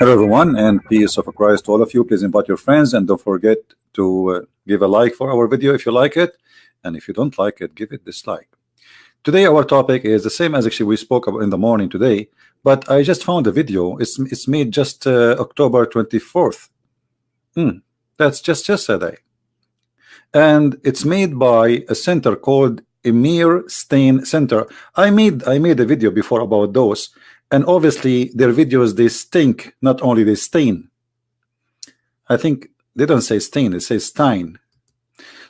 Hello everyone, and peace of Christ to all of you. Please invite your friends and don't forget to give a like for our video if you like it, and if you don't like it, give it dislike. Today our topic is the same as actually we spoke about in the morning today, but I just found a video. It's made just October 24th. That's just yesterday, and it's made by a center called Emir Stain Center. I made a video before about those. And obviously their videos, they stink. Not only they stain. I think they don't say stain, it says Stein.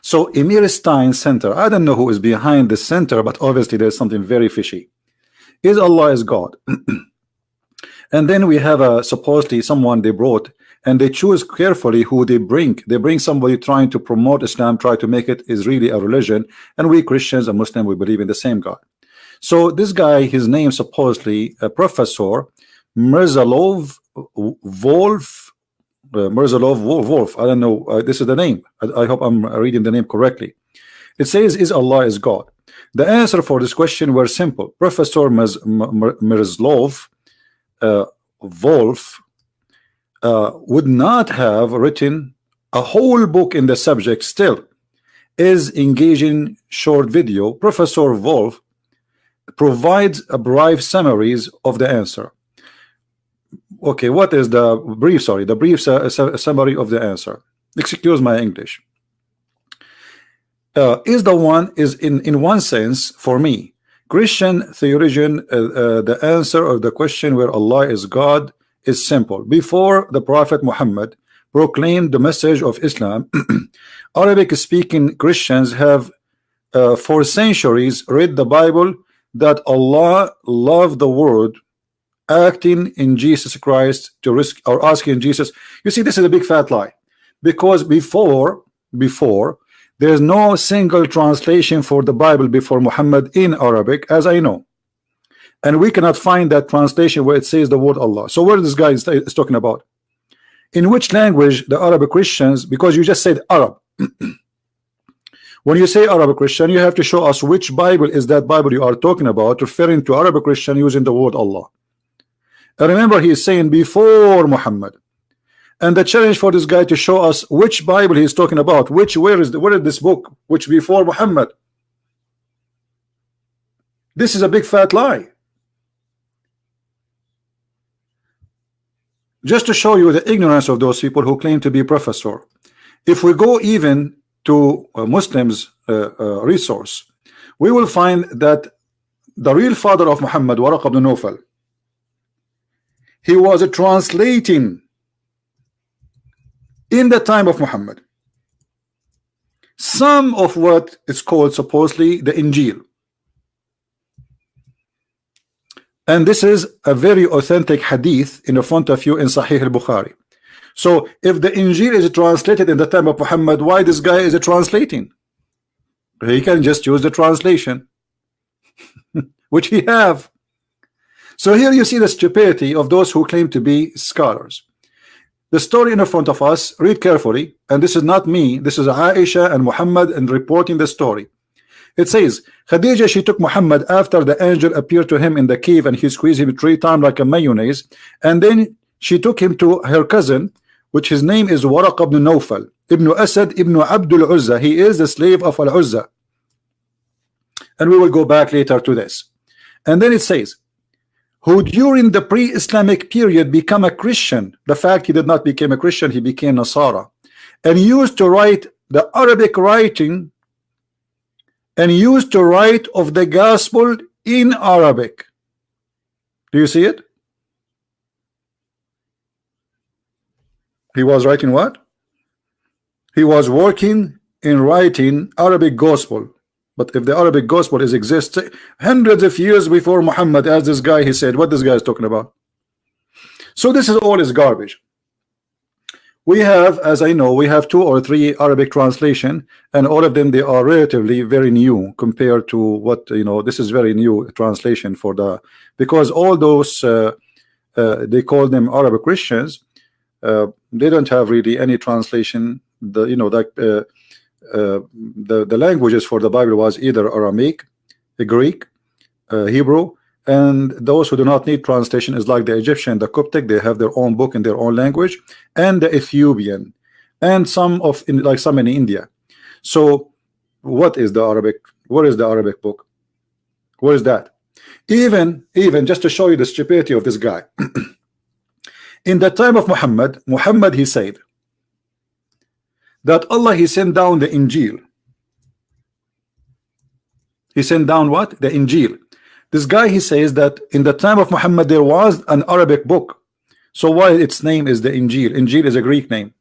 So Emir Stein Center, I don't know who is behind the center, but obviously there's something very fishy. Is Allah is God? And then we have supposedly someone they brought, and they choose carefully who they bring. They bring somebody trying to promote Islam, try to make it is really a religion, and we Christians and Muslims, we believe in the same God. So this guy, his name supposedly Professor Miroslav Volf, Volf. I don't know. This is the name. I hope I'm reading the name correctly. It says, "Is Allah is God?" The answer for this question were simple. Professor Miroslav Volf would not have written a whole book in the subject. Still, is engaging short video. Professor Volf provides a brief summaries of the answer. Okay, what is the brief? Sorry, the brief summary of the answer. Excuse my English. Is in one sense for me Christian theologian. The answer of the question where Allah is God is simple. Before the Prophet Muhammad proclaimed the message of Islam, Arabic speaking Christians have for centuries read the Bible that Allah loved the world, acting in Jesus Christ to risk or asking Jesus. You see, this is a big fat lie, because before there's no single translation for the Bible before Muhammad in Arabic, as I know, and we cannot find that translation where it says the word Allah. So where this guy is talking about? In which language the Arabic Christians? Because you just said Arab. When you say Arabic Christian, you have to show us which Bible is that Bible you are talking about, referring to Arabic Christian using the word Allah. And remember, he is saying before Muhammad, and the challenge for this guy to show us which Bible he is talking about, where is this book, which before Muhammad. This is a big fat lie. Just to show you the ignorance of those people who claim to be professor. If we go even to Muslims resource, we will find that the real father of Muhammad, Waraq ibn Nawfal, he was translating in the time of Muhammad some of what is called supposedly the Injil, and this is a very authentic hadith in front of you in Sahih al-Bukhari. So if the Injil is translated in the time of Muhammad, why this guy is translating? He can just use the translation which he have. So here you see the stupidity of those who claim to be scholars. The story in front of us, read carefully, and this is not me, this is Aisha and Muhammad and reporting the story. It says, Khadija, she took Muhammad after the angel appeared to him in the cave, and he squeezed him 3 times like a mayonnaise, and then she took him to her cousin, which his name is Waraq ibn Nawfal ibn Asad ibn Abdul Uzza. He is the slave of Al-Uzza, and we will go back later to this. And then it says, who during the pre-Islamic period become a Christian. The fact he did not become a Christian, he became Nasara, and used to write the Arabic writing, and used to write of the gospel in Arabic. Do you see it? He was writing what? He was working in writing Arabic gospel. But if the Arabic gospel exists hundreds of years before Muhammad, as this guy he said, what this guy is talking about. So this is all is garbage. We have, as I know, we have 2 or 3 Arabic translation, and all of them, they are relatively very new compared to what, you know, this is very new translation for the, because all those they call them Arabic Christians, they don't have really any translation. The, you know, like the languages for the Bible was either Aramaic, Greek, Hebrew, and those who do not need translation is like the Egyptian, the Coptic, they have their own book in their own language, and the Ethiopian, and some of like some in India. So what is the Arabic? Where is the Arabic book? Where is that? Even just to show you the stupidity of this guy. In the time of Muhammad he said that Allah he sent down the Injil. He sent down what? The Injil. This guy he says that in the time of Muhammad there was an Arabic book. So why its name is the Injil? Injil is a Greek name.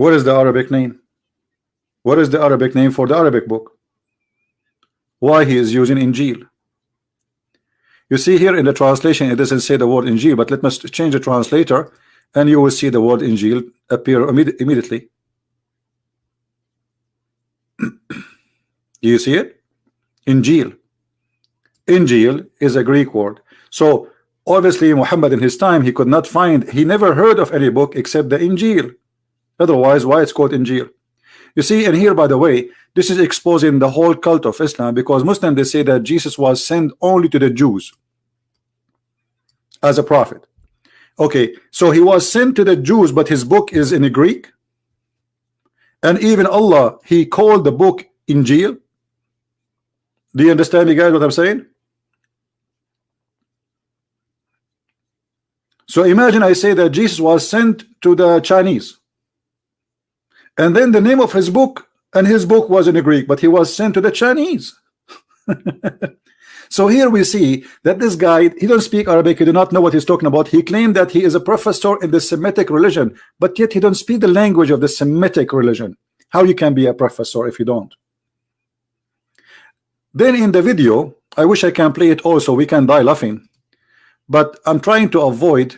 What is the Arabic name? What is the Arabic name for the Arabic book? Why he is using Injil? You see here in the translation it doesn't say the word Injil, but let us change the translator and you will see the word Injil appear immediately. Do you see it? Injil. Injil is a Greek word. So obviously Muhammad in his time he could not find, he never heard of any book except the Injil. Otherwise why it's called Injil? You see, and here by the way, this is exposing the whole cult of Islam, because Muslims they say that Jesus was sent only to the Jews as a prophet. Okay, so he was sent to the Jews, but his book is in Greek, and even Allah he called the book Injil. Do you understand, you guys, what I'm saying? So imagine I say that Jesus was sent to the Chinese, and then the name of his book, and his book was in Greek, but he was sent to the Chinese. So here we see that this guy, he don't speak Arabic, he do not know what he's talking about. He claimed that he is a professor in the Semitic religion, but yet he don't speak the language of the Semitic religion. How you can be a professor if you don't? Then in the video, I wish I can play it also, we can die laughing, but I'm trying to avoid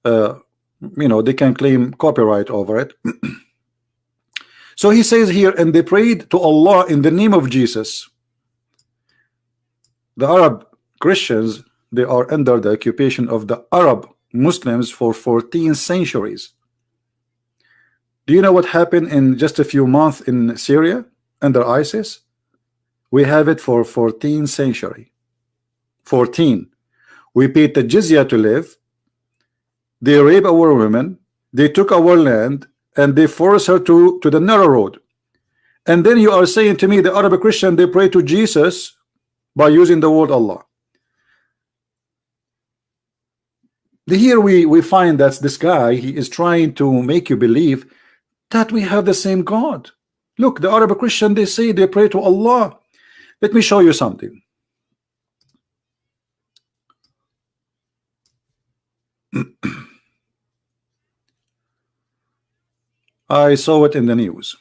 you know, they can claim copyright over it. So he says here, and they prayed to Allah in the name of Jesus. The Arab Christians, they are under the occupation of the Arab Muslims for 14 centuries. Do you know what happened in just a few months in Syria under ISIS? We have it for 14 centuries. 14. We paid the jizya to live. They rape our women. They took our land, and they force her to the narrow road. And then you are saying to me the Arab Christian they pray to Jesus by using the word Allah. Here we find that this guy he is trying to make you believe that we have the same God. Look, the Arab Christian they say they pray to Allah. Let me show you something. I saw it in the news.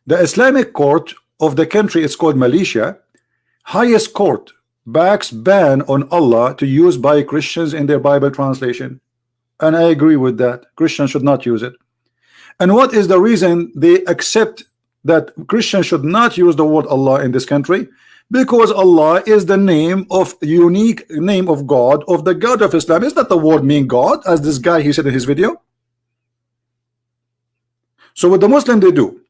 The Islamic court of the country is called Malaysia. Highest court backs ban on Allah to use by Christians in their Bible translation, and I agree with that. Christians should not use it. And what is the reason they accept that Christians should not use the word Allah in this country? Because Allah is the name of unique name of God, of the God of Islam. Is not the word mean God, as this guy he said in his video. So what the Muslim they do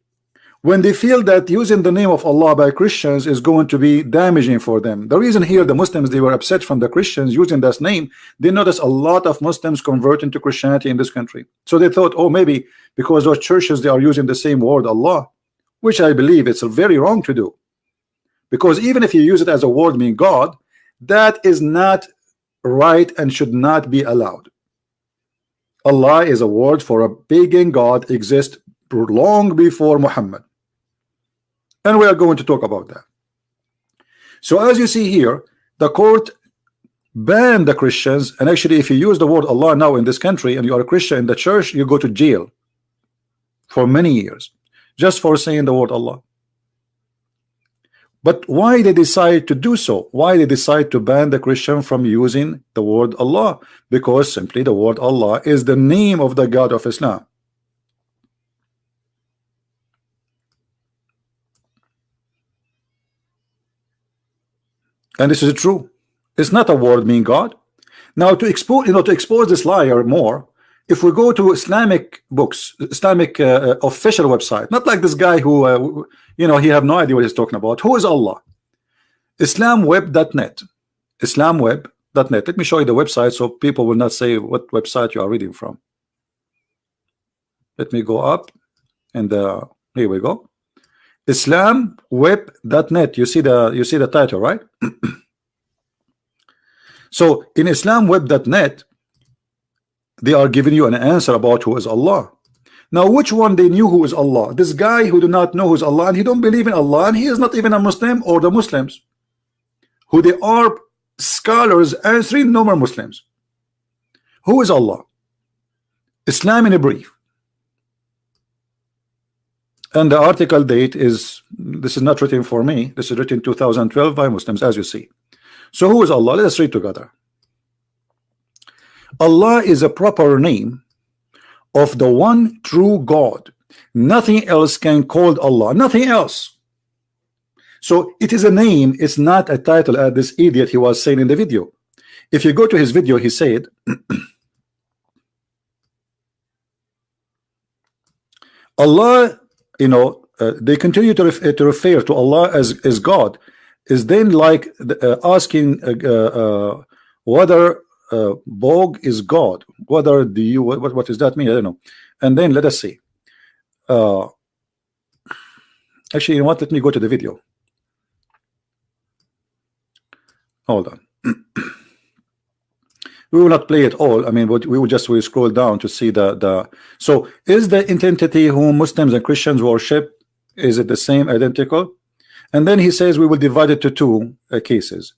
when they feel that using the name of Allah by Christians is going to be damaging for them. The reason here the Muslims they were upset from the Christians using this name, they noticed a lot of Muslims convert into Christianity in this country. So they thought, oh, maybe because those churches they are using the same word Allah, which I believe it's very wrong to do. Because even if you use it as a word meaning God, that is not right and should not be allowed. Allah is a word for a pagan God, exists long before Muhammad. And we are going to talk about that. So as you see here, the court banned the Christians, and actually if you use the word Allah now in this country and you are a Christian in the church, you go to jail for many years just for saying the word Allah. But why they decide to do so? Why they decide to ban the Christian from using the word Allah? Because simply the word Allah is the name of the God of Islam. And this is true. It's not a word meaning God. Now to expose, to expose this liar more, if we go to Islamic books, Islamic official website, not like this guy who you know, he have no idea what he's talking about. Who is Allah? Islamweb.net. Islamweb.net. Let me show you the website so people will not say what website you are reading from. Let me go up, and here we go. Islamweb.net. You see the title, right? So in Islamweb.net, they are giving you an answer about who is Allah. Now, which one they knew who is Allah? This guy who do not know who is Allah, and he don't believe in Allah, and he is not even a Muslim, or the Muslims who they are scholars answering normal Muslims. Who is Allah? Islam in a brief. And the article date is, this is not written for me, this is written 2012 by Muslims, as you see. So who is Allah? Let us read together. Allah is a proper name of the one true God. Nothing else can call Allah, nothing else. So it is a name, it's not a title, as this idiot he was saying in the video. If you go to his video, he said Allah, you know, they continue to refer to Allah as God, is then like asking whether Bog is God. Whether do you, what does that mean? I don't know. And then let us see. Actually, you know what? Let me go to the video. Hold on. We will not play it all. I mean, we will just scroll down to see the. So, is the entity whom Muslims and Christians worship, is it the same, identical? And then he says we will divide it to two cases.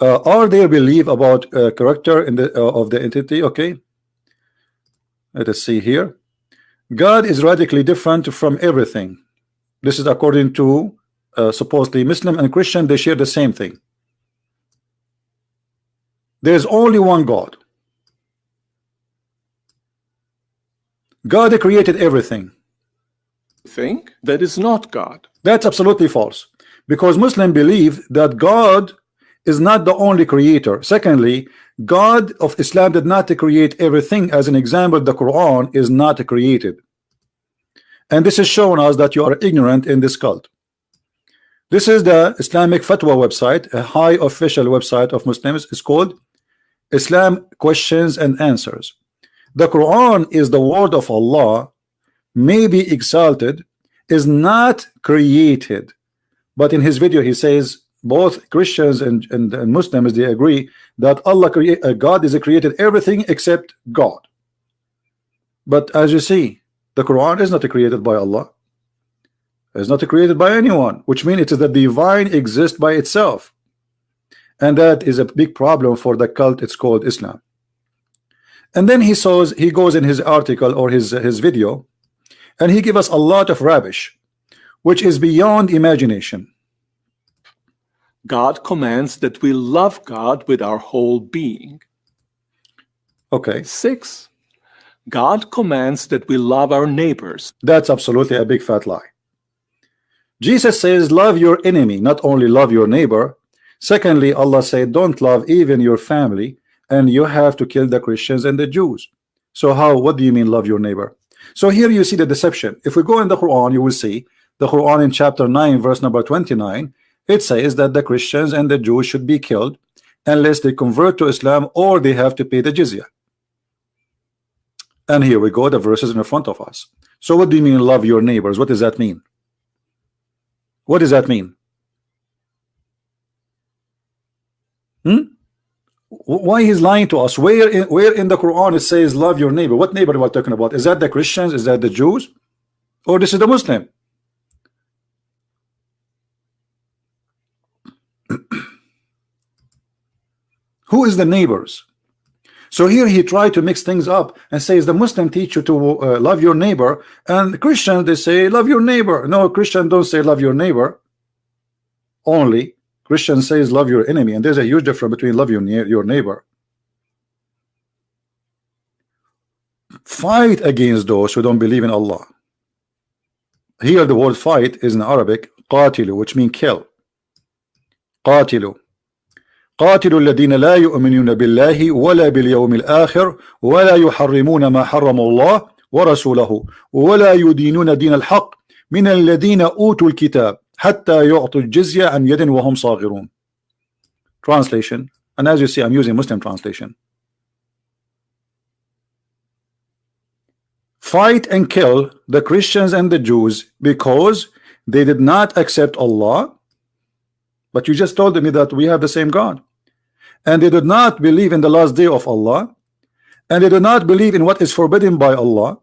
Are there belief about character in the of the entity? Okay. Let us see here. God is radically different from everything. This is according to supposedly Muslim and Christian. They share the same thing. There's only one God. God created everything. Think that is not God. That's absolutely false, because Muslims believe that God is not the only creator. Secondly, God of Islam did not create everything. As an example, the Quran is not created, and this is showing us that you are ignorant in this cult. This is the Islamic Fatwa website, a high official website of Muslims. It's called Islam Questions and Answers. The Quran is the word of Allah, may be exalted, is not created. But in his video he says both Christians and Muslims, they agree that Allah God is created everything except God. But as you see, the Quran is not created by Allah, it's not created by anyone, which means it is the divine exists by itself. And that is a big problem for the cult. It's called Islam. And then he goes in his article or his video, and he gives us a lot of rubbish which is beyond imagination. God commands that we love God with our whole being. Okay. 6. God commands that we love our neighbors. That's absolutely a big fat lie. Jesus says love your enemy, not only love your neighbor. Secondly, Allah said don't love even your family, and you have to kill the Christians and the Jews. So what do you mean love your neighbor? So here you see the deception. If we go in the Quran, you will see the Quran in chapter 9 verse number 29. It says that the Christians and the Jews should be killed unless they convert to Islam, or they have to pay the jizya. And here we go, the verses in front of us. So what do you mean love your neighbors? What does that mean? What does that mean? Why he's lying to us? Where in the Quran it says love your neighbor? What neighbor are we talking about? Is that the Christians? Is that the Jews? Or this is the Muslim? Who is the neighbors? So here he tried to mix things up and says the Muslim teach you to love your neighbor, and Christians they say love your neighbor. No, Christians don't say love your neighbor. Only Christian says love your enemy, and there's a huge difference between love your neighbor. Fight against those who don't believe in Allah. Here the word fight is in Arabic qatilu, which means kill. Qatilu. قاتلوا الذين لا يؤمنون بالله ولا باليوم الآخر ولا يحرمون ما حرم الله ورسوله ولا يدينون دين الحق من الذين أوتوا الكتاب حتى يعطوا الجزية عن يد وهم صاغرون. Translation, and as you see I'm using Muslim translation. Fight and kill the Christians and the Jews because they did not accept Allah. But you just told me that we have the same God, and they did not believe in the last day of Allah, and they do not believe in what is forbidden by Allah,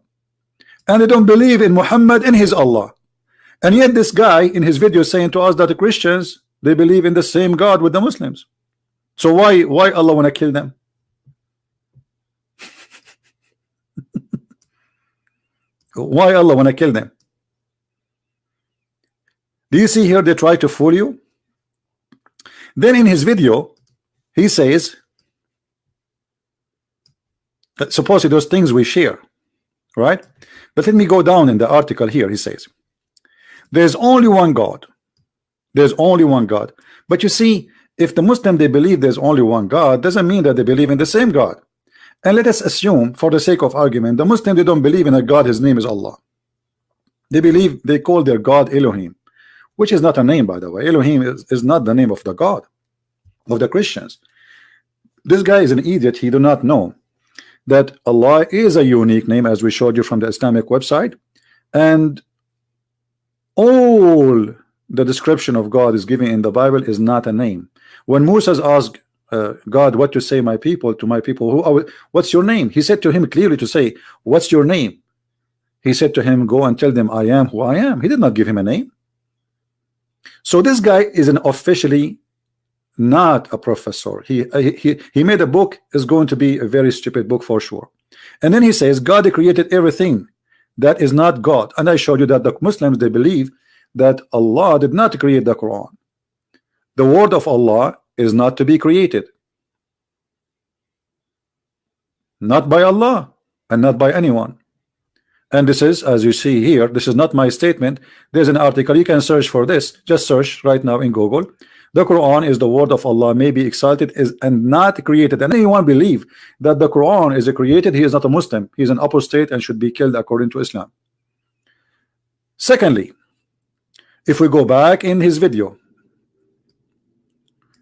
and they don't believe in Muhammad and his Allah. And yet this guy in his video is saying to us that the Christians, they believe in the same God with the Muslims. So why Allah want to kill them? Why Allah want to kill them? Do you see here they try to fool you? Then in his video he says that supposedly those things we share, right? But let me go down in the article here. He says there's only one God. There's only one God. But you see, if the Muslim they believe there's only one God, doesn't mean that they believe in the same God. And let us assume, for the sake of argument, the Muslim they don't believe in a God, his name is Allah. They believe, they call their God Elohim, which is not a name, by the way. Elohim is not the name of the God of the Christians. This guy is an idiot. He do not know that Allah is a unique name, as we showed you from the Islamic website, and all the description of God is given in the Bible is not a name. When Moses asked God what to say my people to my people, what's your name? He said to him clearly to say, what's your name? He said to him, go and tell them I am who I am. He did not give him a name. So this guy is an officially not a professor. He made a book, is going to be a very stupid book for sure. And then he says God created everything that is not God. And I showed you that the Muslims they believe that Allah did not create the Quran. The word of Allah is not to be created, not by Allah and not by anyone. And this is, as you see here, this is not my statement. There's an article, you can search for this. Just search right now in Google. The Quran is the word of Allah, may be exalted, is and not created. And anyone believe that the Quran is created, he is not a Muslim. He is an apostate and should be killed according to Islam. Secondly, if we go back in his video,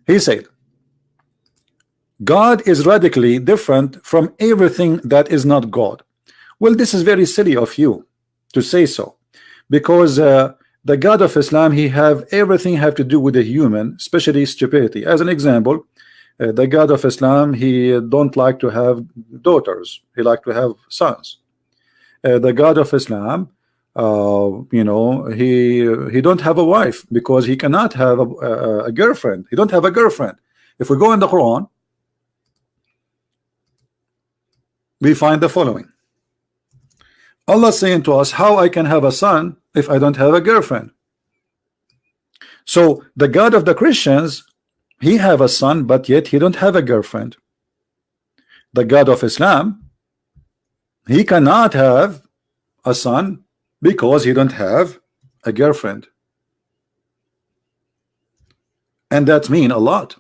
he said God is radically different from everything that is not God. Well, this is very silly of you to say so, because the God of Islam, he have everything have to do with the human, especially stupidity. As an example, the God of Islam, he don't like to have daughters, he like to have sons. The God of Islam, you know, he don't have a wife because he cannot have a girlfriend. He don't have a girlfriend. If we go in the Quran, we find the following. Allah saying to us, how I can have a son if I don't have a girlfriend? So the God of the Christians, he have a son, but yet he don't have a girlfriend. The God of Islam, he cannot have a son because he don't have a girlfriend. And that means a lot.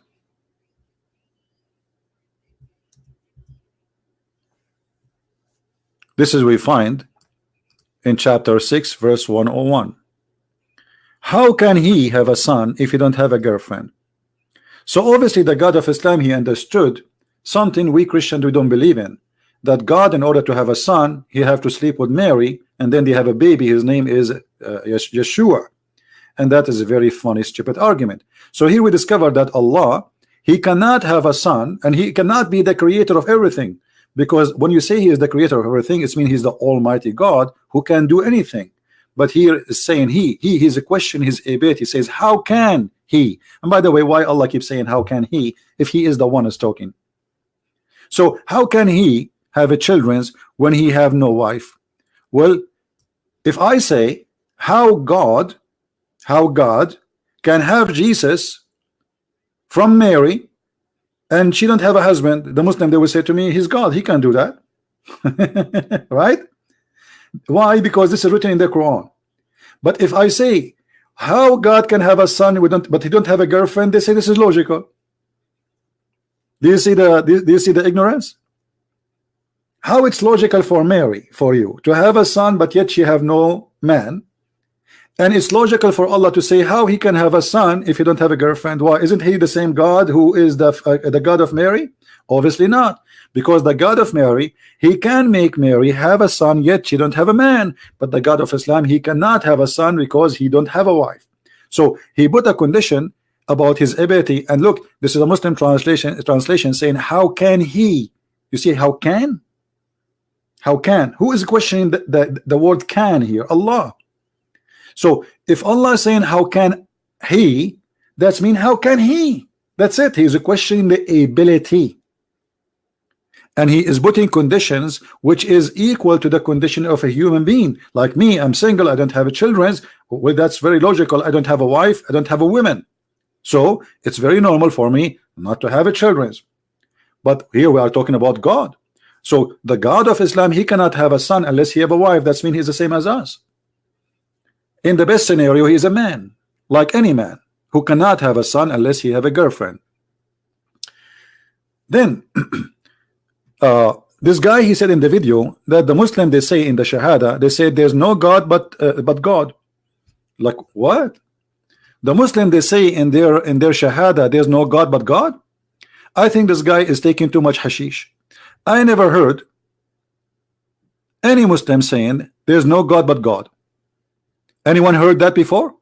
This is we find in chapter 6 verse 101. How can he have a son if he don't have a girlfriend? So obviously the God of Islam, he understood something we Christians we don't believe in, that God, in order to have a son, he have to sleep with Mary, and then they have a baby, his name is Yeshua. And that is a very funny stupid argument. So here we discover that Allah, he cannot have a son, and he cannot be the creator of everything, because when you say he is the creator of everything, it means he's the almighty God who can do anything. But here is saying he's a question his ability. He says how can he? And by the way, why Allah keeps saying how can he if he is the one who's talking? So how can he have a children when he have no wife? Well, if I say how God can have Jesus from Mary and she don't have a husband, the Muslim they will say to me, he's God, he can do that. Right? Why? Because this is written in the Quran. But if I say how God can have a son but he don't have a girlfriend, they say this is logical. Do you see the ignorance? How it's logical for Mary, for you to have a son, but yet she have no man, and it's logical for Allah to say how he can have a son if you don't have a girlfriend. Why? Isn't he the same God who is the God of Mary? Obviously not, because the God of Mary, he can make Mary have a son, yet she don't have a man. But the God of Islam, he cannot have a son because he don't have a wife. So he put a condition about his ability. And look, this is a Muslim translation saying, how can he? You see, how can? How can? Who is questioning the word can here? Allah. So if Allah is saying how can he, that's mean how can he? That's it. He's questioning the ability. And he is putting conditions which is equal to the condition of a human being. Like me, I'm single, I don't have children. Well, that's very logical. I don't have a wife, I don't have a woman. So it's very normal for me not to have children. But here we are talking about God. So the God of Islam, he cannot have a son unless he have a wife. That's mean he's the same as us. In the best scenario, he is a man, like any man, who cannot have a son unless he have a girlfriend. Then this guy, he said in the video that the Muslim, they say in the Shahada, they say there's no God but God. Like what? The Muslim, they say in their Shahada there's no God but God. I think this guy is taking too much hashish. I never heard any Muslim saying there's no God but God. Anyone heard that before?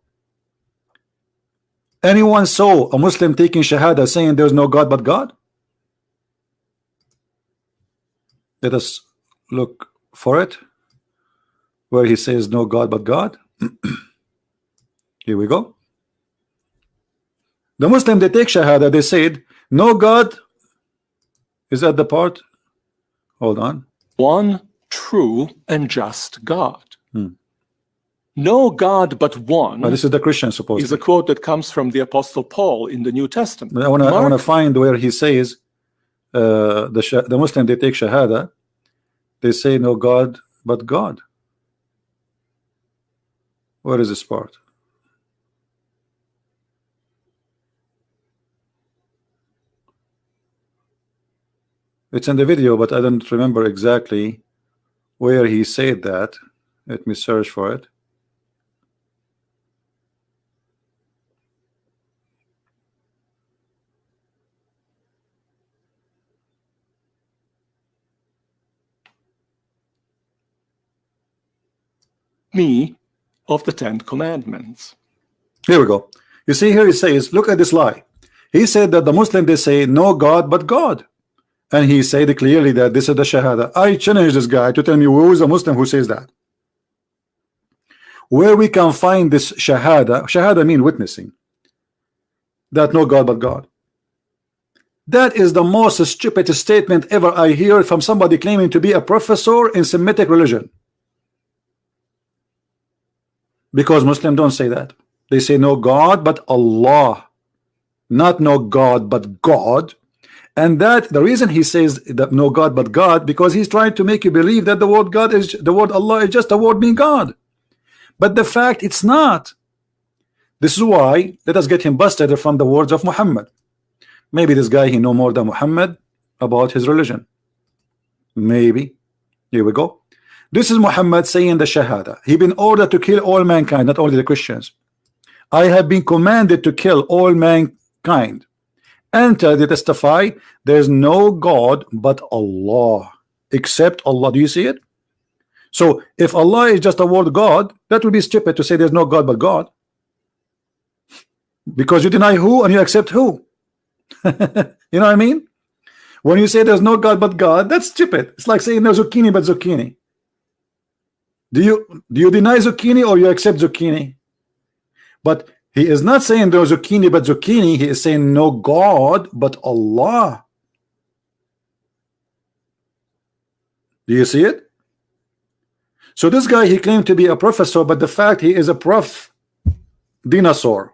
Anyone saw a Muslim taking Shahada saying there's no God but God? Let us look for it where he says no God but God. Here we go. The Muslim, they take Shahada, they said no God. Is that the part? Hold on. One true and just God. No God but one. This is the Christian, supposedly. Is a quote that comes from the Apostle Paul in the New Testament. I want to find where he says the Muslim, they take Shahada, they say no God but God. Where is this part? It's in the video, but I don't remember exactly where he said that. Let me search for it. Me of the 10 Commandments. Here we go. You see here he says, look at this lie. He said that the Muslim, they say no God but God. And he said clearly that this is the Shahada. I challenge this guy to tell me who is a Muslim who says that. Where we can find this Shahada. Shahada mean witnessing. That no God but God. That is the most stupid statement ever I hear from somebody claiming to be a professor in Semitic religion. Because Muslims don't say that. They say no God but Allah. Not no God but God. And that the reason he says that no God but God, because he's trying to make you believe that the word God is the word Allah is just a word mean God. But the fact it's not. This is why let us get him busted from the words of Muhammad. Maybe this guy he know more than Muhammad about his religion. Maybe. Here we go. This is Muhammad saying the Shahada. He been ordered to kill all mankind, not only the Christians. I have been commanded to kill all mankind. Enter, they testify there's no God but Allah, except Allah. Do you see it? So if Allah is just a word God, that would be stupid to say there's no God but God, because you deny who and you accept who. You know what I mean? When you say there's no God but God, that's stupid. It's like saying no zucchini but zucchini. Do you deny zucchini or you accept zucchini? But he is not saying there's zucchini but zucchini. He is saying no God but Allah. Do you see it? So this guy, he claimed to be a professor, but the fact he is a prof dinosaur.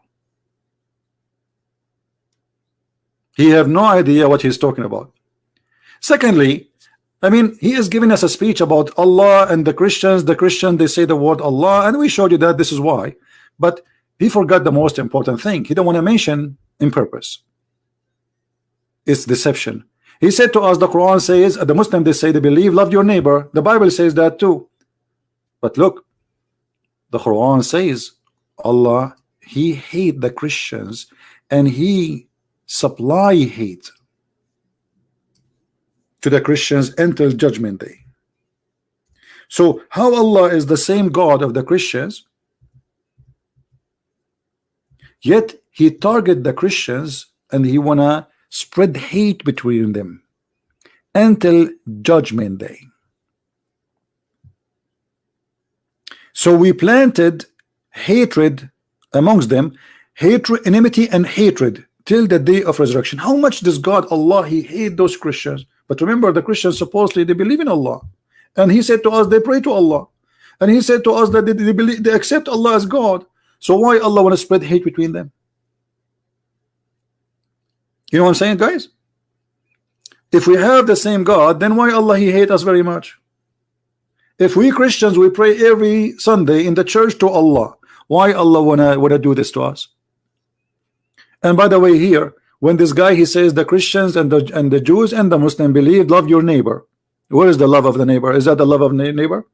He have no idea what he's talking about. Secondly, I mean, he is giving us a speech about Allah and the Christians. The Christians, they say the word Allah, and we showed you that this is why. But he forgot the most important thing. He don't want to mention in purpose. It's deception. He said to us, the Quran says, the Muslim, they say they believe, love your neighbor. The Bible says that too. But look, the Quran says Allah, he hate the Christians and he supply hate to the Christians until judgment day. So how Allah is the same God of the Christians, yet he target the Christians and he wanna spread hate between them until judgment day. So we planted hatred amongst them, hatred, enmity and hatred till the day of resurrection. How much does God, Allah, he hate those Christians? But remember, the Christians supposedly they believe in Allah, and he said to us they pray to Allah, and he said to us that they believe, they accept Allah as God. So why Allah want to spread hate between them? You know what I'm saying, guys? If we have the same God, then why Allah he hate us very much? If we Christians we pray every Sunday in the church to Allah, why Allah wanna do this to us? And by the way, here when this guy he says the Christians and the Jews and the Muslim believe love your neighbor, where is the love of the neighbor? Is that the love of neighbor?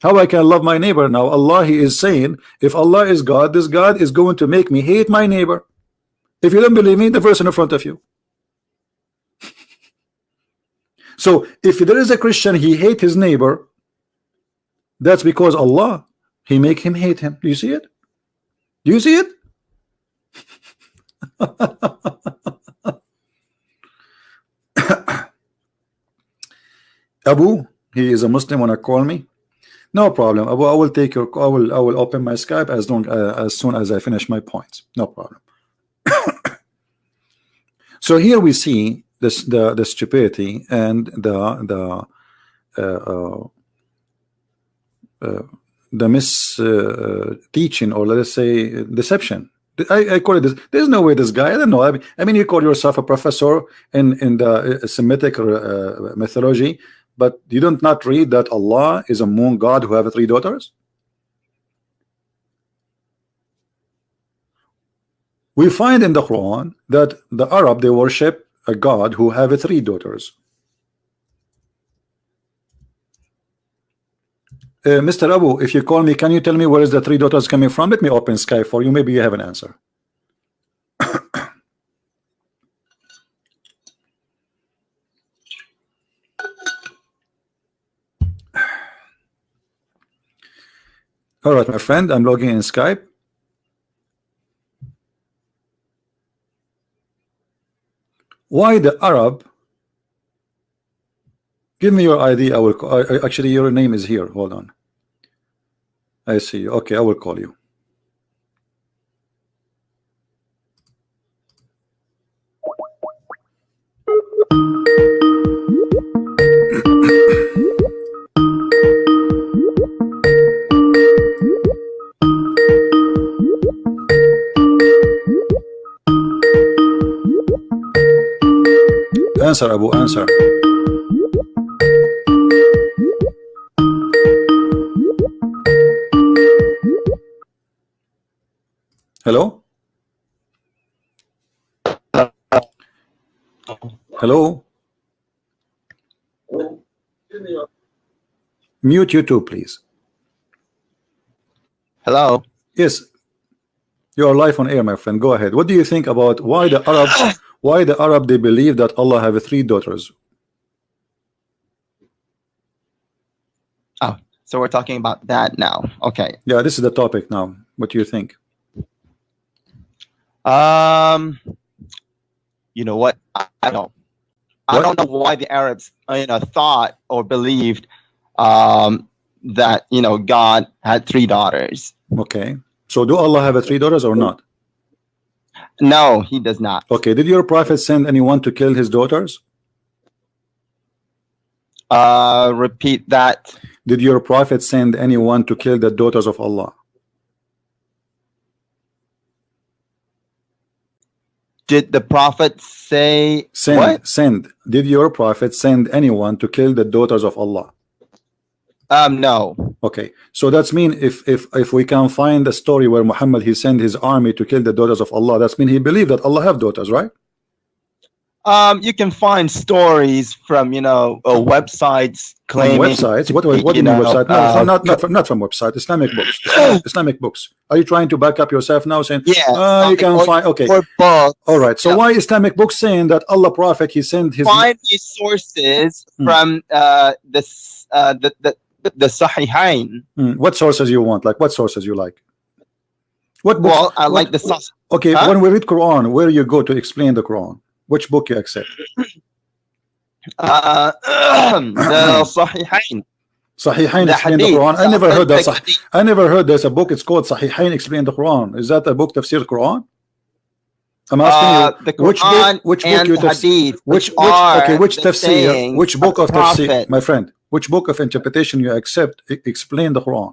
How I can love my neighbor? Now Allah he is saying, if Allah is God, this God is going to make me hate my neighbor. If you don't believe me, the person in front of you. So if there is a Christian he hate his neighbor, that's because Allah he make him hate him. Do you see it? Do you see it? Abu, he is a Muslim. Wanna call me? No problem, Abu. I will take your. I will open my Skype as soon as I finish my points. No problem. So here we see this the stupidity and the mis teaching, or let us say deception. I call it this. There's no way this guy. I don't know. I mean, you call yourself a professor in the Semitic mythology, but you don't not read that Allah is a moon god who have 3 daughters. We find in the Quran that the Arab they worship a god who have 3 daughters. Mr. Abu, if you call me, can you tell me where is the 3 daughters coming from? Let me open Skype for you. Maybe you have an answer. All right, my friend, I'm logging in Skype. Why the Arab? Give me your ID. I will actually your name is here. Hold on. I see you. Okay, I will call you. Answer, Abu, answer. Hello? Hello? Mute YouTube, please. Hello. Yes. You are live on air, my friend. Go ahead. What do you think about why the Arab they believe that Allah have 3 daughters? Oh, so we're talking about that now. Okay. Yeah, this is the topic now. What do you think? You know what? I don't know why the Arabs thought or believed that God had 3 daughters. Okay. So do Allah have 3 daughters or not? No, he does not. Okay. Did your prophet send anyone to kill his daughters? Repeat that. Did your prophet send anyone to kill the daughters of Allah? Did the prophet say what? Send. Did your prophet send anyone to kill the daughters of Allah? No. Okay, so that's mean if we can find a story where Muhammad he sent his army to kill the daughters of Allah, that's mean he believed that Allah have daughters, right? You can find stories from websites claiming websites. What do you mean website? No, not from website. Islamic books. Islamic books. Are you trying to back up yourself now, saying you can find? Okay. Or books. All right. So why Islamic books saying that Allah Prophet he sent his find these sources from the Sahihain. What sources you want? Like what sources you like? What books? Well, I like the source. Okay. When we read Quran, where you go to explain the Quran? Which book you accept? The Sahihain. Sahihain explain the Quran. I never heard that. I never heard there's a book. It's called Sahihain explain the Quran. Is that a book tafsir Quran? I'm asking you. The Quran which and book you Hadith. which tafsir? Which book of tafsir, my friend? Which book of interpretation you accept? Explain the Quran.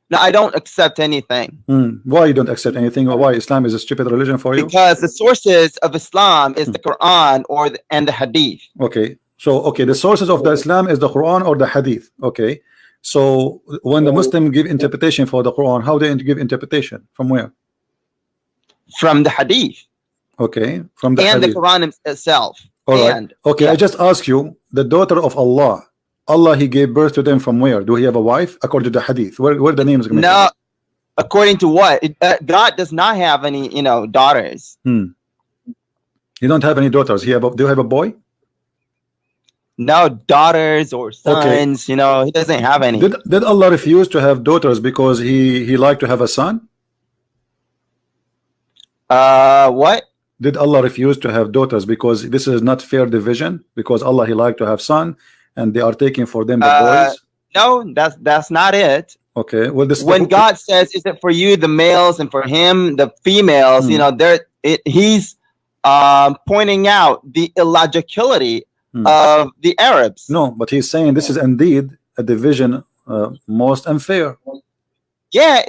No, I don't accept anything. Why you don't accept anything? Or why Islam is a stupid religion for you? Because the sources of Islam is the Quran and the Hadith. Okay, so the sources of the Islam is the Quran or the Hadith. Okay, so when the Muslim give interpretation for the Quran, how they give interpretation? From where? From the Hadith. Okay, from the and Hadith. the Quran itself. All right. Okay, I just ask you, the daughter of Allah. Allah, he gave birth to them from where? Do he have a wife? According to the hadith, where the names? No, according to what? God does not have any, daughters. You don't have any daughters. Do you have a boy? No daughters or sons. Okay. He doesn't have any. Did Allah refuse to have daughters because he liked to have a son? What? Did Allah refuse to have daughters because this is not fair division? Because Allah he liked to have son. And they are taking for them the boys. No, that's not it. Okay. Well, when God says, "Is it for you the males and for him the females?" He's pointing out the illogicality of the Arabs. No, but he's saying this is indeed a division most unfair. Yeah.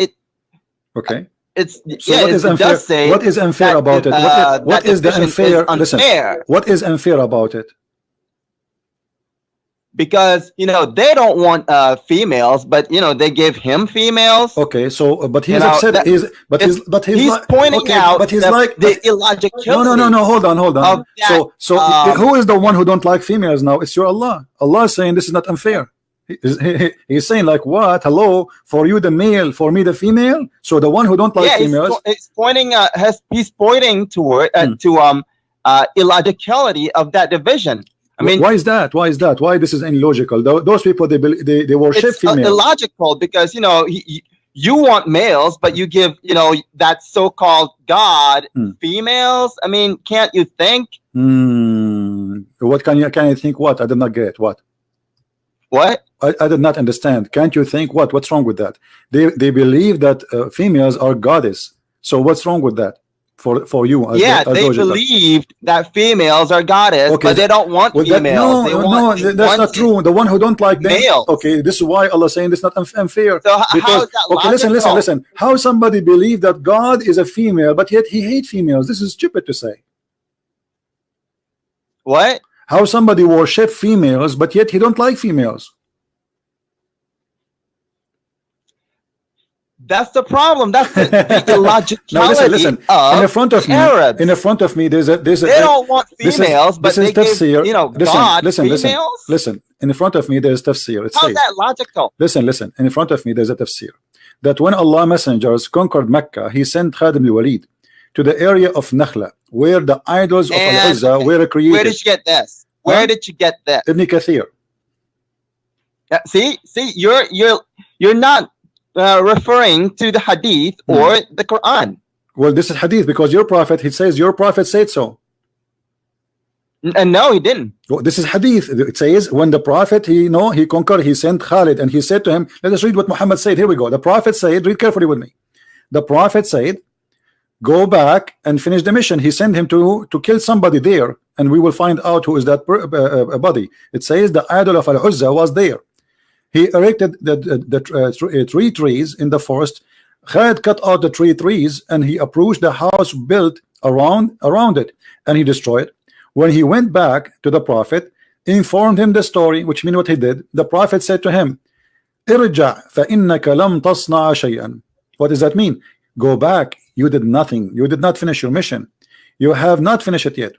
Okay. It's so what is unfair? Does say what is unfair about it? What is the unfair? Listen. What is unfair about it? Because they don't want females, but they give him females. Okay, so but he's upset. He's pointing out. But he's like the illogicality. No. Hold on. So who is the one who don't like females now? It's your Allah. Allah is saying this is not unfair. He's saying like what? Hello, for you the male, for me the female. So the one who don't like females. It's pointing. He's pointing toward to illogicality of that division. I mean, why is that? Why this is illogical? Those people they worship females. It's illogical because you want males, but you give that so-called God females. I mean, can't you think? What can you think? What I did not get. What? I did not understand. Can't you think? What's wrong with that? They believe that females are goddess. So what's wrong with that? For you, they believed that females are goddess, but they don't want females. That's not true. The one who don't like them, okay, this is why Allah saying this is not unfair. So how is that logical? Listen. How somebody believe that God is a female, but yet he hates females? This is stupid to say. What? How somebody worship females, but yet he don't like females? That's the problem. That's the illogicality. Now listen. In the front of me, Arabs. In the front of me, there's a. They don't want females, but they give God females. Listen. In the front of me, there's tafsir. How's that logical? Listen. In front of me, there's a tafsir that when Allah messengers conquered Mecca, He sent Khadim al-Walid to the area of Nakhla, where the idols of Al-Uzza were created. Where did you get this? Where did you get that? Ibn Kathir. See, you're not referring to the hadith or the Quran. Well, this is hadith because your prophet, he says your prophet said so. No, he didn't. Well, this is hadith. It says when the prophet he conquered, he sent Khalid and he said to him, let us read what Muhammad said. Here we go. The prophet said, read carefully with me. The prophet said, go back and finish the mission. He sent him to kill somebody there, and we will find out who is that body. It says the idol of Al-Uzza was there. He erected the three trees in the forest. Khalid cut out the trees and he approached the house built around it, and he destroyed it. When he went back to the prophet, informed him the story, which means what he did. The prophet said to him, "Irja فإنك لم تصنع شيئا." What does that mean? Go back. You did nothing. You did not finish your mission. You have not finished it yet.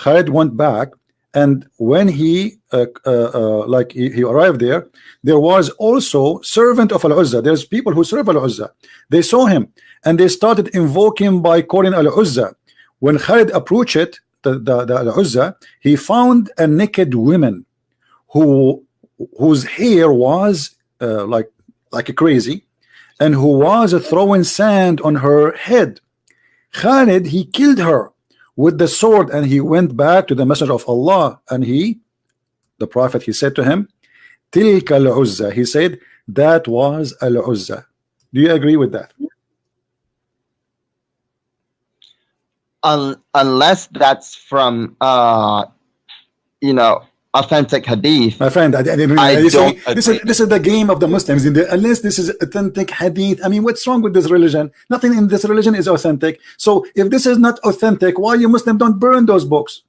Khalid went back, and when he like he arrived there, there was also servant of Al-Uzza. There's people who serve Al-Uzza. They saw him and they started invoking by calling Al-Uzza. When Khalid approached it, the Al-Uzza, he found a naked woman whose hair was like crazy, and who was throwing sand on her head. Khalid, he killed her with the sword, and he went back to the Messenger of Allah, and the Prophet, he said to him, Tilka al-Uzza. He said, that was al-Uzza. Do you agree with that? Unless that's from authentic hadith. My friend, I don't this is the game of the Muslims. Unless this is authentic hadith, I mean, what's wrong with this religion? Nothing in this religion is authentic. So if this is not authentic, why you Muslims don't burn those books?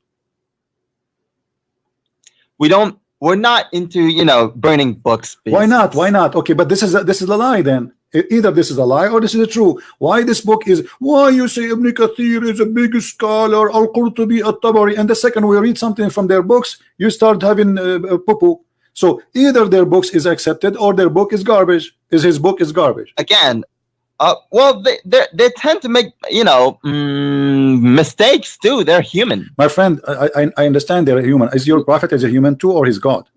We're not into burning books. Why not? Okay, but this is a lie then. Either this is a lie or this is true. Why this book is, why you say Ibn Kathir is a big scholar, Al-Qurtubi, At-Tabari, and the second we read something from their books, you start having poo-poo. So either their books is accepted or their book is garbage. His book is garbage. Again, well, they tend to make mistakes too. They're human. My friend, I understand they're human. Is your prophet is a human too, or his God?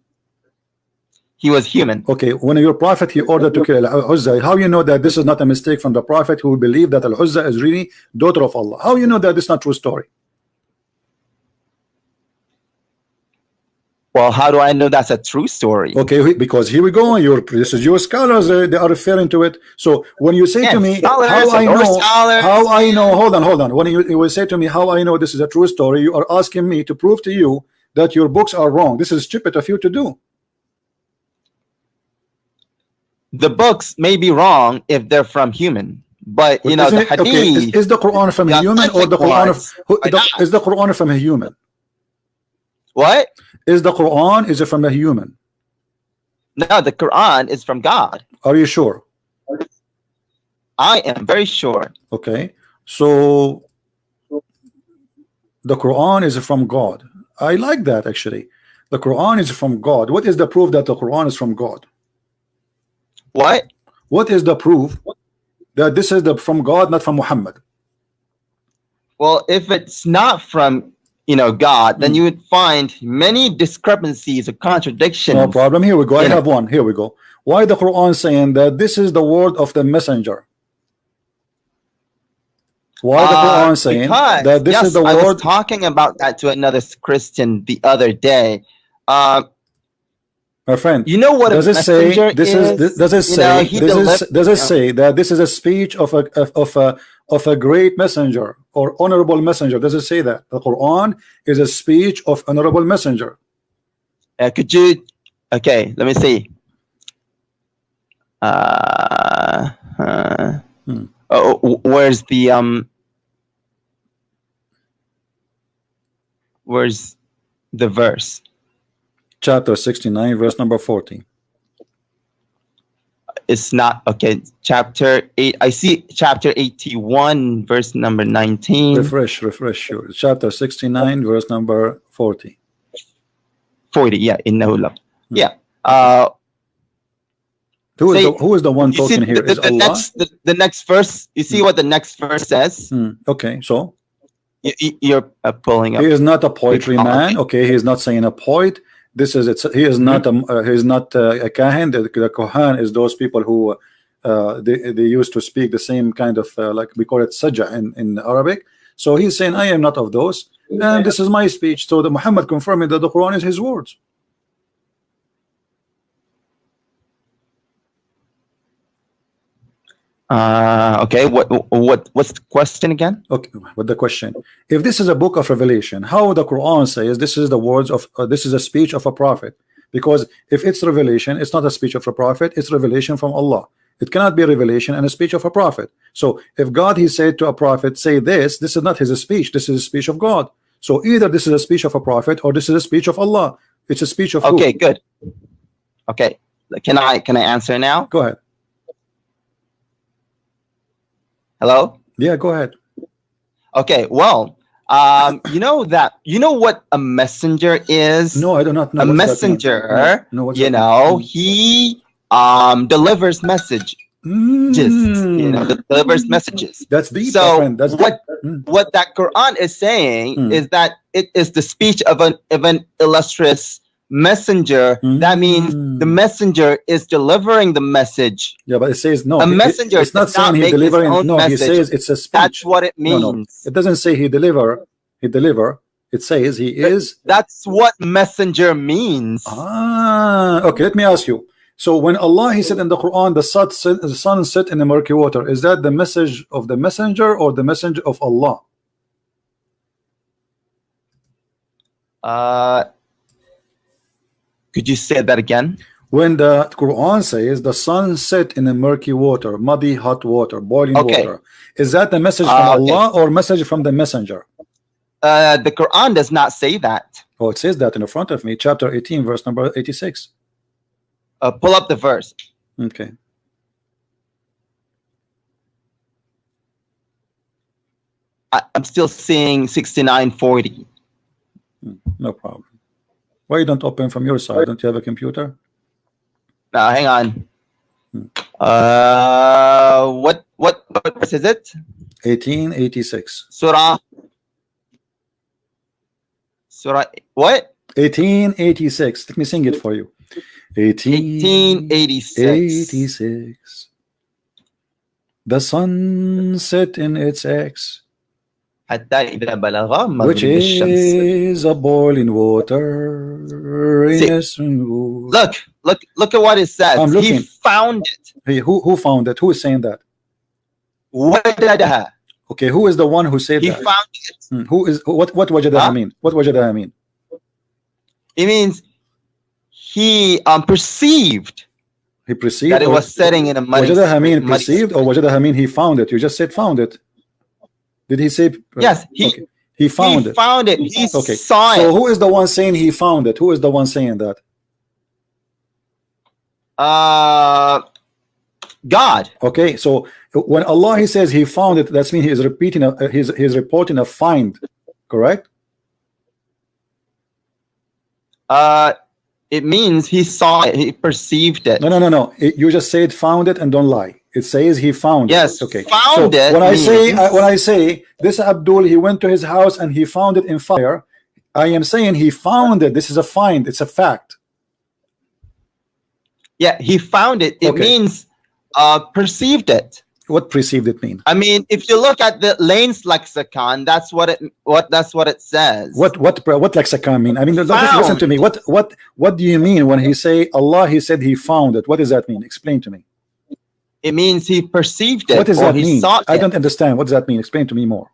He was human. Okay, when your prophet he ordered to kill Al-Uzza, how you know that this is not a mistake from the prophet who believed that Al-Uzza is really daughter of Allah? How you know that this is not true story? Well, how do I know that's a true story? Okay, because here we go. This is your scholars. They are referring to it. So when you say to me, how I know, hold on. When you will say to me, how I know this is a true story, you are asking me to prove to you that your books are wrong. This is stupid of you to do. The books may be wrong if they're from human, but the hadith. Okay, is the Quran from a human, or the Quran is the Quran from a human? What is the Quran? Is it from a human? No, the Quran is from God. Are you sure? I am very sure. Okay, so the Quran is from God. I like that actually. The Quran is from God. What is the proof that the Quran is from God? What is the proof that this is from God, not from Muhammad? Well, if it's not from God, then you would find many discrepancies or contradictions. No problem. Here we go. I have one. Here we go. Why the Quran saying that this is the word of the messenger? Why the Quran saying that this is the word? I was talking about that to another Christian the other day. My friend, you know what? Does it say this is? Does it say does it say that this is a speech of a great messenger or honorable messenger? Does it say that the Quran is a speech of honorable messenger? Could you? Okay, let me see. Where's the verse? Chapter 69, verse number 40. It's not okay. Chapter 8. I see chapter 81, verse number 19. Refresh. Sure. Chapter 69, verse number 40. 40. Yeah. Yeah. Who is the one talking here? Is Allah? The next verse. You see what the next verse says? Okay. So you're pulling up. He is not a poetry man. Okay. He is not saying a poet. This is it. He is not a kahin. The kohan is those people who they used to speak the same kind of like we call it sajja in Arabic. So he's saying I am not of those, and this is my speech. So the Muhammad confirming that the Quran is his words. Okay. What's the question again? Okay. What the question? If this is a book of revelation, how the Quran says this is the words of this is a speech of a prophet? Because if it's revelation, it's not a speech of a prophet. It's revelation from Allah. It cannot be revelation and a speech of a prophet. So if God he said to a prophet, say this is not his speech. This is a speech of God. So either this is a speech of a prophet or this is a speech of Allah. It's a speech of okay. Who? Good. Okay. Can I answer now? Go ahead. Hello? Yeah, go ahead. Okay, well, You know that, you know what a messenger is? No, I do not know. A What's that mean? messenger, No, what's you that know, mean? he delivers messages. You know, delivers messages. That's deep, my So friend. That's what deep. what that Quran is saying is that it is the speech of an illustrious messenger. That means the messenger is delivering the message. Yeah, but it says no. A messenger It's not does not saying he make his delivering. own No, he message. says it's a speech. That's what it means. No, it doesn't say he deliver. He deliver. It says he is. That's what messenger means. Okay, let me ask you. So when Allah, he said in the Quran, the sun set in the murky water, is that the message of the messenger or the messenger of Allah? Could you say that again? When the Quran says the sun set in a murky water, muddy hot water, boiling water, is that the message from Allah or message from the messenger? The Quran does not say that. Oh, it says that in front of me, chapter 18, verse number 86. Pull up the verse. Okay. I'm still seeing 69:40. No problem. Why you don't open from your side? Don't you have a computer? Now, hang on. What verse is it? 1886. Surah what? 1886. Let me sing it for you. 1886. The sun set in its X, حتى إذا بلغ which مغرب الشمس. is a boiling water. Look at what it says. I'm looking. He found it. Hey, who found it? Who is saying that? وجدها. Okay, who is the one who said He that? found it. Who is what wajadaha mean? What wajadaha mean? It means he perceived He perceived that it was setting in a muddy. wajadaha mean muddy perceived or wajadaha mean he found it? You just said found it. Did he say Yes, he found it? Found it. He Okay. saw So it. who is the one saying he found it? Who is the one saying that? God. Okay, so when Allah he says he found it, that's mean he is repeating he's reporting a find, correct? It means he saw it. He perceived it. No. You just said found it and don't lie. It says he found Yes. it. Okay. Found so it. When I say this Abdul, he went to his house and he found it in fire, I am saying he found it. This is a find. It's a fact. Yeah, he found it. It means perceived it. What perceived it mean? I mean, if you look at the Lane's lexicon, that's what it says. What lexicon mean? I mean, listen to me. What do you mean when he say Allah? He said he found it. What does that mean? Explain to me. It means he perceived it. What does that mean? Saw I don't understand. What does that mean? Explain to me more.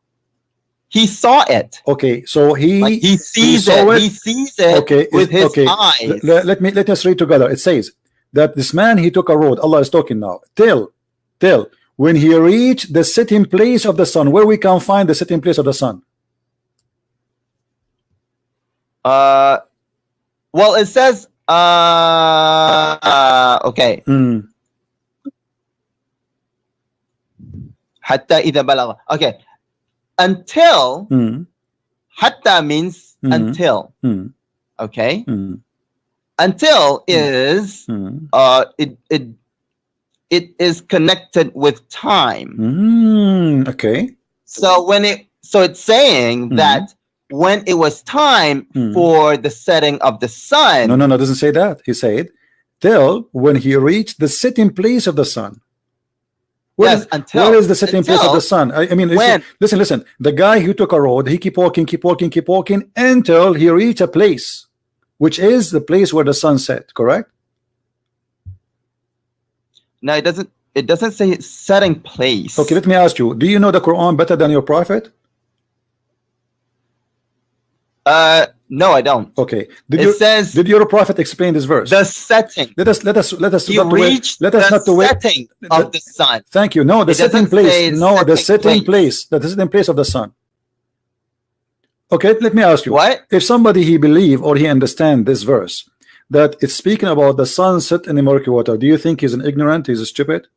He saw it. Okay, so he sees it. He sees it with his eyes. Let us read together. It says that this man he took a road. Allah is talking now. Till when he reached the sitting place of the sun, where we can find the sitting place of the sun. Well, it says okay. Hatta idha balagha. Okay. Until hatta means until. Okay. Until is it is connected with time. Okay. So it's saying that when it was time for the setting of the sun. No, it doesn't say that. He said till when he reached the sitting place of the sun. Where is the sitting place of the sun? I mean, listen. The guy who took a road, he keep walking until he reached a place, which is the place where the sun set. Correct? No, it doesn't say setting place. Okay, let me ask you. Do you know the Quran better than your prophet? No, I don't. Okay. Did your prophet explain this verse? The setting. Let us You reached the setting of the sun. Thank you. No, the sitting place. No, the sitting place. The sitting place of the sun. Okay, let me ask you. What? If somebody he believe or he understand this verse, that it's speaking about the sun set in the murky water, do you think he's an ignorant? He's a stupid?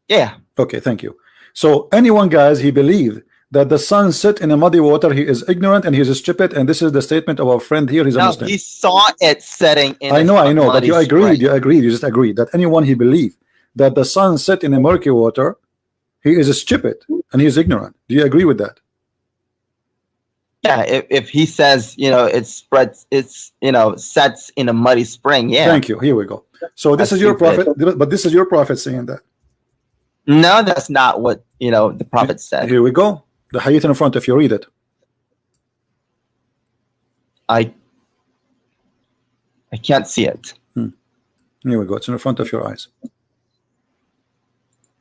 Yeah. Okay, thank you. So anyone, guys, he believe that the sun set in a muddy water, he is ignorant and he is stupid, and this is the statement of our friend here. He's a Muslim. He saw it setting in I know, but you agreed, you just agreed that anyone he believed that the sun set in a murky water, he is stupid and he is ignorant. Do you agree with that? Yeah, if he says, it spreads, sets in a muddy spring, yeah. Thank you. Here we go. So this is your prophet, but this is your prophet saying that. No, that's not what the prophet said. Here we go. The hadith in front of you. Read it. I can't see it. Here we go. It's in front of your eyes.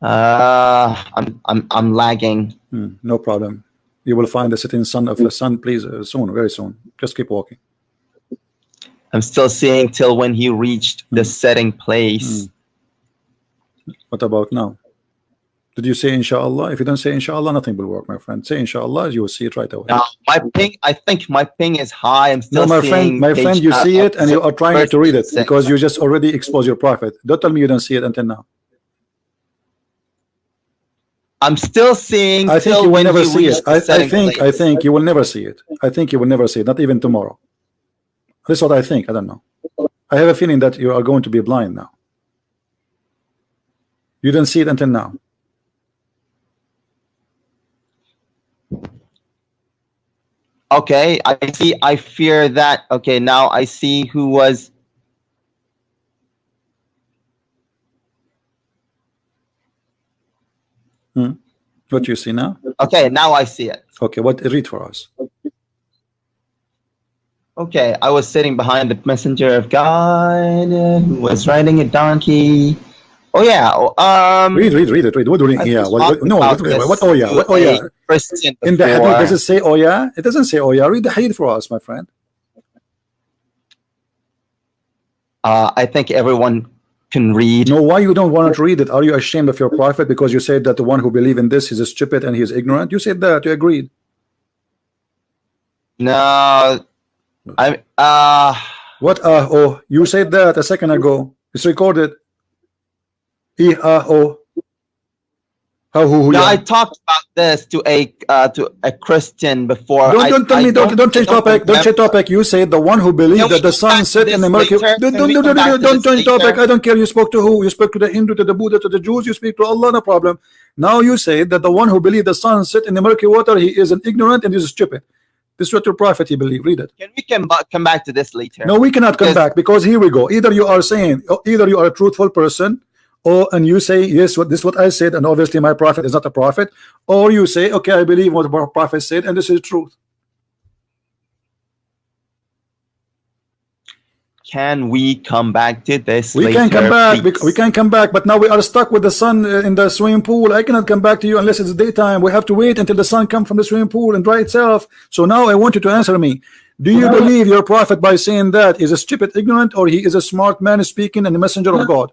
I'm lagging. No problem. You will find the setting sun of the sun, please, soon, very soon. Just keep walking. I'm still seeing till when he reached the setting place. What about now? Did you say inshallah? If you don't say inshallah, nothing will work, my friend. Say inshallah, you will see it right away. No, I think my ping is high. I'm still my seeing friend, you see it and you are trying to read it because you just already exposed your prophet. Don't tell me you don't see it until now. I'm still seeing. I think you will never see it. I think you will never see it. I think you will never see it, not even tomorrow. That's what I think. I don't know. I have a feeling that you are going to be blind now. You didn't see it until now. Okay, I see. I fear that. Okay, now I see who was. What you see now? Okay, now I see it. Okay, what read for us? Okay, I was sitting behind the messenger of God who was riding a donkey. Oh yeah. Read it. Read. What do you? Yeah. What? No. What? Oh yeah. What? Oh yeah. In the hadith, does it say oh yeah? It doesn't say oh yeah. Read the hadith for us, my friend. I think everyone can read. No, why you don't want to read it? Are you ashamed of your prophet because you said that the one who believes in this is stupid and he is ignorant? You said that. You agreed. No. What? Oh, you said that a second ago. It's recorded. No, I talked about this to a Christian before. Don't tell me. Don't change topic. Don't change topic. You said the one who believes that the sun set in the Mercury. Don't change topic. I don't care. You spoke to who? You spoke to the Hindu, to the Buddha, to the Jews. You speak to Allah. No problem. Now you say that the one who believes the sun set in the murky water, he is an ignorant and he is stupid. This is what your prophet he believed. Read it. Can we come back to this later? No, we cannot come back because here we go. Either you are saying, either you are a truthful person. And you say yes, this is what I said, and obviously my prophet is not a prophet, or you say okay, I believe what the prophet said, and this is truth. Can we come back to this? We can come back. We can come back, but now we are stuck with the sun in the swimming pool. I cannot come back to you unless it's daytime. We have to wait until the sun comes from the swimming pool and dry itself. So now I want you to answer me. Do you believe your prophet by saying that is a stupid, ignorant, or he is a smart man speaking and the messenger of God?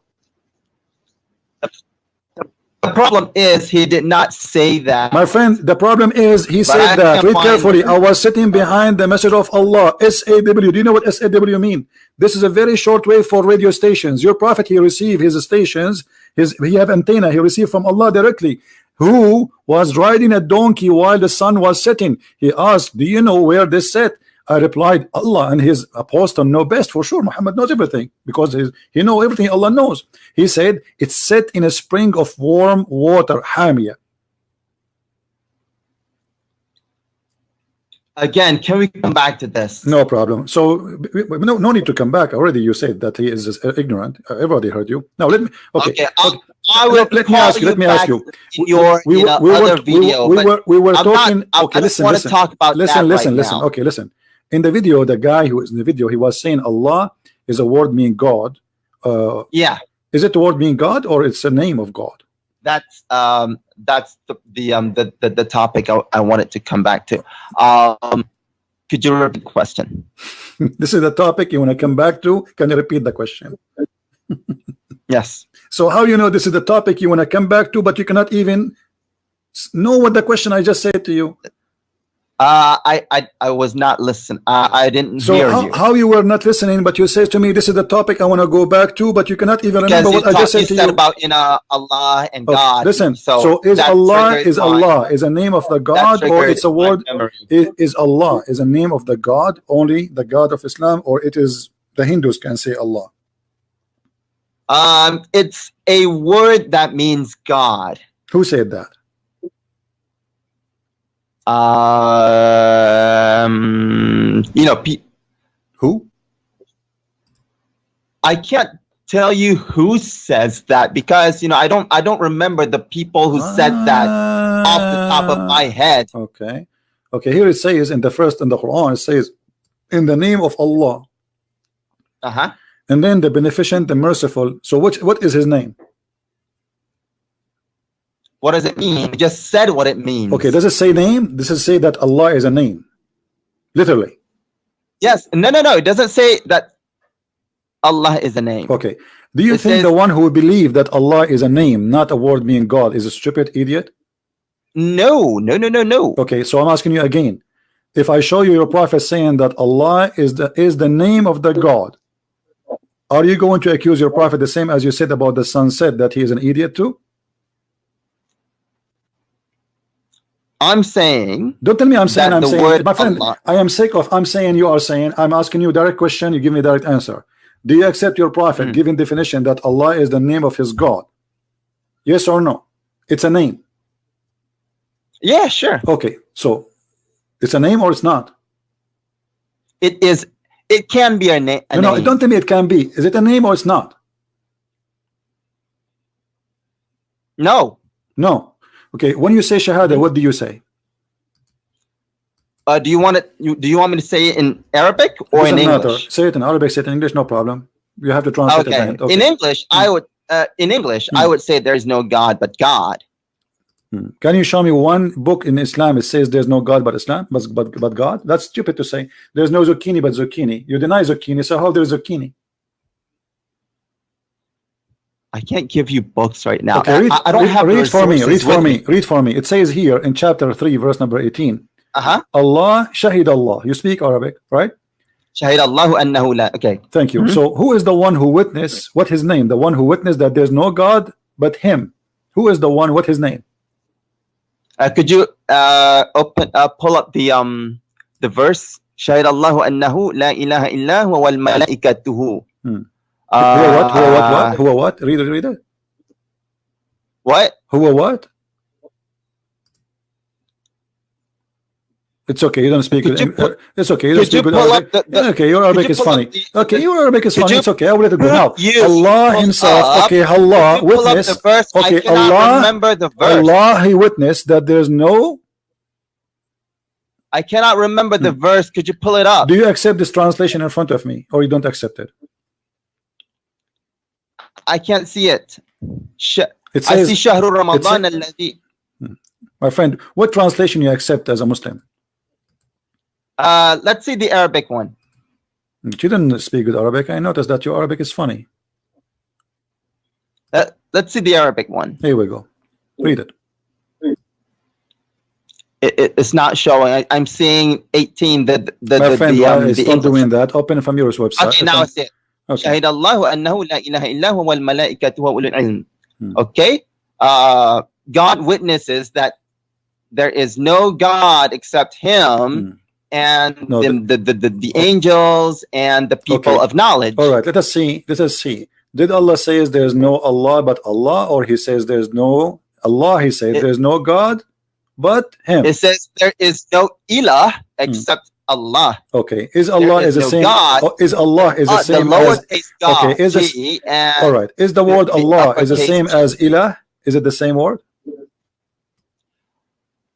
The problem is he did not say that. My friend, the problem is he said that. Read carefully. I was sitting behind the message of Allah. SAW. Do you know what SAW mean? This is a very short way for radio stations. Your prophet, he received his stations, he have antenna, he received from Allah directly. Who was riding a donkey while the sun was setting? He asked, do you know where this set? I replied, Allah and his apostle know best. For sure, Muhammad knows everything because he knows everything Allah knows. He said, it's set in a spring of warm water, Hamia. Again, can we come back to this? No problem. So no need to come back. Already you said that he is ignorant. Everybody heard you. Now let me. Okay. Let me ask you. Let me ask you. We were talking. Okay, listen. Listen. Okay, listen. In the video, the guy who is in the video, he was saying Allah is a word meaning God. Yeah. Is it the word meaning God or it's a name of God? That's the topic I wanted to come back to. Could you repeat the question? This is the topic you want to come back to. Can you repeat the question? Yes. So how you know this is the topic you want to come back to, but you cannot even know what the question I just said to you? I was not listening. I didn't hear you. How you were not listening, but you say to me, this is the topic I want to go back to, but you cannot even remember what I just said to you. About Allah and God. Listen, so is Allah is a name of the God, or it's a word? Is Allah is a name of the God, only the God of Islam, or it is the Hindus can say Allah? It's a word that means God. Who said that? Who? I can't tell you who says that, because I don't remember the people who said that off the top of my head. Okay, here it says in the Quran, it says in the name of Allah. And then the beneficent, the merciful. So what is his name? What does it mean? You just said what it means. Okay, does it say name? Does it say that Allah is a name? Literally. Yes. No. It doesn't say that Allah is a name. Okay. Do you think the one who believe that Allah is a name, not a word meaning God, is a stupid idiot? No. Okay, so I'm asking you again. If I show you your prophet saying that Allah is the name of the God, are you going to accuse your prophet the same as you said about the sunset, that he is an idiot too? I'm saying. Don't tell me I'm saying. My friend, Allah. I am sick of I'm saying, you are saying. I'm asking you a direct question. You give me a direct answer. Do you accept your prophet giving definition that Allah is the name of his God? Yes or no? It's a name. Yeah, sure. Okay, so it's a name or it's not? It is. It can be a name. No, don't tell me it can be. Is it a name or it's not? No. Okay, when you say shahada, what do you say? Do you want me to say it in Arabic or in English? Matter. Say it in Arabic, say it in English, no problem. You have to translate it. Okay. In English, I would say there is no God but God. Can you show me one book in Islam it says there's no God but Islam, but God? That's stupid to say. There's no zucchini but zucchini. You deny zucchini, so how there's zucchini? I can't give you books right now. Okay, I don't have read for me. It says here in chapter 3, verse number 18. Allah, Shahid Allah. You speak Arabic, right? Shahid Allahu annahu la. Okay. Thank you. So who is the one who witnessed? What his name? The one who witnessed that there's no God but him. Who is the one? What his name? Could you pull up the verse? Shahid Allahu annahu la ilaha illa huwa wal malaikatuhu. Who what? Read it. What? Who what? It's okay. You don't speak. It's okay. You don't speak good Arabic. Okay, your Arabic is funny. Okay, your Arabic is funny. It's okay. I will let it go now. Allah Himself. Okay, Allah witnessed. Okay, Allah. Remember the verse. Allah, He witnessed that there's no. I cannot remember the verse. Could you pull it up? Do you accept this translation in front of me, or you don't accept it? I can't see it. It says, I see Shahru Ramadan alladhi. My friend, what translation you accept as a Muslim? Let's see the Arabic one. You didn't speak good Arabic. I noticed that your Arabic is funny. Let's see the Arabic one. Here we go. Read it. It's not showing. I'm seeing 18. My friend, stop doing that. Open from your website. Okay, now I see it. شهد الله أنه لا إله إلا هو والملائكة وأولو العلم. Okay, God witnesses that there is no God except Him, and the angels and the people of knowledge. All right, let us see. Did Allah says there's no Allah but Allah, or He says there's no Allah? He says there's no God but Him. It says there is no ilah except Allah. Okay, is Allah is the same? Is Allah is the same as? Okay, is this all right? Is the word Allah is the same as ilah? Is it the same word?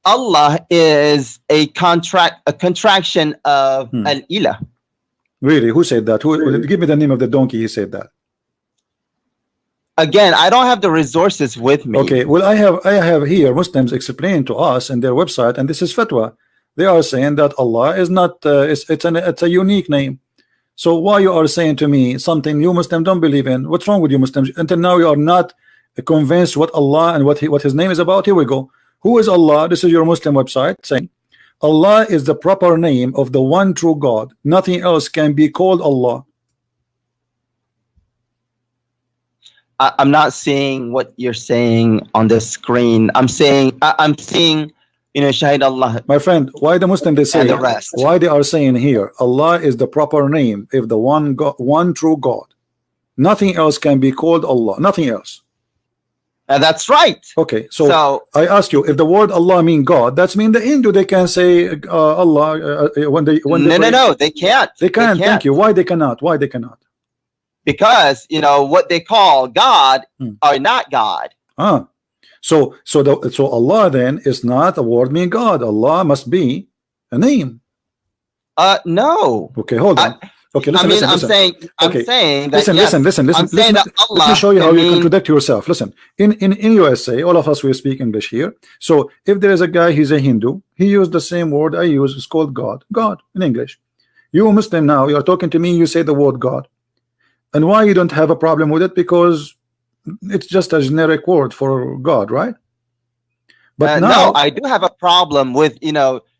Allah is a contraction of al-ilah. Really? Who said that? Who? Give me the name of the donkey. He said that. Again, I don't have the resources with me. Okay, well, I have here Muslims explain to us in their website, and this is fatwa. They are saying that Allah is not. It's a unique name. So why you are saying to me something you Muslims don't believe in? What's wrong with you Muslims? Until now you are not convinced what Allah and what His name is about. Here we go. Who is Allah? This is your Muslim website saying Allah is the proper name of the one true God. Nothing else can be called Allah. I'm not seeing what you're saying on the screen. I'm seeing, you know, Shahid Allah. My friend, why the Muslim they say, And the rest. why they are saying here, Allah is the proper name if the one God, one true God. Nothing else can be called Allah. Nothing else. That's right. Okay, so I ask you, if the word Allah mean God, that's mean the Hindu they can say Allah when they no, they can't. They can't. Thank you. Why they cannot? Why they cannot? Because you know what they call God are not God. So Allah then is not a word mean God. Allah must be a name. No. Okay, hold on. Okay, listen. I'm saying that listen. that Allah, let me show you how you contradict yourself. Listen, in USA, all of us we speak English here. So if there is a guy, he's a Hindu, he used the same word I use. It's called God. God in English. You Muslim now, you are talking to me. You say the word God, and why you don't have a problem with it? Because it's just a generic word for God, right? But now, no, I do have a problem with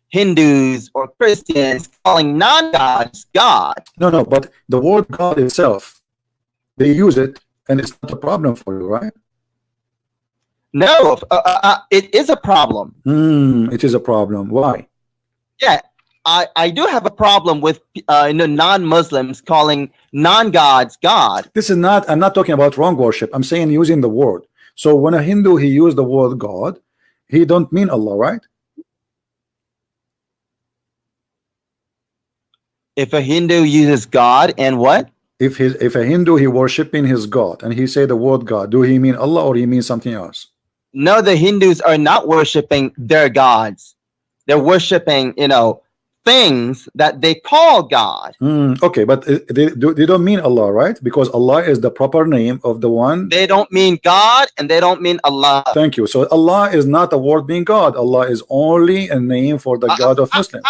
Hindus or Christians calling non-gods God. No, but the word God itself, they use it, and it's not a problem for you, right? No, it is a problem. It is a problem. Why? Yeah, I do have a problem with non-Muslims calling non-gods God. This is not. I'm not talking about wrong worship. I'm saying using the word. So when a Hindu he used the word God, he don't mean Allah, right? If a Hindu uses God and what? If a Hindu he worshiping his God and he say the word God, do he mean Allah or he means something else? No, the Hindus are not worshiping their gods. They're worshiping, things that they call God. Okay, but they don't mean Allah, right? Because Allah is the proper name of the one. They don't mean God and they don't mean Allah. Thank you. So Allah is not a word mean God. Allah is only a name for the God of Muslims.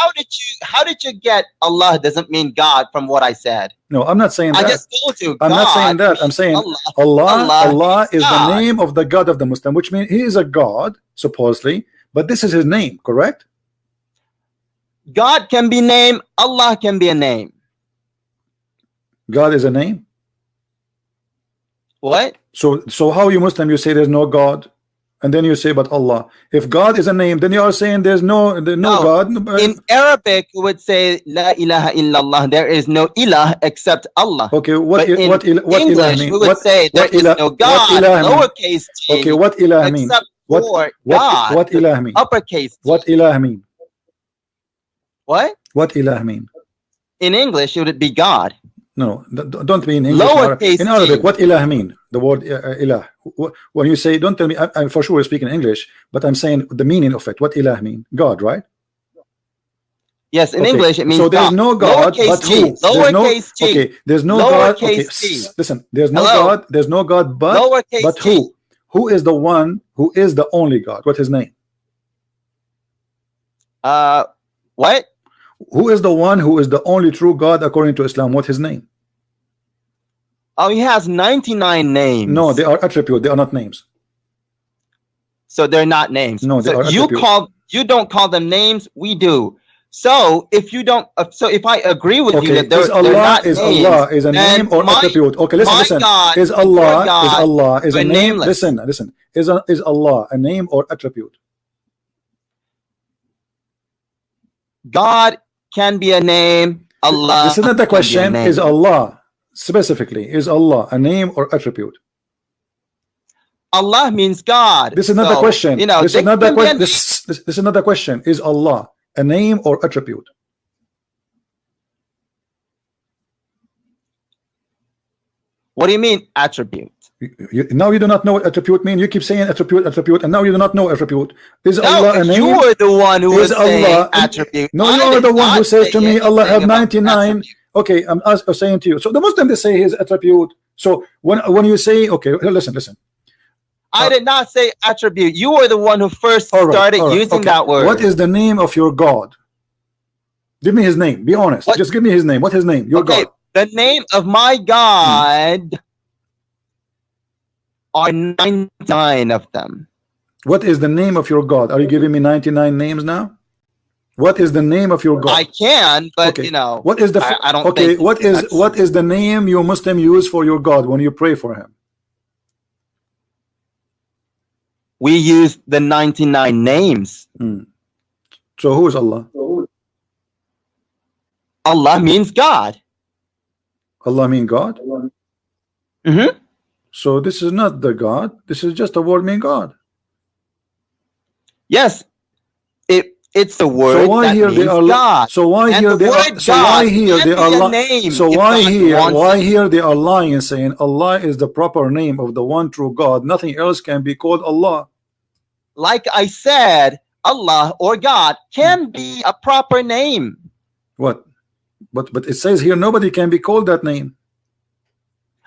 How did you get Allah doesn't mean God from what I said? No, I'm not saying that. I just told you. I'm not saying that. I'm saying Allah is the name of the God of the Muslim, which means he is a God supposedly, but this is his name, correct? God can be named, Allah can be a name. God is a name? What? So how you Muslim, you say there's no God, and then you say but Allah. If God is a name, then you are saying there's no God. In Arabic, we would say La ilaha illallah. There is no ilah except Allah. Okay, what English, ilah mean? We would say there is no God, lowercase g. Okay, what ilah mean? Except for God, what ilah mean? uppercase G. What ilah mean? What? What ilah mean? In English, would it be God? No, don't mean in English. Lowercase in Arabic, what ilah mean? The word ilah. When you say, don't tell me, I'm for sure speaking English, but I'm saying the meaning of it. What ilah mean? God, right? Yes, in English it means so there's God. no God, but who? Lowercase g. Okay, there's no God. Okay, listen, there's no God. There's no God, but who? Who is the one who is the only God? What's his name? What? Who is the one who is the only true God according to Islam? What's his name? Oh, he has 99 names. No, they are attributes. They are not names. So they're not names. No, they are attributes. You don't call them names. We do. So if you don't, if I agree with you that they're not names, Allah is a name or attribute? Okay, listen. God, is Allah is a name? Nameless. Listen. Is Allah a name or attribute? God can be a name. Allah. This is not the question. Is Allah specifically? Is Allah a name or attribute? Allah means God. This is not the question. This is not the question. This is not the question. Is Allah a name or attribute? What do you mean attribute? Now you do not know what attribute mean. You keep saying attribute, and now you do not know attribute. Is Allah a name? You were the one who was saying attribute. No, you are the one who says to me, Allah have 99. Okay, I'm saying to you. So the Muslim they say his attribute. So when you say, okay, listen. I did not say attribute. You were the one who first started using that word. What is the name of your God? Give me his name. Be honest. Just give me his name. What's his name? Your God. The name of my God are 99 of them. What is the name of your God? Are you giving me 99 names now? What is the name of your God? I can, but okay. you know, what is the I don't okay? think What is the name you Muslim use for your God when you pray for him? We use the 99 names. So who is Allah? Allah means God. Allah mean God? Mm-hmm. So this is not the God. This is just a word mean God. Yes, it's the word. So why that here means they are God. So why and here the they word are? So why here they are lying? So why here they are lying and saying Allah is the proper name of the one true God? Nothing else can be called Allah. Like I said, Allah or God can be a proper name. What? But it says here nobody can be called that name.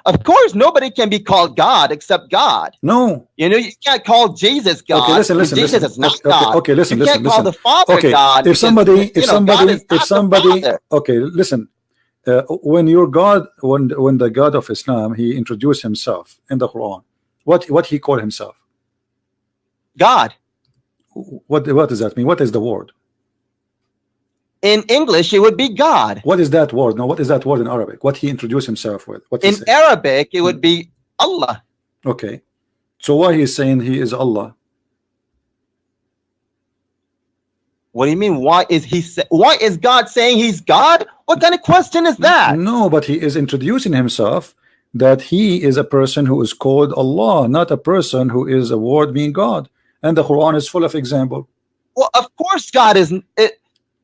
Of course, nobody can be called God except God. No. You know, you can't call Jesus God. Okay, listen. Jesus is not okay, God. okay, listen, you can't call the Father okay. God. If somebody, God okay, listen. When your God, when the God of Islam, he introduced himself in the Quran, what he called himself? God. What does that mean? What is the word? In English, it would be God. What is that word? No, what is that word in Arabic? What he introduced himself with? What in Arabic, it would be Allah. Okay, so why he's saying he is Allah? What do you mean? Why is God saying he's God? What kind of question is that? No, but he is introducing himself that he is a person who is called Allah, not a person who is a word mean God. And the Quran is full of example. Well, of course, God is.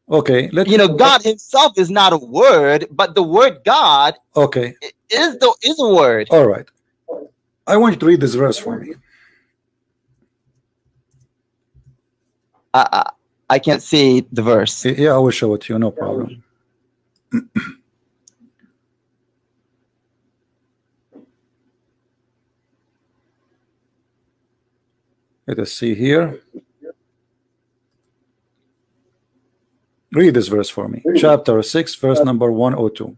Okay, God himself is not a word, but the word God is a word. All right. I want you to read this verse for me. I can't see the verse. Yeah, I will show it to you, no problem. Let us see here. Read this verse for me. Chapter 6, verse number 102.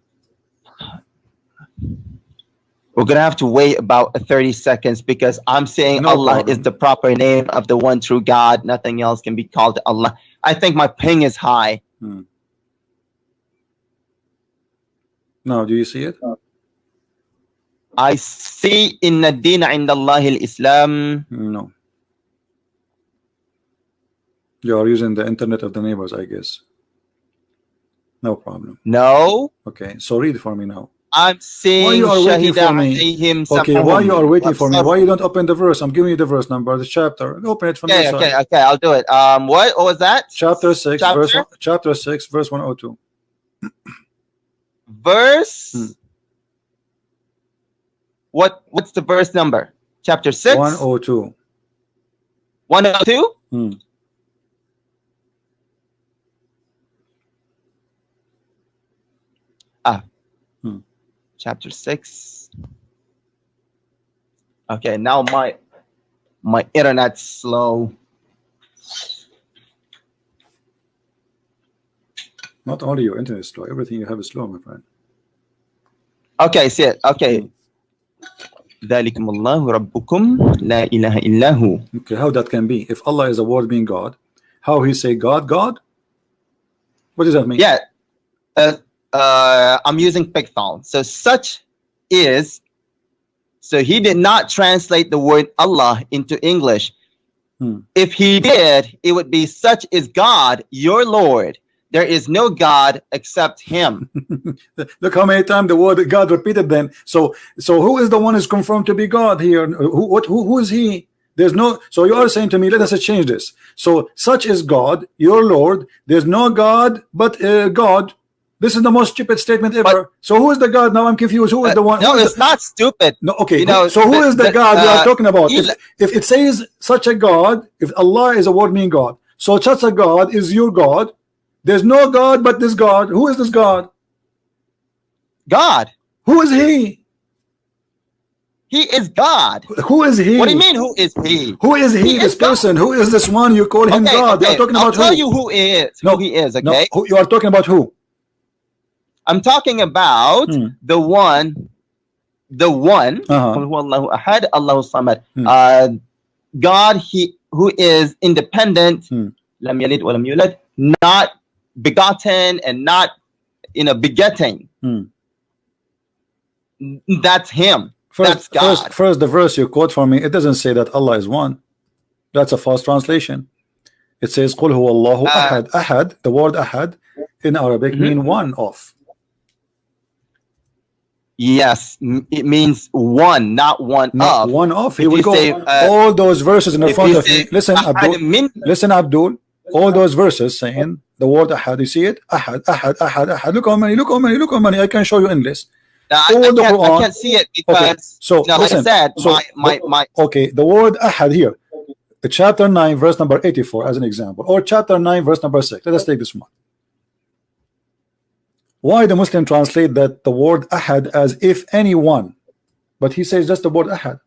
We're going to have to wait about 30 seconds because I'm saying Allah is the proper name of the one true God. Nothing else can be called Allah. I think my ping is high. Now, do you see it? I see inna dina indallahi al-Islam. No. You are using the internet of the neighbors, I guess. No problem. No. Okay, so read for me now. I'm saying why you are waiting for me? Okay, why you are waiting for me? Why you don't open the verse? I'm giving you the verse number, the chapter. Open it from this side. Okay, I'll do it. What was that? Chapter 6, chapter 6, verse 102. Verse. What's the verse number? Chapter 6. 102. 102. Chapter 6. Okay, now my internet's slow. Not only your internet is slow, everything you have is slow, my friend. Okay, see it. Okay. ذَلِكُمُ اللَّهُ رَبُّكُمْ لَا إِلَهَ إِلَّا هُ. Okay, how that can be? If Allah is a word being God, how he say God? What does that mean? Yeah. I'm using Picthon. So such is. So he did not translate the word Allah into English. If he did, it would be such is God, your Lord. There is no God except him. Look how many times the word God repeated then. So who is the one who's confirmed to be God here? Who is he? There's no. So you are saying to me, let us change this. So such is God, your Lord. There's no God but God. This is the most stupid statement ever. So who is the God? Now I'm confused. Who is the one? No, it's not stupid. No, okay. So who is the God we are talking about? If it says such a God, if Allah is a word meaning God, so such a God is your God. There's no God but this God. Who is this God? God. Who is he? He is God. Who is he? What do you mean, who is he? Who is he? This person. Who is this one you call him God? Okay. You're talking about I'll tell you who he is. Who he is, okay? No, you are talking about who? I'm talking about the one. God, he who is independent. Lam yalid wa lam yulad. not begotten and not begetting. That's him. That's God. First, the verse you quote for me, it doesn't say that Allah is one. That's a false translation. It says قُلْ هُوَ اللَّهُ أَحَدٌ. Ahad, the word ahad in Arabic mean one of. Yes, it means one, not one not of. One of. Here we go. All those verses in the front of me. Listen, Abdul. Listen, Abdul. All those verses saying the word ahad. You see it? Ahad, ahad, ahad, ahad. Look how many. Look how many. Look how many. I can show you endless. I can't see it because okay. So listen, like I said, okay, the word ahad here, chapter 9 verse number 84 as an example, or chapter 9 verse number 6. Let us take this one. Why the Muslim translate that the word ahad as if anyone, but he says just the word ahad.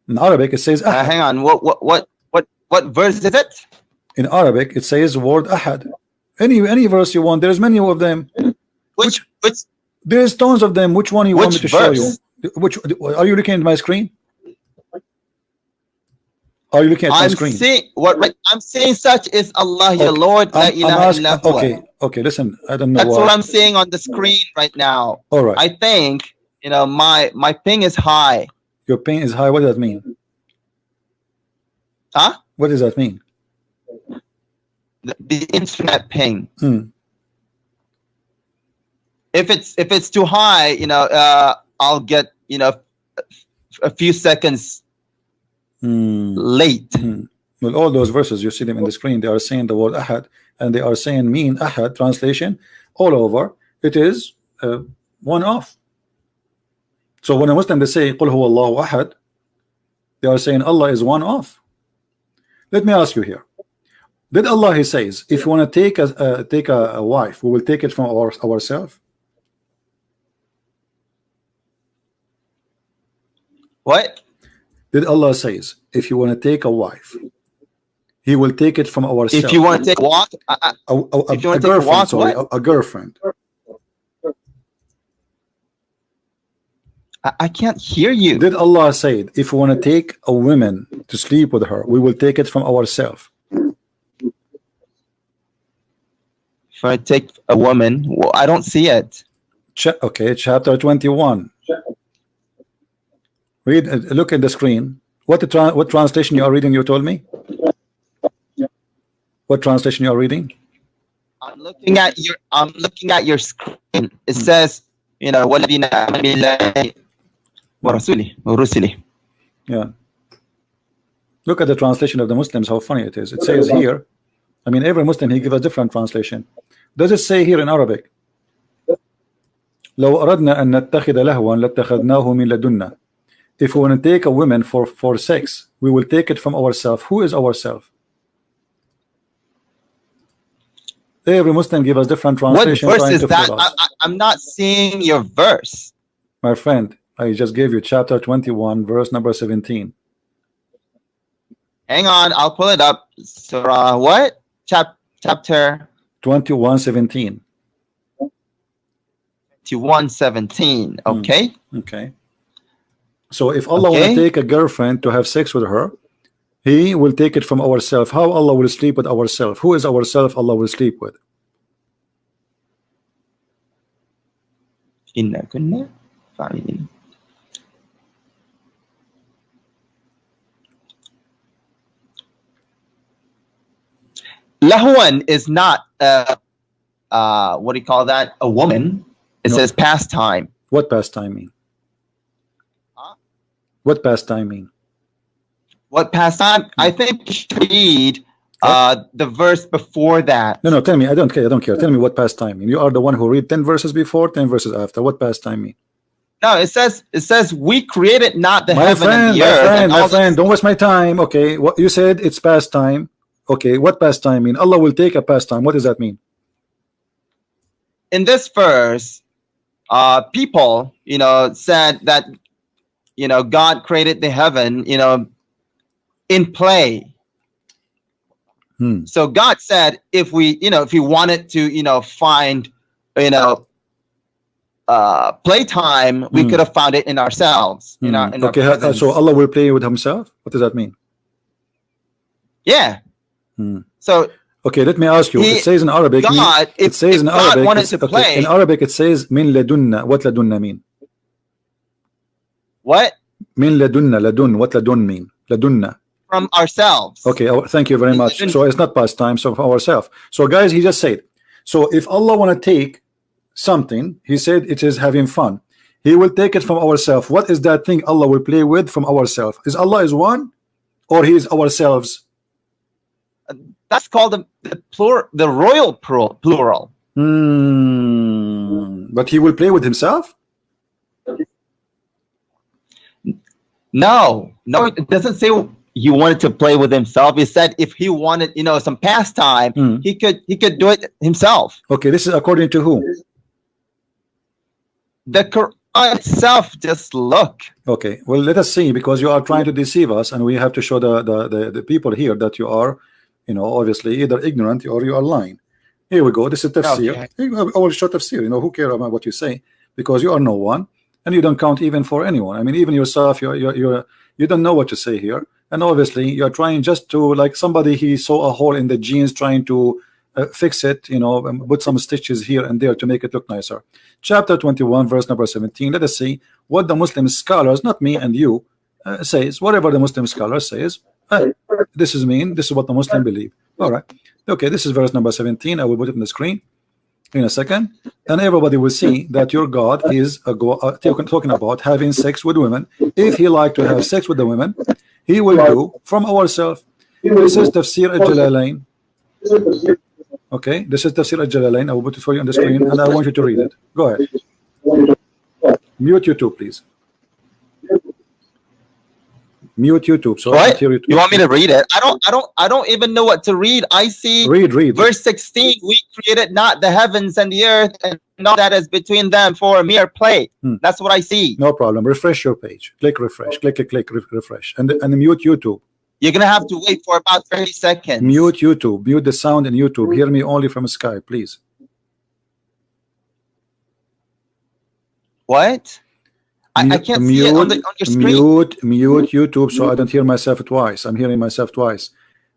In Arabic it says ahad. Hang on, what verse is it? In Arabic it says word ahad. Any verse you want, there's many of them. Which there's tons of them. Which one you want me to show you? Which are you looking at my screen? Are you looking at my screen? I'm saying such is Allah, your Lord. Okay, listen. I don't know. That's what I'm saying on the screen right now. All right. I think my ping is high. Your ping is high. What does that mean? Huh? What does that mean? The internet ping. If it's too high, I'll get a few seconds late. Well, all those verses you see them in the screen, they are saying the word ahad, and they are saying mean ahad translation all over. It is one of. So when a Muslim they say قُلْ هُوَ اللَّهُ أَحَدٌ, they are saying Allah is one of. Let me ask you here. Did Allah, he says, if you want to take a wife, we will take it from ourselves? What? Did Allah says, if you want to take a wife, He will take it from ourselves. If you want to take a walk, a girlfriend, sorry, a girlfriend. I can't hear you. Did Allah say, if you want to take a woman to sleep with her, we will take it from ourselves? If I take a woman, well, I don't see it. Okay, chapter 21. Read. Look at the screen. What translation you are reading? You told me. What translation you are reading? I'm looking at your screen. It says, وَالَّذِينَ آمَنُوا بِاللَّهِ وَرَسُولِهِ وَرُسُلِهِ. Yeah. Look at the translation of the Muslims. How funny it is. It says here. I mean, every Muslim he gives a different translation. Does it say here in Arabic? لو أردنا أن نتخذ لهوا لاتخذناه من لدنا. If we want to take a woman for sex, we will take it from ourselves. Who is ourselves? Every Muslim give us different translation. What verse is that? I'm not seeing your verse. My friend, I just gave you chapter 21, verse number 17. Hang on, I'll pull it up. Surah what? Chapter 21:17. 21:17. Okay. Okay. So if Allah will take a girlfriend to have sex with her, He will take it from ourselves. How Allah will sleep with ourselves? Who is ourselves Allah will sleep with? Inna kunna fa'ilin. Lahwan is not what do you call that? A woman. It says pastime. What pastime mean? What pastime mean? What pastime? I think you should read the verse before that. No, tell me. I don't care. Tell me what pastime mean. You are the one who read 10 verses before, 10 verses after. What pastime mean? No, it says we created not the heaven and the earth. My friend, don't waste my time. Okay, what you said it's pastime. Okay, what pastime mean? Allah will take a pastime. What does that mean? In this verse, people, said that, God created the heaven, in play. So God said, if we wanted to, find, playtime, we could have found it in ourselves. Okay, so Allah will play with Himself. What does that mean? Yeah. So Okay, let me ask you. It says in Arabic. God, it says in God Arabic. wanted to play. In Arabic, it says min ladunna. What ladunna mean? What? Min ladunna. Ladun. What ladun mean? Ladunna. From ourselves. Okay. Thank you very much. So it's not past time. So from ourselves. So guys, he just said. So if Allah want to take something, he said it is having fun. He will take it from ourselves. What is that thing Allah will play with from ourselves? Is Allah is one, or He is ourselves? That's called the plural, the royal plural. But He will play with Himself? No, it doesn't say He wanted to play with Himself. He said if He wanted, some pastime, He could do it Himself. Okay, this is according to who? The Quran itself. Just look. Okay, well, let us see, because you are trying to deceive us, and we have to show the people here that you are, obviously either ignorant or you are lying. Here we go. This is tafsir. Okay. I will show tafsir. Who cares about what you say, because you are no one, and you don't count even for anyone. I mean, even yourself, you don't know what to say here, and obviously you are trying just to, like somebody, he saw a hole in the jeans, trying to fix it, and put some stitches here and there to make it look nicer. Chapter 21, verse number 17. Let us see what the Muslim scholars, not me and you, says. Whatever the Muslim scholar says, this is mean. This is what the Muslim believe. All right. Okay, this is verse number 17. I will put it on the screen in a second, and everybody will see that your God is talking about having sex with women. If He like to have sex with the women, He will do from ourselves. This is Tafsir al-Jalalain. Okay, this is Tafsir al-Jalalain. I will put it for you on the screen, and I want you to read it. Go ahead. Mute YouTube, please. Mute YouTube. So what? You want me to read it? I don't even know what to read. I see. Read. Verse 16. We created not the heavens and the earth, and all that is between them for a mere play. That's what I see. No problem. Refresh your page. Click refresh. Click refresh. And mute YouTube. You're gonna have to wait for about 30 seconds. Mute YouTube. Mute the sound in YouTube. Hear me only from Skype, please. What? I can't see it on your screen. Mute YouTube, so I don't hear myself twice. I'm hearing myself twice.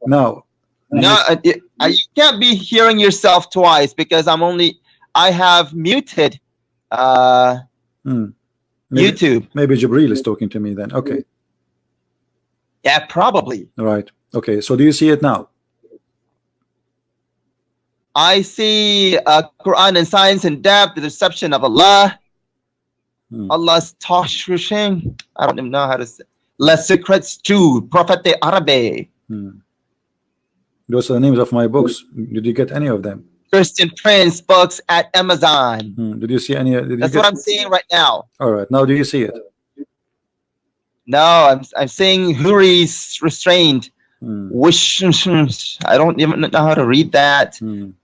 Now. No, you can't be hearing yourself twice, because I have muted YouTube. Maybe Jibril is talking to me then. Okay. Yeah, probably. All right. Okay. So do you see it now? I see Quran and science in depth, the deception of Allah. Allah's tashwishing. I don't even know how to say. Les secrets to Prophet Arabe. Those are the names of my books. Did you get any of them? Christian Prince books at Amazon. Did you see any? That's what I'm seeing right now. All right. Now do you see it? No, I'm seeing Huri's restrained. Wish. I don't even know how to read that. We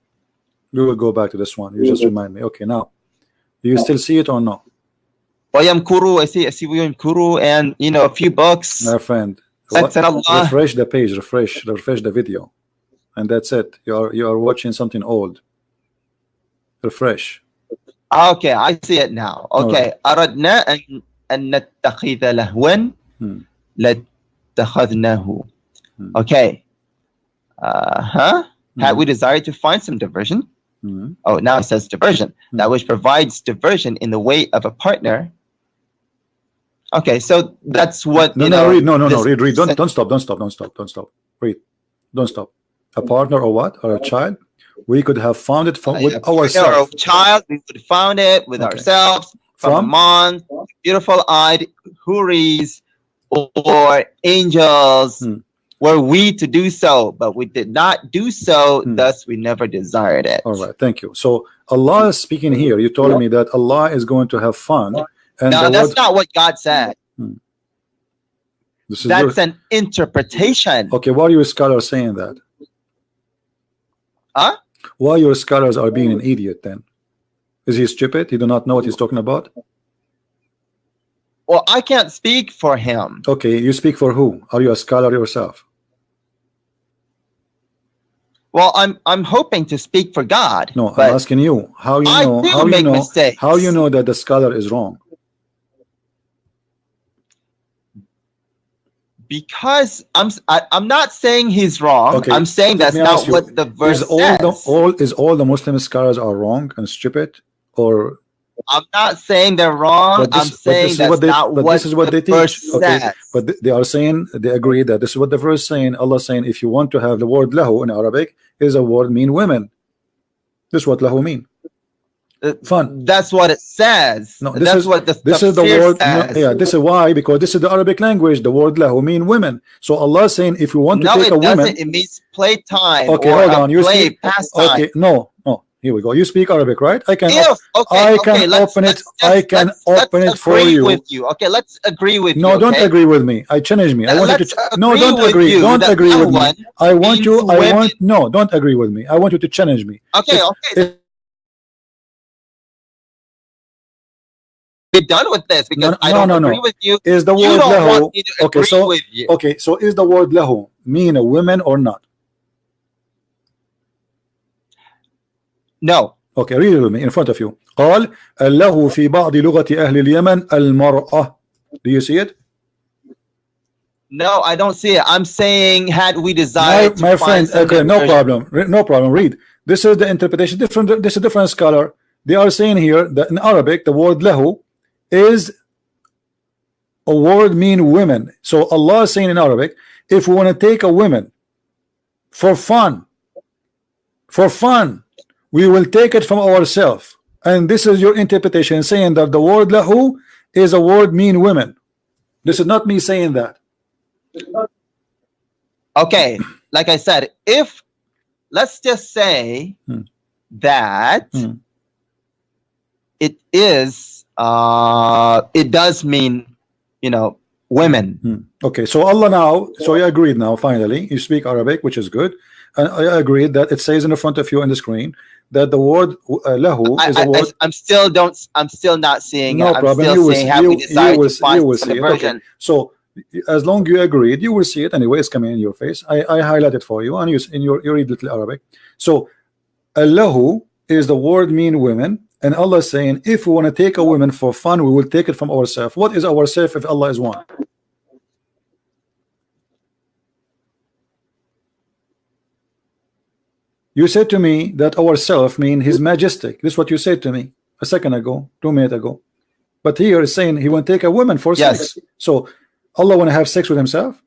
will go back to this one. You just remind me. Okay, now do you still see it or no? Wayamkuru, I see Wayamkuru, and a few books. My friend, refresh the page, refresh the video, and that's it. You are watching something old. Refresh. Okay, I see it now. Okay, aradna an nattakhidha lahwan latakhadnahu. Okay. Had we desired to find some diversion? Oh, now it says diversion. That which provides diversion in the way of a partner. Okay, so that's what. Read. Read. Don't stop. Read. Don't stop. A partner or what? Or a child? We could have found it with ourselves. Or a child, we could have found it with ourselves from among beautiful-eyed Huris or angels. Were we to do so, but we did not do so, thus we never desired it. All right, thank you. So Allah is speaking here. You told me that Allah is going to have fun. And no, that's not what God said. That's an interpretation. Okay, why are your scholars saying that? Huh? Why your scholars are being an idiot then? Is he stupid? He do not know what he's talking about? Well, I can't speak for him. Okay, you speak for who? Are you a scholar yourself? Well, I'm hoping to speak for God. No, I'm asking you. How you know? How you know that the scholar is wrong? Because I'm not saying he's wrong. Okay, I'm saying that's not what the verse says. Is all the Muslim scholars are wrong and stupid, or? I'm not saying they're wrong. I'm saying that's not what this is what they verse teach. Okay, says. but they are saying, they agree that this is what the verse saying. Allah saying, if you want to have the word lahu in Arabic, is a word mean women. This is what lahu mean. Fun. That's what it says. No, this is what this is the word. No, yeah, this is why, because this is the Arabic language. The word lahu mean women. So Allah saying, if you want to take a woman, it means playtime. Okay, hold on. You speak. Pastime. Okay, no. Here we go. You speak Arabic, right? I can open it for you. With you. Okay, let's agree with you. No, don't agree with me. I challenge me. I want you to. No, don't agree. Don't agree with me. I want you. No, don't agree with me. I want you to challenge me. Okay, okay. We're done with this because I don't agree with you. Is the word lahu? Okay, so is the word lahu mean a woman or not? No. Okay, read it with me in front of you. قال له في بعض لغة أهل اليمن المرأة. Do you see it? No, I don't see it. I'm saying, had we desired my friend, okay, no problem. No problem. Read. This is the interpretation. This is a different scholar. They are saying here that in Arabic the word lahu is a word mean women. So Allah is saying in Arabic, if we want to take a woman for fun, we will take it from ourselves. And this is your interpretation, saying that the word lahu is a word mean women. This is not me saying that. Okay, like I said, if let's just say that it is it does mean, you know, women. Okay, so Allah now, so you agreed now, finally you speak Arabic, which is good, and I agreed that it says in the front of you on the screen that the word lahu is a word. I'm still not seeing no it. I'm problem. still saying how we decide to find the version. Okay. So as long you agreed, you will see it anyway. It's coming in your face. I highlight it for you, and you read little Arabic. So lahu is the word mean women, and Allah is saying, if we want to take a woman for fun, we will take it from ourselves. What is ourself if Allah is one? You said to me that ourself mean His Majestic. This is what you said to me a second ago, 2 minutes ago. But here is saying He want to take a woman for sex. So Allah want to have sex with Himself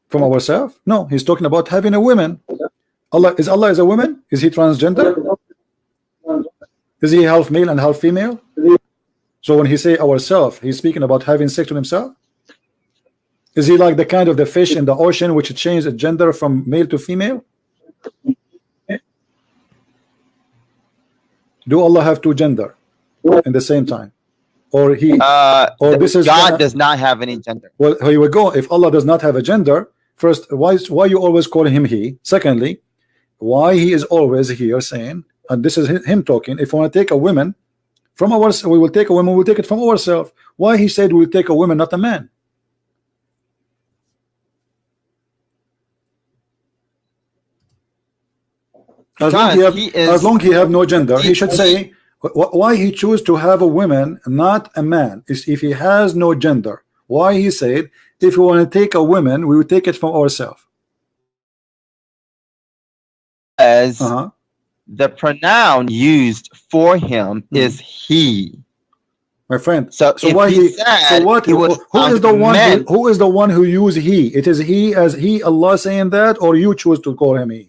from ourselves? No, He's talking about having a woman. Allah is a woman? Is He transgender? Is He half male and half female? So when He say ourself, He's speaking about having sex with Himself? Is He like the kind of the fish in the ocean which change the gender from male to female? Do Allah have two gender in the same time, or He, or this is God does not have any gender? Well, here we go. If Allah does not have a gender, first, why you always call Him He? Secondly, why He is always here saying, and this is Him talking, if we want to take a woman from ourselves, we will take a woman. We'll take it from ourselves. Why He said we'll take a woman, not a man? As long he have no gender, he should say why He choose to have a woman, not a man. Is if He has no gender, why He said if we want to take a woman, we will take it from ourselves. As the pronoun used for Him is He, my friend. So why He? So what? Who is the one? Who is the one who use He? It is He as He, Allah saying that, or you choose to call Him He?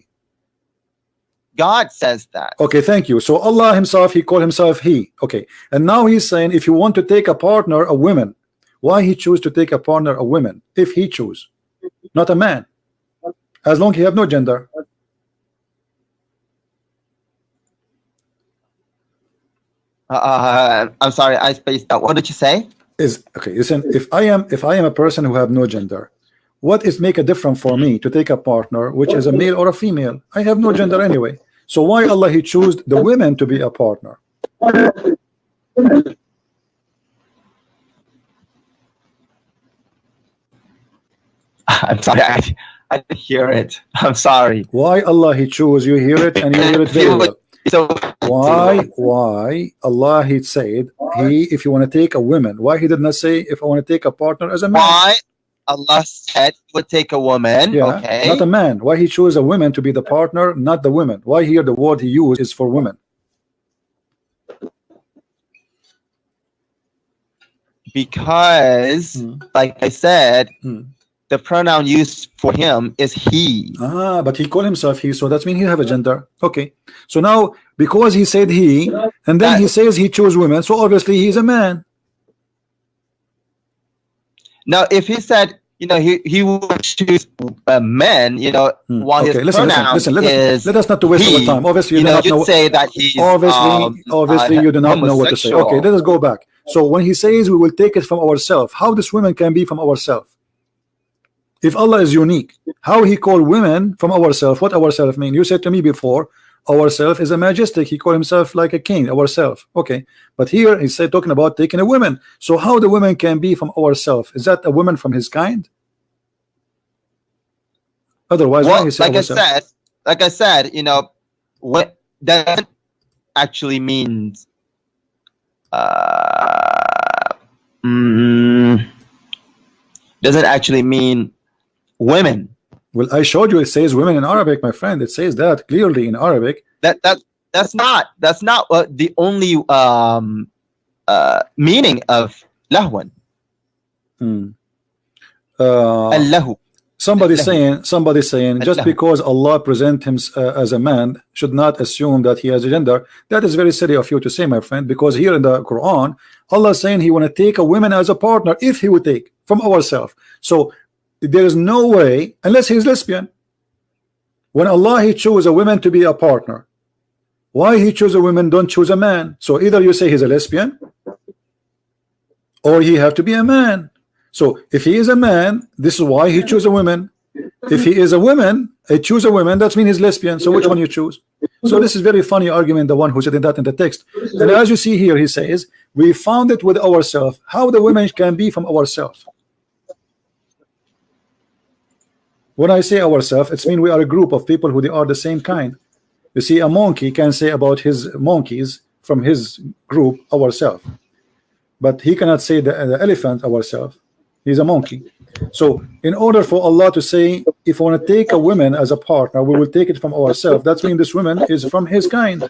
God says that. Okay, thank you. So Allah Himself, He called Himself He. Okay, and now He's saying if you want to take a partner, a woman, why He choose to take a partner, a woman, if He choose, not a man, as long He have no gender. I'm sorry, I spaced out. What did you say? Okay, listen, if I am a person who have no gender, what is make a difference for me to take a partner which is a male or a female? I have no gender anyway. So why Allah He choose the women to be a partner? I'm sorry, I didn't hear it. I'm sorry. Why Allah He choose? You hear it and you hear it very well. So why Allah He said if you want to take a woman, why He did not say if I want to take a partner as a man? Why? Allah said he would take a woman. Yeah, Okay. not a man. Why he chose a woman to be the partner, not the women? Why here the word he used is for women? Because, like I said, the pronoun used for him is he. But he called himself he, so that means he have a gender. Okay. So now, because he said he, and then he says he chose women, so obviously he's a man. Now, if he said, you know, he would choose men, you know, while his pronoun is let us not to waste our time. Obviously, you do not know. Say that he's obviously you do not know what to say. Okay, let us go back. So when he says we will take it from ourselves, how this women can be from ourselves? If Allah is unique, how he called women from ourselves? What ourselves mean? You said to me before, ourself is a majestic. He called himself like a king, ourself. Okay, but here he said talking about taking a woman. So how the women can be from ourself? Is that a woman from his kind? Otherwise, well, why he said like I said, you know, what that actually means. Doesn't actually mean women. Well, I showed you it says women in Arabic, my friend. It says that clearly in Arabic. That's not the only meaning of lahwan. Allahu. Somebody saying just because Allah present him as a man should not assume that he has a gender. That is very silly of you to say, my friend, because here in the Quran, Allah is saying he want to take a woman as a partner if he would take from ourselves. So there is no way, unless he's lesbian. When Allah he chose a woman to be a partner, why he chose a woman, don't choose a man? So either you say he's a lesbian, or he have to be a man. So if he is a man, this is why he chose a woman. If he is a woman, he choose a woman, that means he's lesbian. So which one you choose? So this is very funny argument, the one who said that in the text. And as you see here, he says, we found it with ourselves. How the women can be from ourselves? When I say ourselves, it's mean we are a group of people who they are the same kind. You see, a monkey can say about his monkeys from his group ourselves, but he cannot say the elephant ourselves. He's a monkey. So in order for Allah to say, if I want to take a woman as a partner, we will take it from ourselves. That means this woman is from his kind.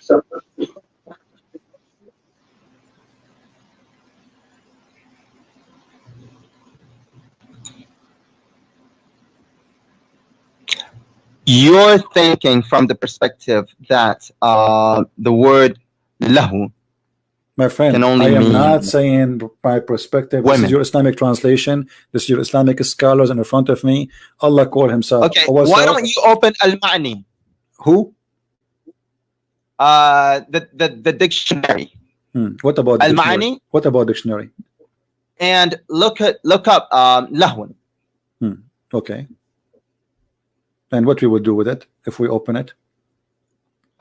You're thinking from the perspective that the word lahu, my friend, I am not saying my perspective. This is your Islamic translation. This is your Islamic scholars in front of me. Allah called himself. Okay, why don't you open al-ma'ni? Who? The dictionary. What about al-ma'ni? What about dictionary? And look up lahun. Okay. And what we will do with it if we open it?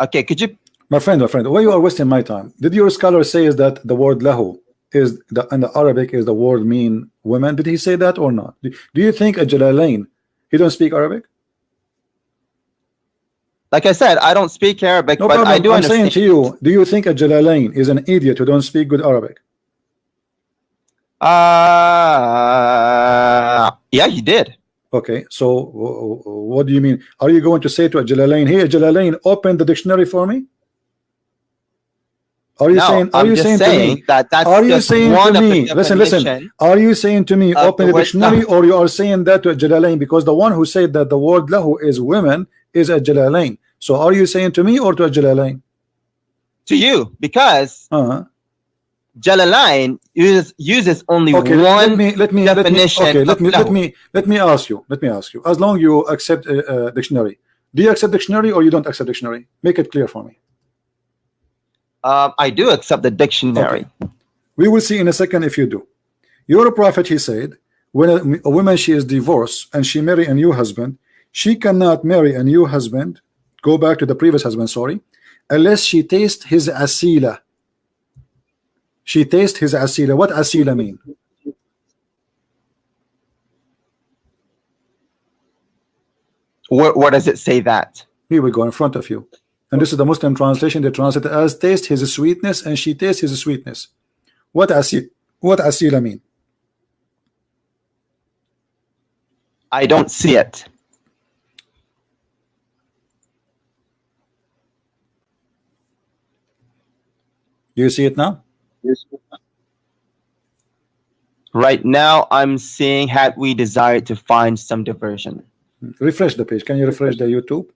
Okay, could you? My friend, why you are wasting my time? Did your scholar say is that the word lahu is in the Arabic is the word mean women? Did he say that or not? Do you think a Jalalain, he don't speak Arabic? Like I said, I don't speak Arabic, no but problem. I do understand. I'm saying to you, do you think a Jalalain is an idiot who don't speak good Arabic? Yeah, he did. Okay, so what do you mean? Are you going to say to a Jalalain, hey, Jalalain, open the dictionary for me? Are you saying? Are you saying to me? Are you saying to me? Listen. Are you saying to me, open the dictionary, or you are saying that to a Jalalain? Because the one who said that the word lahu is women is a Jalalain. So are you saying to me or to a Jalalain? To you, because Jalalain uses only one definition. Okay, let me ask you. As long you accept dictionary, do you accept dictionary or you don't accept dictionary? Make it clear for me. I do accept the dictionary. Okay. We will see in a second if you do. Your prophet, he said, when a woman she is divorced and she marry a new husband, she cannot marry a new husband, go back to the previous husband, sorry, unless she tastes his asila. She tastes his asila. What asila mean? Where does it say that? Here we go in front of you. And this is the Muslim translation. They translate it as taste his sweetness, and she tastes his sweetness. What asila mean? I don't see it. Do you see it now? Right now, I'm seeing had we desired to find some diversion. Refresh the page. Can you refresh the YouTube?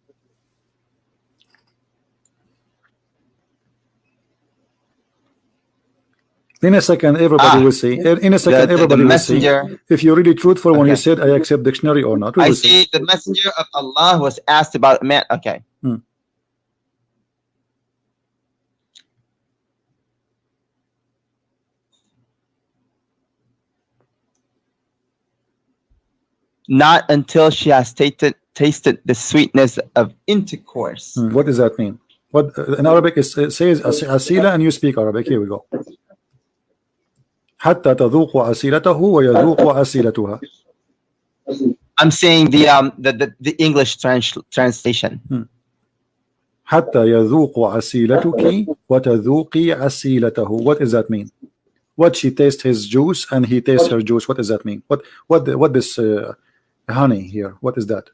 In a second, everybody will see. In a second, everybody will see if you're really truthful when you said I accept dictionary or not. I see the messenger of Allah was asked about man. Okay. Not until she has tasted the sweetness of intercourse. What does that mean? What in Arabic it says asila, and you speak Arabic. Here we go. حتى تذوق أسيلته ويذوق أسيلتها. I'm saying the English translation. حتى يذوق أسيلتك وتذوقي أسيلته. What does that mean? What she tastes his juice and he tastes her juice. What does that mean? What this honey here? What is that?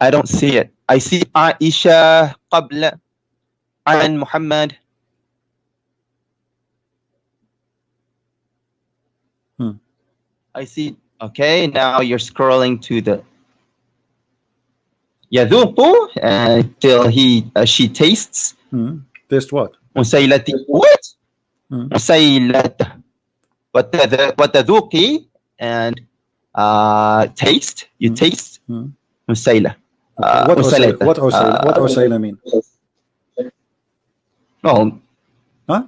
I don't see it. I see Aisha قبل عن Muhammad. I see. Okay, now you're scrolling to the يذوق until she tastes. Taste what? مسيلتي. What? مسيلته. وتذوقي and taste. You taste. مسيلة. What أسيلة mean? No. Huh?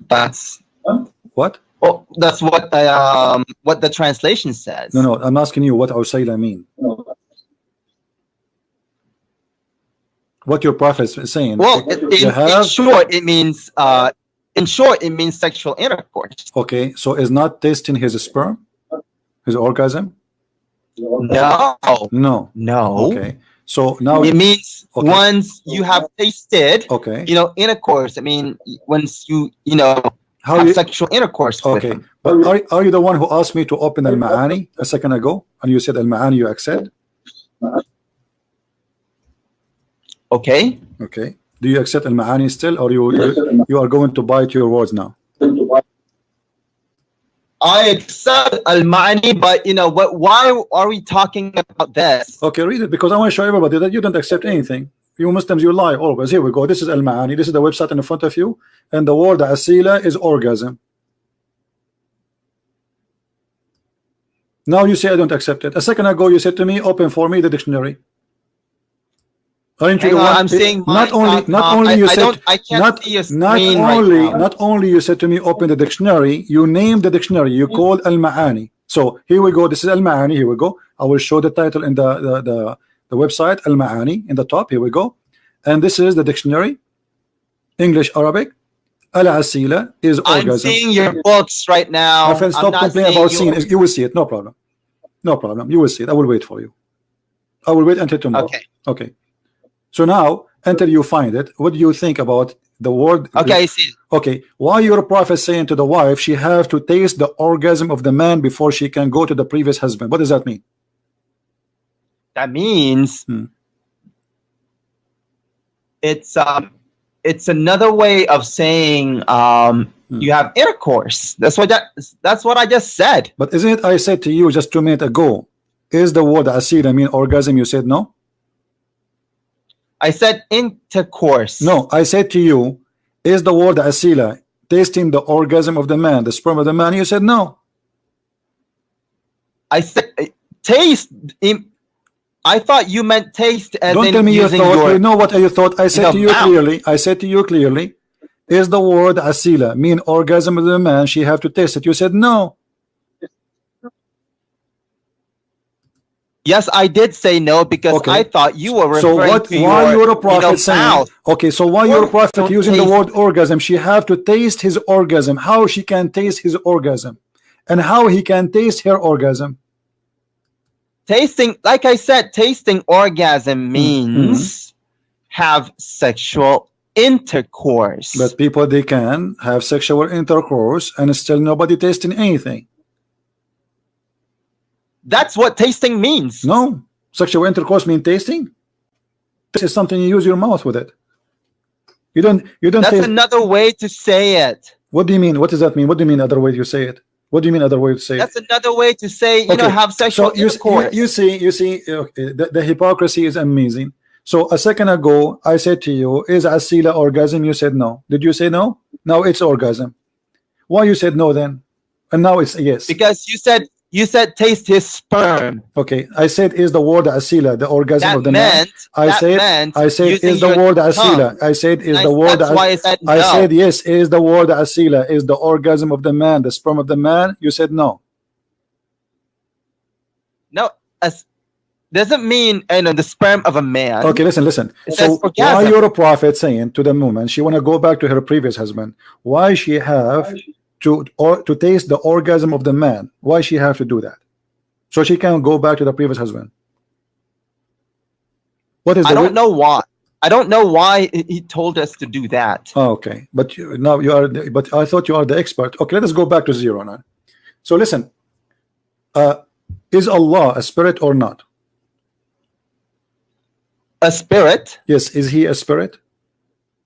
That's what? Oh, that's what the translation says. No, I'm asking you what Usayla mean. What your prophet is saying. Well, in short, it means sexual intercourse. Okay, so is not tasting his sperm, his orgasm? No. Okay, so now it means once you have tasted, intercourse. I mean, once you have sexual intercourse with him. But are you the one who asked me to open al-Ma'ani a second ago, and you said al-Ma'ani you accept? Okay. Do you accept al-Ma'ani still, or you are going to bite your words now? I accept al-Ma'ani, but why are we talking about this? Okay, read it, because I want to show everybody that you don't accept anything. You Muslims, you lie always. Here we go. This is al-Ma'ani. This is the website in front of you, and the word asila is orgasm. Now you say I don't accept it. A second ago you said to me, open for me the dictionary. Aren't you the one? I'm saying not only you said not only you said to me open the dictionary, you named the dictionary. You called al-Ma'ani. So here we go. This is al-Ma'ani. Here we go. I will show the title in the website, al-Ma'ani, in the top. Here we go. And this is the dictionary, English, Arabic. Al-Asila is orgasm. I'm seeing your books right now. My friend, stop complaining about seeing it. You will see it. No problem. You will see it. I will wait for you. I will wait until tomorrow. Okay. So now, until you find it, what do you think about the word? Okay, I see it. Okay. Why your prophet saying to the wife she have to taste the orgasm of the man before she can go to the previous husband? What does that mean? That means it's another way of saying you have intercourse. That's what I just said. But isn't it I said to you just 2 minutes ago, is the word asila mean orgasm? You said no. I said intercourse. No, I said to you, is the word asila tasting the orgasm of the man, the sperm of the man? You said no. I said taste. I thought you meant taste. Don't tell me you thought. You know what you thought. I said to you clearly. I said to you clearly. Is the word asila mean orgasm of the man? She have to taste it. You said no. Yes, I did say no because I thought you were referring to why your prophet saying, mouth. Okay, so why your prophet using the word orgasm? She have to taste his orgasm. How she can taste his orgasm, and how he can taste her orgasm? Tasting, like I said, tasting orgasm means have sexual intercourse. But people, they can have sexual intercourse and still nobody tasting anything. That's what tasting means. No, sexual intercourse means tasting. This is something you use your mouth with it. You don't That's taste. another way to say it. What do you mean? What does that mean? What do you mean other way you say it? What do you mean other way to say That's it? another way to say, you know, have sexual intercourse. You see, okay, the hypocrisy is amazing. So a second ago, I said to you, is asila orgasm? You said no. Did you say no? Now it's orgasm. Why you said no then? And now it's yes. Because you said taste his sperm. Okay, I said is the word asila, the orgasm That of the man. I said is the word asila. I said is the word. That's why I said no. I said yes, is the word asila, is the orgasm of the man, the sperm of the man. You said no. No, doesn't mean the sperm of a man. Okay, listen. So why you're a prophet saying to the woman she want to go back to her previous husband? Why she have to taste the orgasm of the man? Why she have to do that? So she can go back to the previous husband. What is? I don't know why. I don't know why he told us to do that. Oh, okay, but now you are. But I thought you are the expert. Okay, let us go back to zero now. So listen, is Allah a spirit or not? A spirit? Yes. Is he a spirit?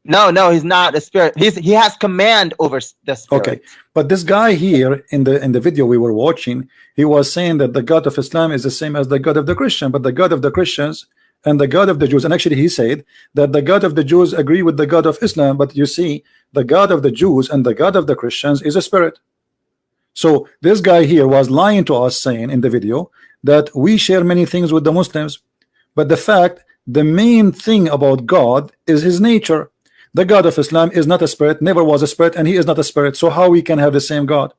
No, he's not a spirit. He has command over the spirit. Okay, but this guy here in the video we were watching, he was saying that the God of Islam is the same as the God of the Christian, but the God of the Christians and the God of the Jews, and actually he said that the God of the Jews agree with the God of Islam, but you see the God of the Jews and the God of the Christians is a spirit. So this guy here was lying to us, saying in the video that we share many things with the Muslims, but the fact, the main thing about God is his nature. The God of Islam is not a spirit, never was a spirit, and he is not a spirit. So how we can have the same God?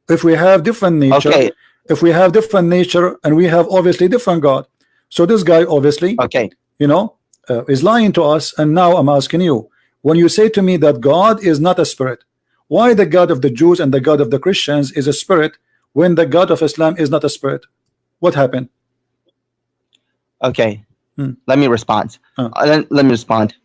If we have different nature, okay. If we have different nature and we have obviously different God. So this guy obviously, okay, you know, is lying to us. And now I'm asking you, when you say to me that God is not a spirit, why the God of the Jews and the God of the Christians is a spirit when the God of Islam is not a spirit? What happened? Okay. Let me respond. Let me respond.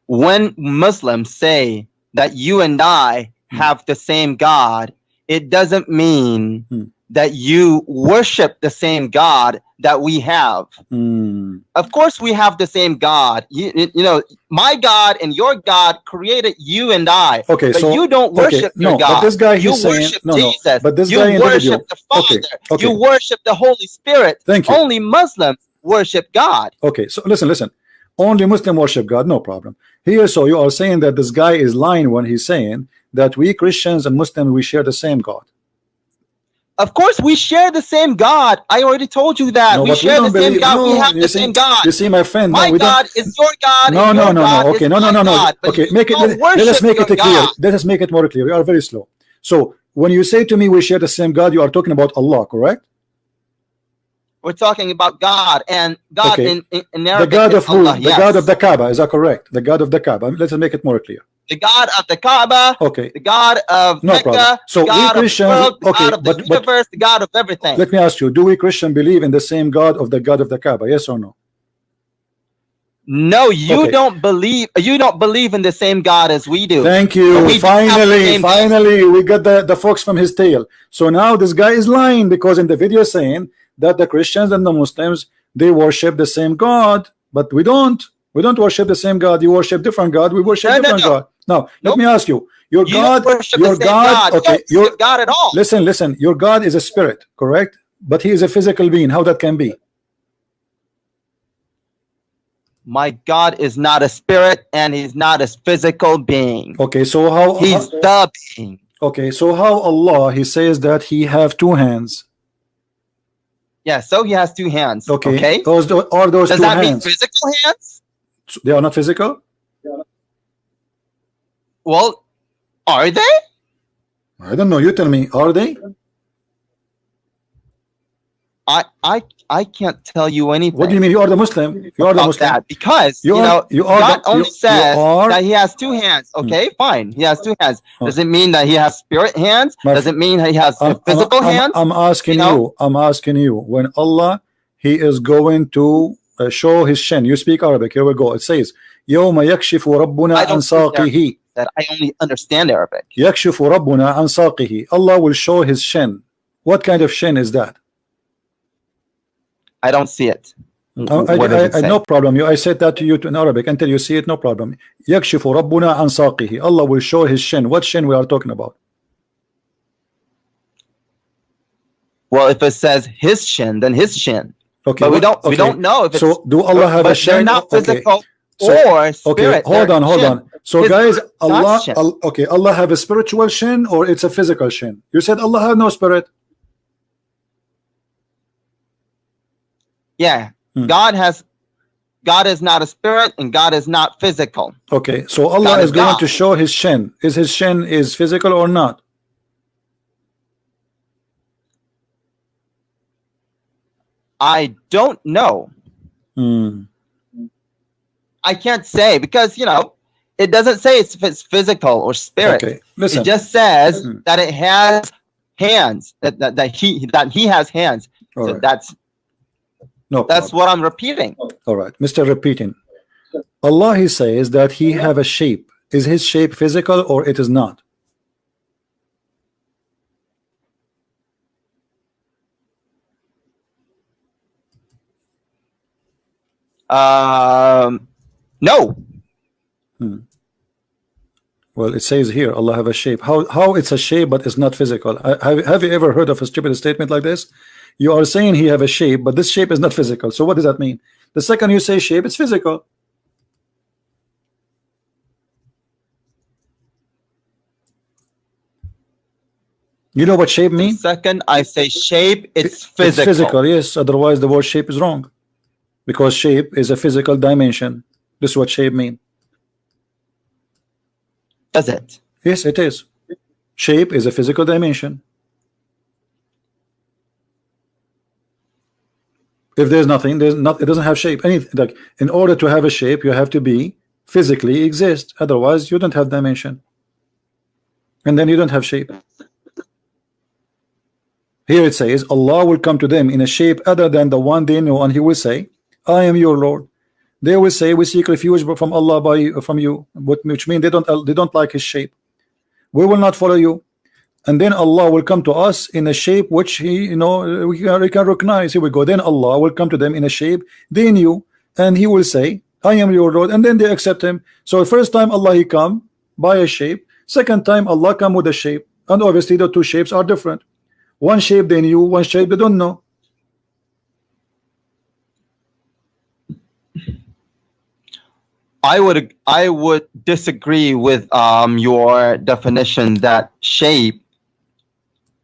When Muslims say that you and I have the same God, it doesn't mean that you worship the same God that we have. Of course, we have the same God. You know, my God and your God created you and I. Okay, but so you don't worship your God. But this guy he's you saying worship no. Jesus. But this you guy in worship the video, the Father. You worship the Holy Spirit. Thank you. Only Muslims worship God. Okay, so listen. Only Muslim worship God, no problem. Here, so you are saying that this guy is lying when he's saying that we Christians and Muslims, we share the same God. Of course, we share the same God. I already told you that. No, we share the same God. We have the same God. You see, my friend. My God is your God. No. Okay, no. God, okay, let us make it clear. Let us make it more clear. You are very slow. So when you say to me we share the same God, you are talking about Allah, correct? We're talking about God, and God in Arabic. The God of who? Allah, the yes. God of the Kaaba. Is that correct? The God of the Kaaba. Let's make it more clear. The God of the Kaaba. Okay. The God of No Mecca. problem. So the God we Christians, of the world, the okay, God of the universe, the God of everything. Let me ask you: do we Christians believe in the same God of the Kaaba? Yes or no? No, you don't believe. You don't believe in the same God as we do. Thank you. Finally, we got the fox from his tail. So now this guy is lying because in the video saying that the Christians and the Muslims they worship the same God, but we don't. We don't worship the same God. You worship different God. We worship different God. Now let me ask you: your God, okay, your God at all. Listen. Your God is a spirit, correct? But he is a physical being. How that can be? My God is not a spirit and he's not a physical being. Okay, so how he's the being. Okay, so how Allah he says that he have two hands? Yeah, so he has two hands. Okay. Those are those Does two that hands. mean physical hands? They are not physical? Well, are they? I don't know. You tell me. Are they? I can't tell you anything. What do you mean? You are the Muslim. You are the Muslim. That because God only says that he has two hands. Okay, fine. He has two hands. Does it mean that he has spirit hands? Does it mean that he has physical hands? I'm asking you. I'm asking you. When Allah he is going to show his shin. You speak Arabic. Here we go. It says, يوم يكشف ربنا عن ساقه. That I only understand Arabic. يكشف ربنا عن ساقه. Allah will show his shin. What kind of shin is that? I don't see it. No problem. I said that to you in Arabic. Until you see it, no problem. يكشف ربنا عن ساقه. Allah will show his shin. What shin we are talking about? Well, if it says his shin, then his shin. Okay, but we don't know if it's, so do Allah have a shin? They're not physical or spirit. Okay, hold on. So guys, Allah have a spiritual shin or it's a physical shin? You said Allah have no spirit. Yeah. God is not a spirit and God is not physical. Okay, so Allah is going to show his shin. Is his shin is physical or not? I don't know. I can't say because it doesn't say if it's physical or spirit. Okay, listen. It just says that it has hands. That he has hands. All so right. That's what I'm repeating. All right, Mr. Repeating. Allah, he says that he have a shape. Is his shape physical or it is not? No. Well, it says here Allah have a shape. How it's a shape but it's not physical? Have you ever heard of a stupid statement like this? You are saying he have a shape, but this shape is not physical. So what does that mean? The second you say shape, it's physical. You know what shape means? The second I say shape, it's physical. It's physical, yes. Otherwise, the word shape is wrong. Because shape is a physical dimension. This is what shape means. Does it? Yes, it is. Shape is a physical dimension. If there's nothing, it doesn't have shape. Like in order to have a shape, you have to be physically exist. Otherwise, you don't have dimension. And then you don't have shape. Here it says, Allah will come to them in a shape other than the one they know, and he will say, I am your Lord. They will say, we seek refuge from Allah from you, which means they don't like his shape. We will not follow you. And then Allah will come to us in a shape which we can recognize. Here we go. Then Allah will come to them in a shape they knew, and he will say, I am your Lord, and then they accept him. So the first time Allah he come by a shape, second time Allah come with a shape, and obviously the two shapes are different. One shape they knew, one shape they don't know. I would disagree with your definition that shape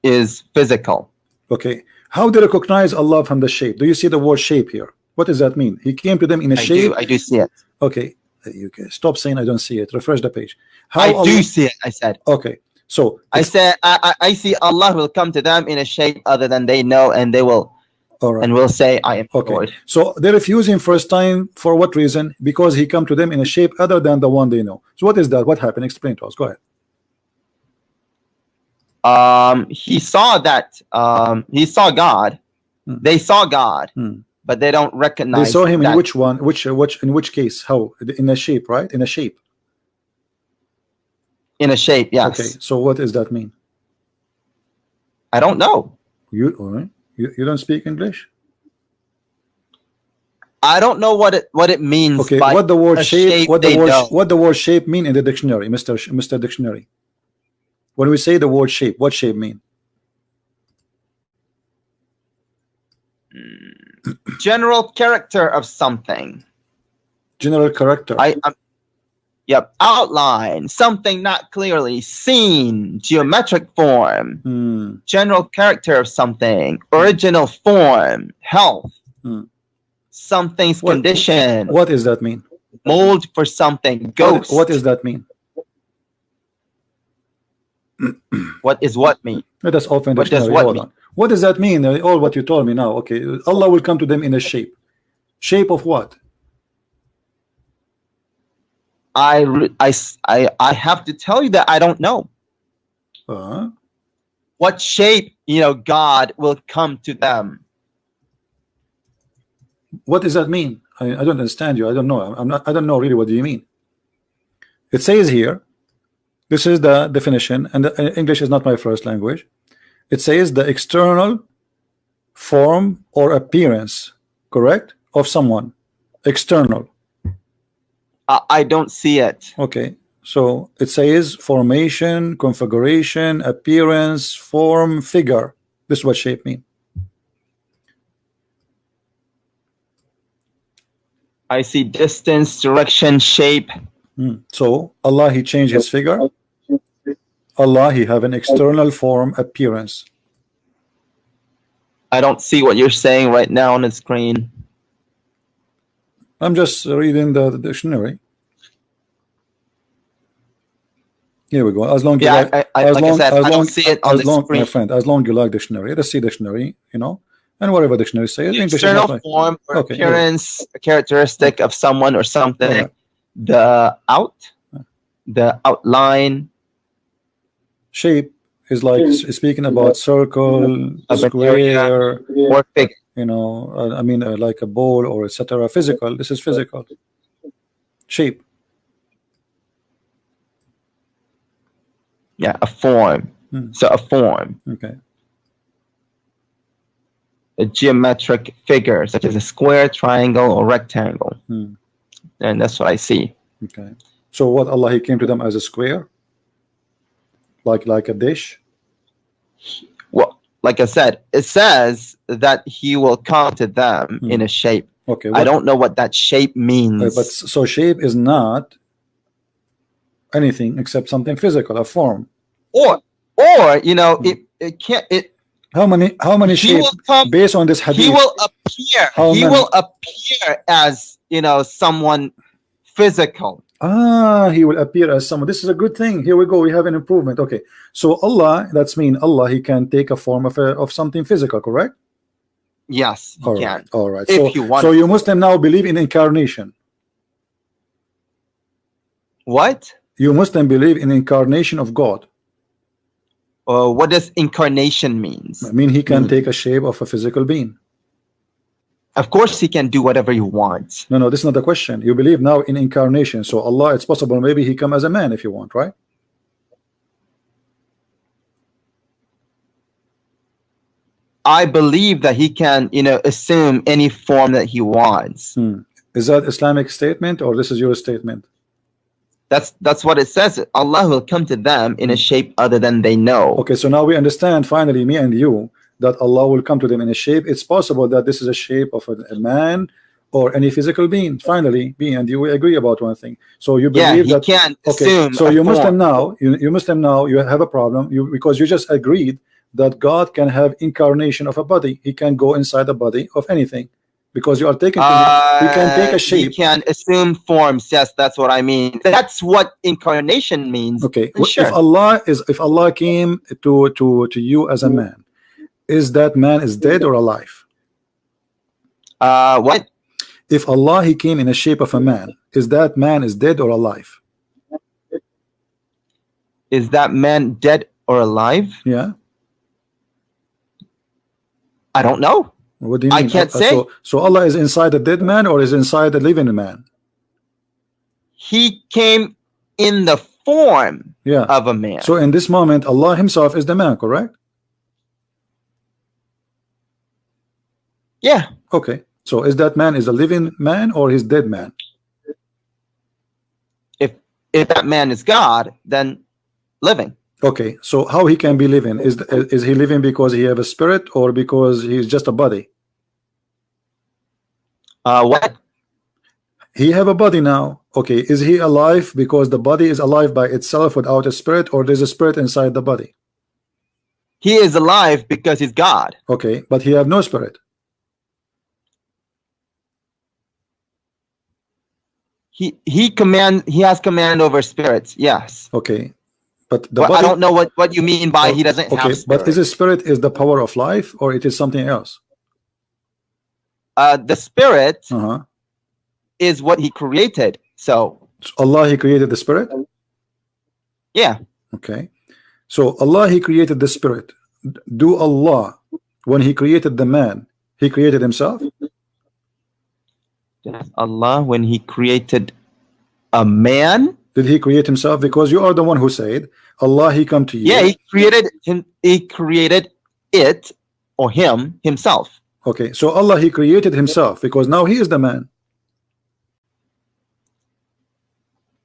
is physical. Okay, how do you recognize Allah from the shape? Do you see the word shape here? What does that mean? He came to them in a shape. I do see it. Okay, you can stop saying I don't see it. Refresh the page. I do see it. I said. Okay, so I said I see Allah will come to them in a shape other than they know, and they will. All right. And will say, I am Lord. So they refuse him first time for what reason? Because he come to them in a shape other than the one they know. So what is that? What happened? Explain to us. Go ahead. He saw that he saw God. They saw God, but they don't recognize. They saw him in which one? In which case? How? In a shape, right? In a shape. In a shape, yes. Okay. So what does that mean? I don't know. All right. You don't speak English? I don't know what it means. Okay, what the word shape, what the word shape mean in the dictionary, Mr. Dictionary? When we say the word shape, what shape mean? General character of something. General character. Yep, outline, something not clearly seen, geometric form, general character of something, original form, health, something's condition. What does that mean? Mold for something, ghost. What does that mean? What is what mean? Let us open the dictionary. Hold on. What does that mean? All what you told me now. Okay, Allah will come to them in a shape. Shape of what? I have to tell you that I don't know. What shape, God will come to them. What does that mean? I don't understand you. I don't know. I don't know really what do you mean. It says here, this is the definition, and English is not my first language. It says the external form or appearance correct? Of someone external. I don't see it. Okay, so it says formation, configuration, appearance, form, figure. This is what shape mean. I see distance, direction, shape. So Allah, he changed his figure. Allah, he have an external form, appearance. I don't see what you're saying right now on the screen. I'm just reading the dictionary. Here we go. As long Yeah, as like I said, I don't see it on the screen. My friend, as long you like dictionary, let's see dictionary, you know, and whatever dictionary says. The external form or appearance, a characteristic of someone or something. The outline. Shape is like speaking about circle, square, or figure. You know, I mean, like a ball or etc. Physical. This is physical. Shape. Yeah, a form. So a form. Okay. A geometric figure, such as a square, triangle, or rectangle. And that's what I see. Okay. So what, Allah, he came to them as a square? Like a dish? Well, like I said, it says that he will come to them in a shape. Okay. I don't know what that shape means. But so shape is not anything except something physical, a form. Or you know, it can't. How many shapes based on this hadith? He will appear. Will appear as, you know, someone physical. He will appear as someone. This is a good thing. Here we go. We have an improvement. Okay. So Allah, that's mean Allah, he can take a form of something physical, correct? Yes, he can. All right. If you want. So you Muslim now believe in incarnation. What? You Muslim believe in incarnation of God. What does incarnation means? I mean, he can take a shape of a physical being. Of course, he can do whatever he wants. No, this is not the question. You believe now in incarnation. So Allah, it's possible maybe he come as a man if you want, right? I believe that he can, you know, assume any form that he wants. Is that Islamic statement or this is your statement? That's what it says. Allah will come to them in a shape other than they know. Okay, so now we understand finally, me and you, that Allah will come to them in a shape. It's possible that this is a shape of a man or any physical being. Finally, me and you, we agree about one thing. So you believe that can okay. So you Muslim now, you Muslim now, you have a problem. Because you just agreed that God can have incarnation of a body. He can go inside the body of anything. Because you are taking, he can take a shape. He can assume forms. Yes, that's what I mean. That's what incarnation means. Okay. Sure. If Allah came to you as a man, is that man is dead or alive? What? If Allah, he came in a shape of a man, is that man is dead or alive? Is that man dead or alive? Yeah. I don't know. What do you mean? I can't say. So Allah is inside a dead man or is inside a living man? He came in the form of a man. So in this moment, Allah himself is the man, correct? Yeah. Okay. So is that man is a living man or his dead man? If that man is God, then living. Okay. So how he can be living? Is he living because he have a spirit or because he's just a body? What? He have a body now. Okay. Is he alive because the body is alive by itself without a spirit, or there's a spirit inside the body? He is alive because he's God. Okay. But he have no spirit. He has command over spirits. Yes. Okay. But the body, I don't know what you mean by he doesn't have spirit. But is his spirit is the power of life or it is something else? The spirit is what he created. So Allah, he created the spirit? Yeah. Okay. So Allah, he created the spirit. Do Allah, when he created the man, he created himself? Allah, when he created a man, did he create himself? Because you are the one who said Allah, he come to you. Yeah, he created him. He created it or himself. Okay, so Allah, he created himself because now he is the man.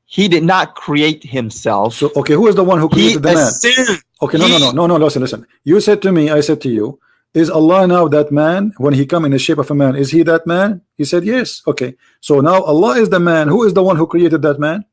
He did not create himself. So okay, who is the one who created the man? Assumed. Okay, no, listen. You said to me, I said to you, is Allah now that man when he come in the shape of a man? Is he that man? He said yes. Okay, so now Allah is the man. Who is the one who created that man?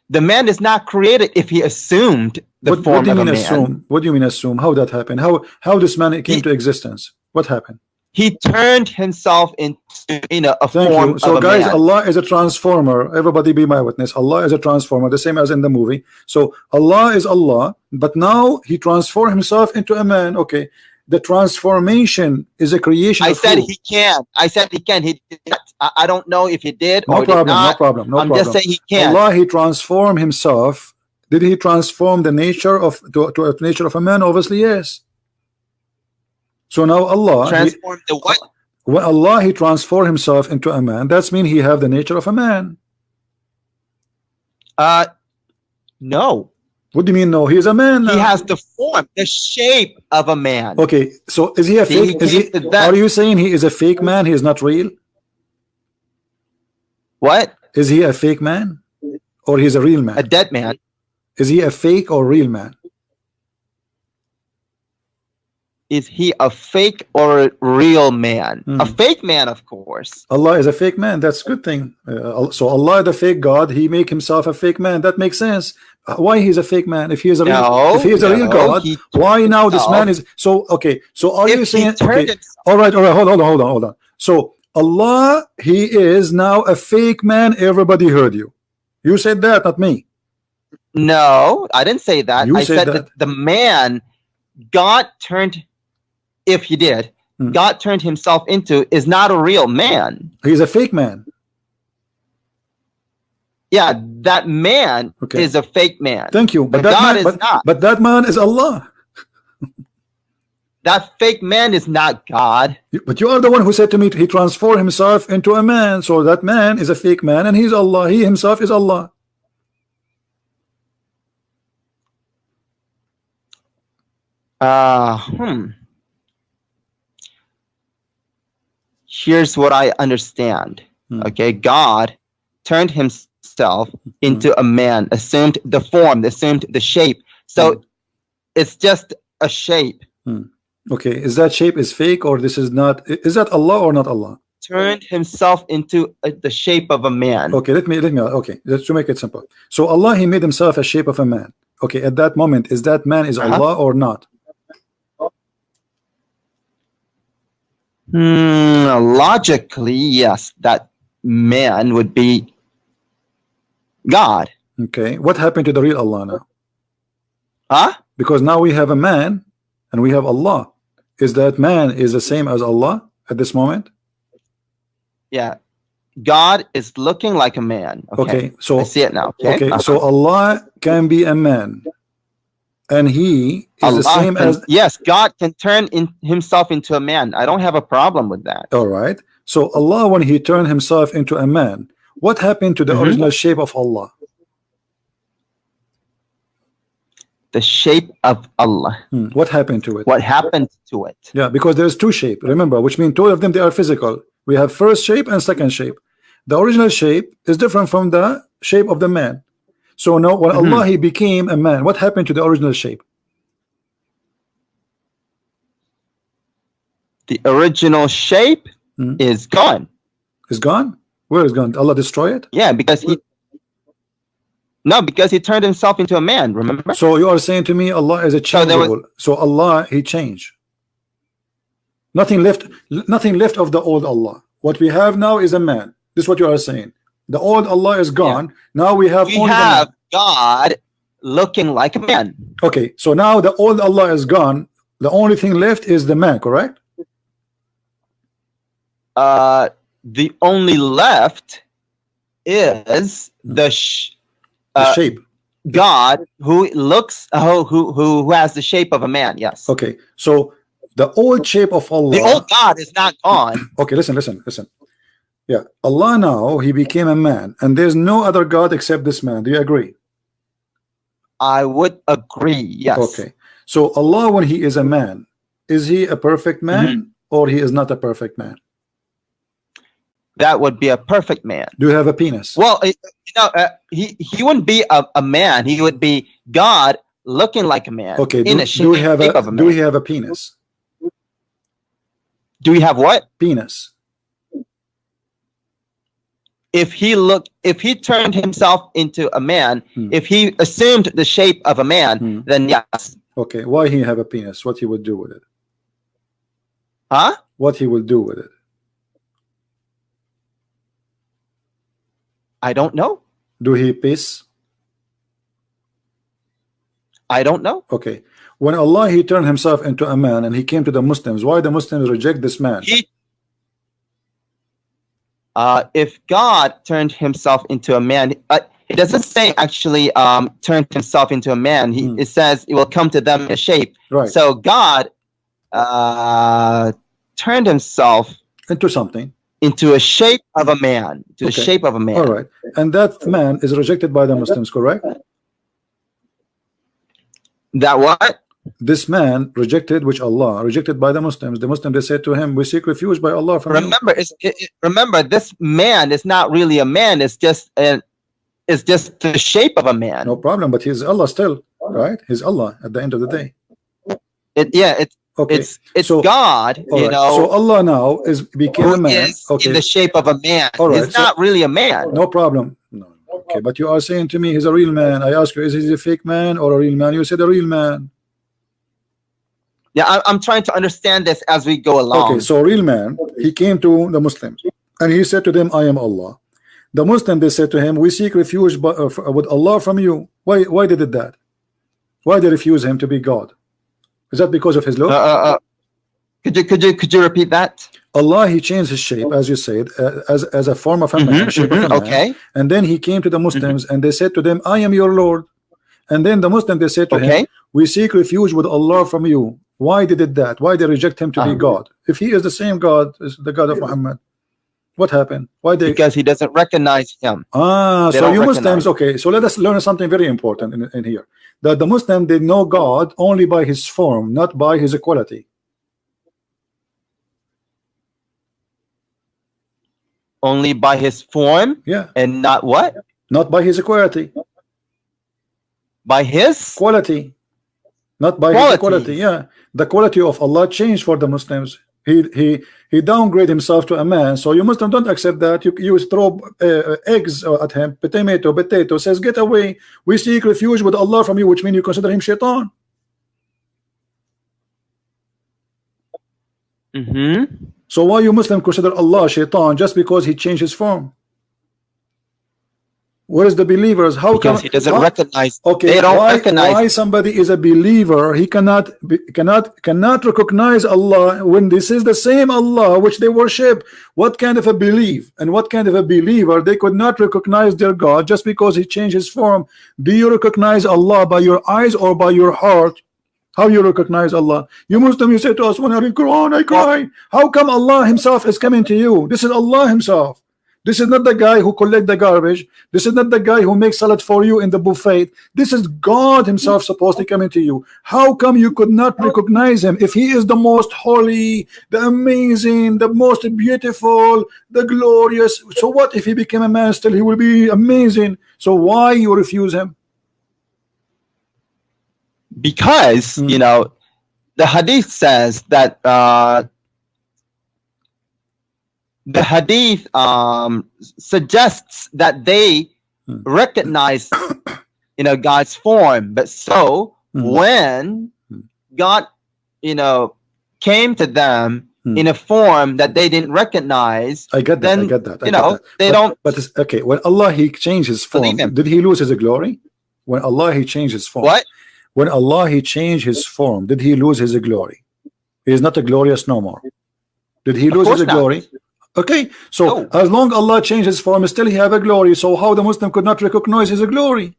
The man is not created if he assumed the form what do you mean of a assume? man. What do you mean assume? How that happened? How this man came to existence? What happened? He turned himself into a Thank form you. So of a guys, man. Allah is a transformer. Everybody be my witness. Allah is a transformer, the same as in the movie. So Allah is Allah, but now he transformed himself into a man. Okay, the transformation is a creation. I of said who? he can. I said he can. He did not. I don't know if he did No or problem. did not. No problem. No I'm problem. just saying he can. Allah, he transformed himself. Did he transform the nature of to a nature of a man? Obviously, yes. So now Allah Transformed the what? when Allah he transformed himself into a man, that's mean he have the nature of a man. No. What do you mean no? He is a man now. He has the form, the shape of a man. Okay, so is he a See, fake? Is he he? did that. Are you saying he is a fake man? He is not real. What? Is he a fake man, or he's a real man? A dead man. Is he a fake or real man? Is he a fake or a real man? A fake man, of course. Allah is a fake man. That's a good thing. So Allah, the fake God, he make himself a fake man. That makes sense. Why he's a fake man? If he is a real, if he is a real God, why now this man is so? Okay, so are you saying? Okay, all right, hold on. So Allah, he is now a fake man. Everybody heard you. You said that, not me. No, I didn't say that. You I said said that. that the man God turned, if he did, God turned himself into is not a real man. He's a fake man. Yeah, that man Okay. is a fake man. Thank you. But that God man, is not. but that man is Allah. That fake man is not God. But you are the one who said to me he transformed himself into a man. So that man is a fake man and he's Allah. He himself is Allah. Here's what I understand. Okay, God turned himself into a man, assumed the form, assumed the shape. So it's just a shape. Okay, is that shape is fake or this is not? Is that Allah or not Allah? Turned himself into the shape of a man. Okay, let me okay, let's to make it simple. So Allah, he made himself a shape of a man. Okay, at that moment, is that man is Allah or not? Logically, yes, that man would be God. Okay, what happened to the real Allah now? Huh? Because now we have a man and we have Allah. Is that man is the same as Allah at this moment? Yeah. God is looking like a man. Okay, so I see it now. Okay, so Allah can be a man, and He is the same as. Yes, God can turn himself into a man. I don't have a problem with that. All right. So Allah, when He turned Himself into a man, what happened to the original shape of Allah? The shape of Allah. What happened to it? What happened to it? Yeah, because there's two shapes. Remember, which means two of them they are physical. We have first shape and second shape. The original shape is different from the shape of the man. So now when Allah he became a man, what happened to the original shape? The original shape is gone. Is gone? Where is gone? Allah destroy it? Yeah, because he turned himself into a man, remember? So you are saying to me Allah is a changeable. So Allah he changed. Nothing left of the old Allah. What we have now is a man. This is what you are saying. The old Allah is gone. Yeah. Now we have God looking like a man. Okay, so now the old Allah is gone. The only thing left is the man, correct? The only left is the shape. God who looks who has the shape of a man. Yes. Okay, so the old shape of Allah. The old God is not gone. Okay, listen. Yeah, Allah now he became a man, and there's no other God except this man. Do you agree? I would agree. Yes. Okay, so Allah when he is a man, is he a perfect man or he is not a perfect man? That would be a perfect man. Do you have a penis? Well, he wouldn't be a man. He would be God looking like a man. Okay. Do we have a penis? Do we have what? Penis. If he turned himself into a man, if he assumed the shape of a man, then yes. Okay. Why he have a penis? What he would do with it? Huh? What he will do with it? I don't know. Do he piss? I don't know. Okay. When Allah he turned himself into a man and he came to the Muslims, why the Muslims reject this man? If God turned himself into a man, it doesn't say actually turned himself into a man. It says it will come to them in a shape. Right. So God turned himself into something. Into a shape of a man. To the shape of a man. All right. And that man is rejected by the Muslims, correct? That what? This man rejected, which Allah rejected by the Muslims. The Muslims, they said to him, we seek refuge by Allah from you. Remember, this man is not really a man. It's just the shape of a man. No problem, but he's Allah still, right? He's Allah at the end of the day. It's so, God, you know. So Allah now became a man. In the shape of a man. All right, he's not really a man. No problem. No. Okay, but you are saying to me he's a real man. I ask you, is he a fake man or a real man? You said a real man. Yeah, I'm trying to understand this as we go along. Okay, so real man, he came to the Muslims and he said to them, I am Allah. The Muslims, they said to him, we seek refuge with Allah from you. Why they did that? Why they refuse him to be God? Is that because of his look? Could you repeat that? Allah, he changed his shape, as you said, as a form of a man, shape of a man. Okay. And then he came to the Muslims and they said to them, I am your Lord. And then the Muslims, they said to him, we seek refuge with Allah from you. Why they did that? Why they reject him to be God? If he is the same God as the God of Muhammad, what happened? Why they? Because he doesn't recognize him. So you Muslims, okay, so let us learn something very important in here. That the Muslim, they know God only by his form, not by his equality. Only by his form? Yeah. And not what? Not by his equality. By his? Quality. Not by his equality. Yeah. The quality of Allah changed for the Muslims. He downgraded himself to a man. So you Muslims don't accept that. You throw eggs at him. Potato says, get away. We seek refuge with Allah from you, which means you consider him shaitan. So why you Muslim consider Allah shaitan just because he changed his form? Where is the believers? How because come he doesn't recognize? Okay, they don't recognize. Why somebody is a believer? He cannot recognize Allah when this is the same Allah which they worship. What kind of a belief and what kind of a believer they could not recognize their God just because he changed his form? Do you recognize Allah by your eyes or by your heart? How you recognize Allah? You Muslim, you say to us, when I read Quran, I cry. How come Allah himself is coming to you? This is Allah himself. This is not the guy who collect the garbage. This is not the guy who makes salad for you in the buffet. This is God himself supposedly coming to you. How come you could not recognize him if he is the most holy, the amazing, the most beautiful, the glorious? So what if he became a man? Still he will be amazing. So why you refuse him? Because you know the hadith says that the hadith suggests that they recognize God's form, but so when God came to them in a form that they didn't recognize, I get that, then, I get that. They don't. But it's okay. When Allah he changed his form, did he lose his glory? When Allah he changed his form, what? When Allah he changed his form, did he lose his glory? He is not a glorious no more. Did he lose his glory? Okay, so as long Allah changed his form, still he have a glory. So how the Muslim could not recognize his glory?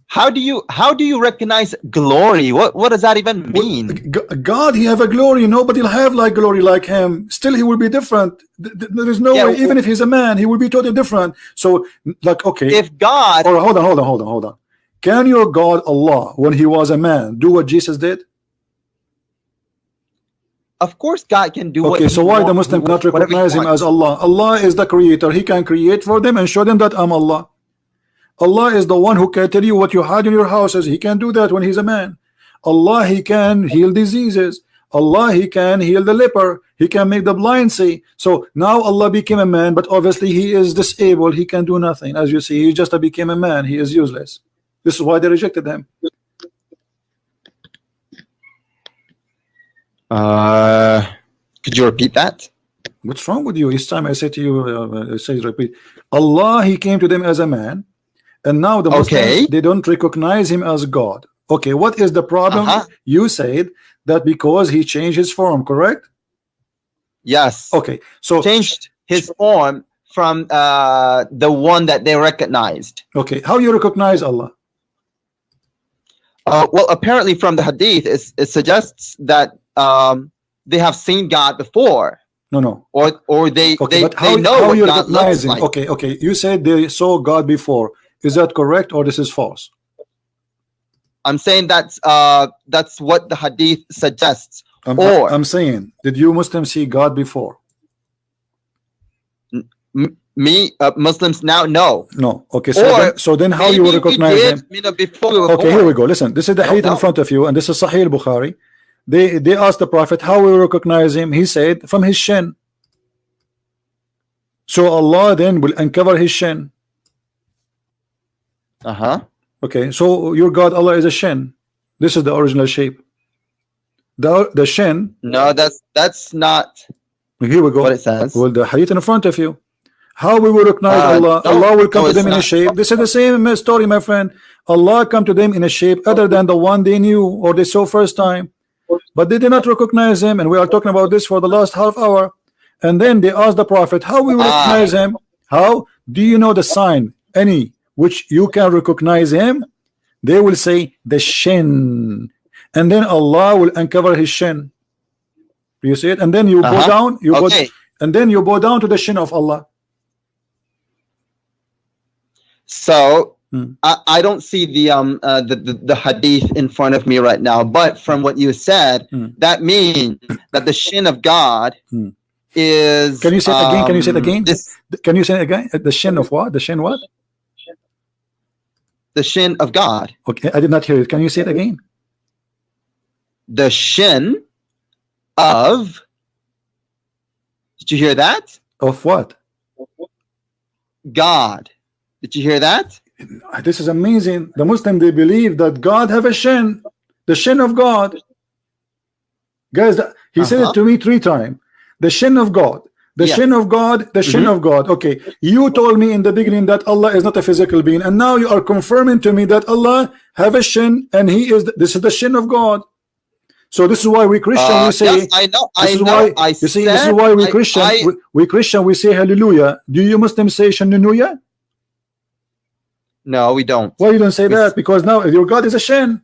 How do you recognize glory? What does that even mean? God, he have a glory. Nobody will have like glory like him. Still, he will be different. There is no way. Even if he's a man, he will be totally different. So, like, okay, if God, or hold on. Can your God Allah, when he was a man, do what Jesus did? Of course, God can do. Okay, so why the Muslim cannot recognize him as Allah? Allah is the creator. He can create for them and show them that I'm Allah. Allah is the one who can tell you what you had in your houses. He can do that when he's a man. Allah, he can heal diseases. Allah, he can heal the leper. He can make the blind see. So now Allah became a man, but obviously he is disabled. He can do nothing. As you see, he just became a man. He is useless. This is why they rejected him. Could you repeat that? What's wrong with you? Each time I say to you, say repeat. Allah, he came to them as a man, and now the Muslims, they don't recognize him as God. Okay, what is the problem? You said that because he changed his form, correct? Yes. Okay, so changed his form from the one that they recognized. Okay, how you recognize Allah? Well, apparently from the hadith, it suggests that they have seen God before. No. Or they but they know how what you God recognize looks him? like. Okay. You said they saw God before. Is that correct or this is false? I'm saying that's what the hadith suggests. I'm saying, did you Muslims see God before? Muslims now, no. No. Okay, so then how you will recognize him? Okay, here we go. Listen, this is the hadith in front of you, and this is Sahih Bukhari. They asked the Prophet how we will recognize him. He said from his shin. So Allah then will uncover his shin. Okay, so your God Allah is a shin. This is the original shape. The shin. No, that's not. Here we go. What it says. Well, the hadith in front of you. How we will recognize Allah? Allah will come to them in a shape. This is the same story, my friend. Allah come to them in a shape other than the one they knew or they saw first time, but they did not recognize him. And we are talking about this for the last half hour. And then they asked the Prophet, how we will recognize him? How do you know the sign any which you can recognize him? They will say the shin, and then Allah will uncover his shin. You see it, and then you go down. And then you go down to the shin of Allah. So I don't see the hadith in front of me right now, but from what you said, that means that the shin of God is. Can you say it again? Can you say it again? Can you say it again? The shin of what? The shin what? The shin of God. Okay, I did not hear it. Can you say it again? The shin of. Did you hear that? Of what? God. Did you hear that? This is amazing. The Muslim, they believe that God have a shin, the shin of God. Guys, he said it to me 3 times. The shin of God, the shin of God, the shin of God. Okay, you told me in the beginning that Allah is not a physical being, and now you are confirming to me that Allah have a shin, and this is the shin of God. So this is why we Christian we say. Yes, I know. This is why we Christian we Christian we say hallelujah. Do you Muslims say hallelujah? No, we don't. Why you don't say that? Because now your God is a shin.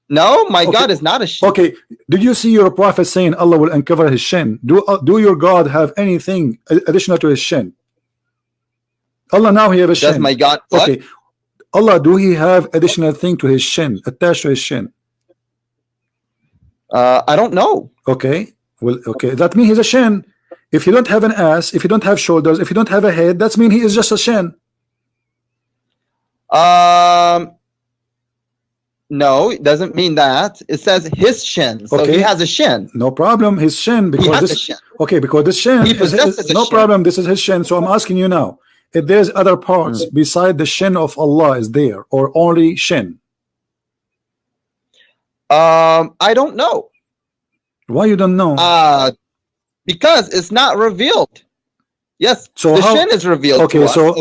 No, my God is not a shin. Okay, did you see your prophet saying Allah will uncover his shin? Do your God have anything additional to his shin? Allah now he have a shin. Does my God what? Okay, Allah, do he have additional thing to his shin, attached to his shin? I don't know. Okay, well, okay, that means he's a shin. If you don't have an ass, if you don't have shoulders, if you don't have a head, that means he is just a shin. No, it doesn't mean that. It says his shin, so he has a shin. No problem, his shin, because this shin. Okay, because this shin is no problem. This is his shin. So I'm asking you now, if there's other parts beside the shin of Allah is there, or only shin? I don't know. Why you don't know? Because it's not revealed. Yes, so the shin is revealed. Okay, so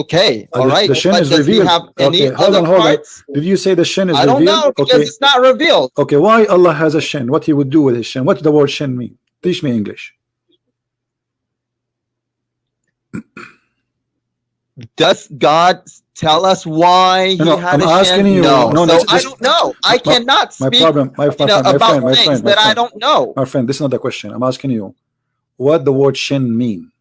all right. The shin is revealed. Hold on. Did you say the shin is revealed? I don't know because it's not revealed. Okay, why Allah has a shin? What he would do with his shin? What does the word shin mean? Teach me English. Does God tell us why he had a shin? You. No, I don't know. I cannot speak about things that I don't know. My friend, this is not the question. I'm asking you, what the word shin mean?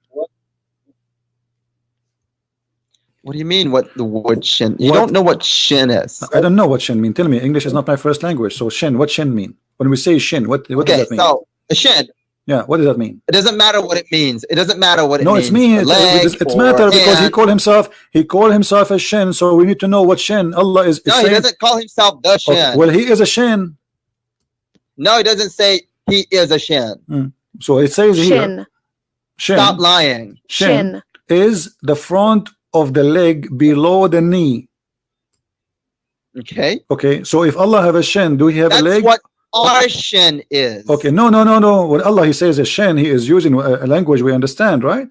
What do you mean? What the word shin? You What? don't know what shin is. I don't know what shin mean. Tell me. English is not my first language. So shin, what shin mean? When we say shin, what does Okay, that mean? so a shin. Yeah, what does that mean? It doesn't matter what it means. It doesn't matter what it No, means. it's me. It's matter because he called himself a shin. So we need to know what shin. Allah is. No, saying, he doesn't call himself the shin. Okay, well, he is a shin. No, he doesn't say he is a shin. So it says here. Shin. Shin. Stop lying. Shin is the front of the leg below the knee. Okay. Okay. So if Allah have a shin, do he have That's a leg? what our shin is. Okay. No. When Allah he says a shin, he is using a language we understand, right?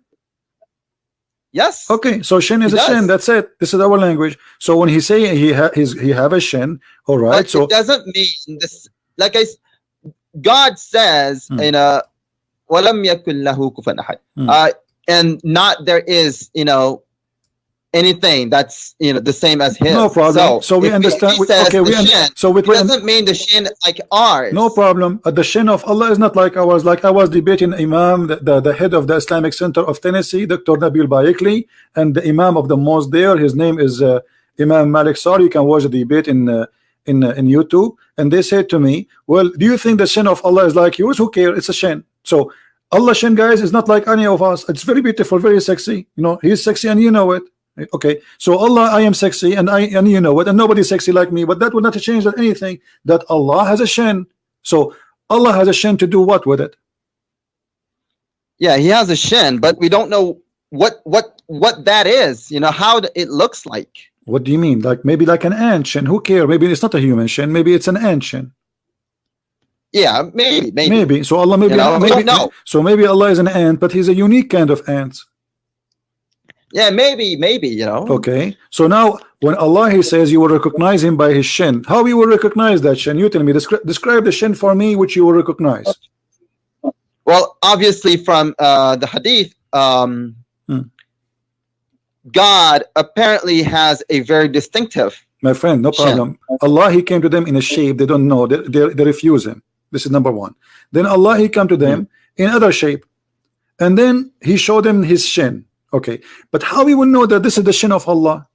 Yes. Okay. So shin is a shin. That's it. This is our language. So when he say he have a shin, all right. But so it doesn't mean this. Like God says in a وَلَمْ يَكُنْ لَهُ كُفُوًا أَحَدٌ. And not there is, anything that's the same as his. No problem. So we understand. It doesn't mean the shin like ours. No problem. The shin of Allah is not like ours. Like I was debating Imam, the head of the Islamic Center of Tennessee, Dr. Nabil Bayekli, and the Imam of the mosque there. His name is Imam Malik Sari. You can watch the debate in YouTube. And they said to me, "Well, do you think the shin of Allah is like yours? Who cares? It's a shin." So Allah shin, guys, is not like any of us. It's very beautiful, very sexy. He's sexy, and you know it. Okay, so Allah, I am sexy, and you know it, and nobody's sexy like me, but that will not change that anything that Allah has a shin. So Allah has a shin to do what with it? Yeah, he has a shin, but we don't know what that is. How it looks like. What do you mean? Like maybe like an ant shin? Who cares? Maybe it's not a human shin. Maybe it's an ant shin. Yeah, maybe. So Allah maybe so maybe Allah is an ant, but he's a unique kind of ant. Yeah, maybe. Okay. So now when Allah he says you will recognize him by his shin, how you will recognize that shin? You tell me. Describe the shin for me, which you will recognize. Well, obviously from the hadith, God apparently has a very distinctive. My friend, no problem. Allah he came to them in a shape they don't know. They refuse him. This is number one. Then Allah he come to them in other shape, and then he showed them his shin. Okay, but how we will know that this is the shin of Allah?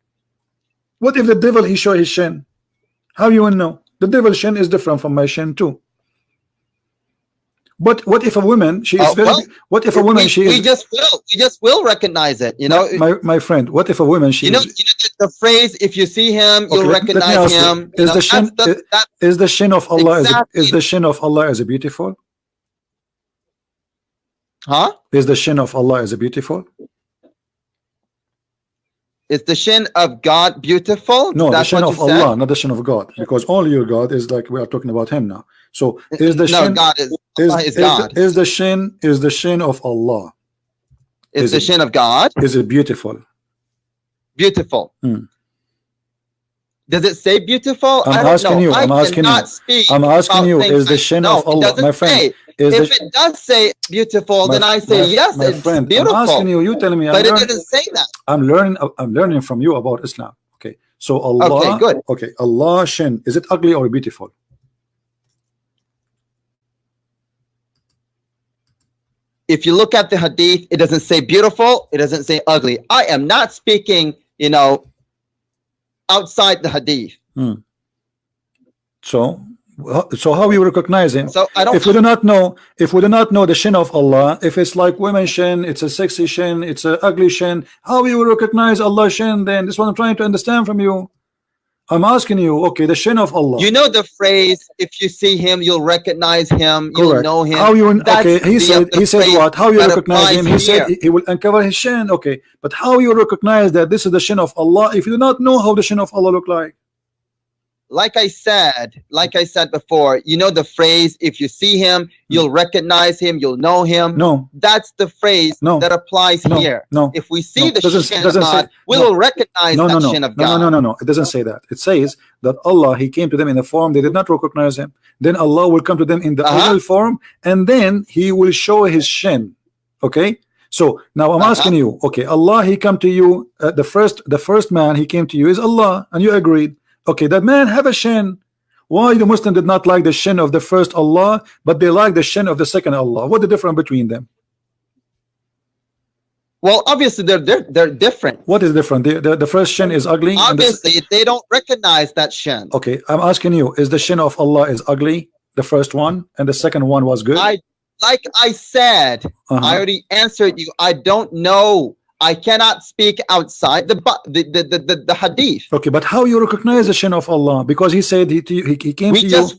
What if the devil he show his shin? How you will know? The devil's shin is different from my shin too. But what if a woman she is very? What if a woman she is? We just will recognize it. My friend. What if a woman she? The phrase "if you see him, you'll recognize him." Is the shin of Allah? Is the shin of Allah as a beautiful? Huh? Is the shin of Allah as a beautiful? Is the shin of God beautiful? No, the shin of Allah, not the shin of God, because only your God is like we are talking about him now. So is the shin? God is God. Is the shin of Allah? Is the shin of God? Is it beautiful? Beautiful. Does it say beautiful? I'm asking you. Is the shin of Allah, my friend? If it does say beautiful, then I say yes, it's beautiful. I'm asking you. You tell me. But it doesn't say that. I'm learning from you about Islam. Okay. So Allah. Okay, good. Okay. Allah shin. Is it ugly or beautiful? If you look at the hadith, it doesn't say beautiful. It doesn't say ugly. I am not speaking, outside the hadith. So how you recognize him? So I don't. If we do not know the shin of Allah, if it's like women shin, it's a sexy shin, it's an ugly shin, how you will recognize Allah shin? Then this is what I'm trying to understand from you. I'm asking you. Okay, the shin of Allah. You know the phrase, "If you see him, you'll recognize him. You'll know him." How you? Okay, he said what? How you recognize him? He said he will uncover his shin. Okay, but how you recognize that this is the shin of Allah if you do not know how the shin of Allah look like? Like I said before, the phrase, "If you see him, you'll recognize him, you'll know him." No. That's the phrase that applies here. No. If we see the shin of God, we will recognize that shin of God. No. It doesn't say that. It says that Allah, he came to them in a form they did not recognize him. Then Allah will come to them in the original form, and then he will show his shin. Okay? So now I'm asking you, okay, Allah, he come to you, the first man he came to you is Allah, and you agreed. Okay, that man have a shin. Why the Muslim did not like the shin of the first Allah, but they like the shin of the second Allah? What the difference between them? Well, obviously they're different. What is different? The first shin is ugly. Obviously, they don't recognize that shin. Okay, I'm asking you: is the shin of Allah is ugly? The first one, and the second one was good. Like I said, I already answered you. I don't know. I cannot speak outside the hadith. Okay, but how you recognize the shin of Allah? Because he said he came to you.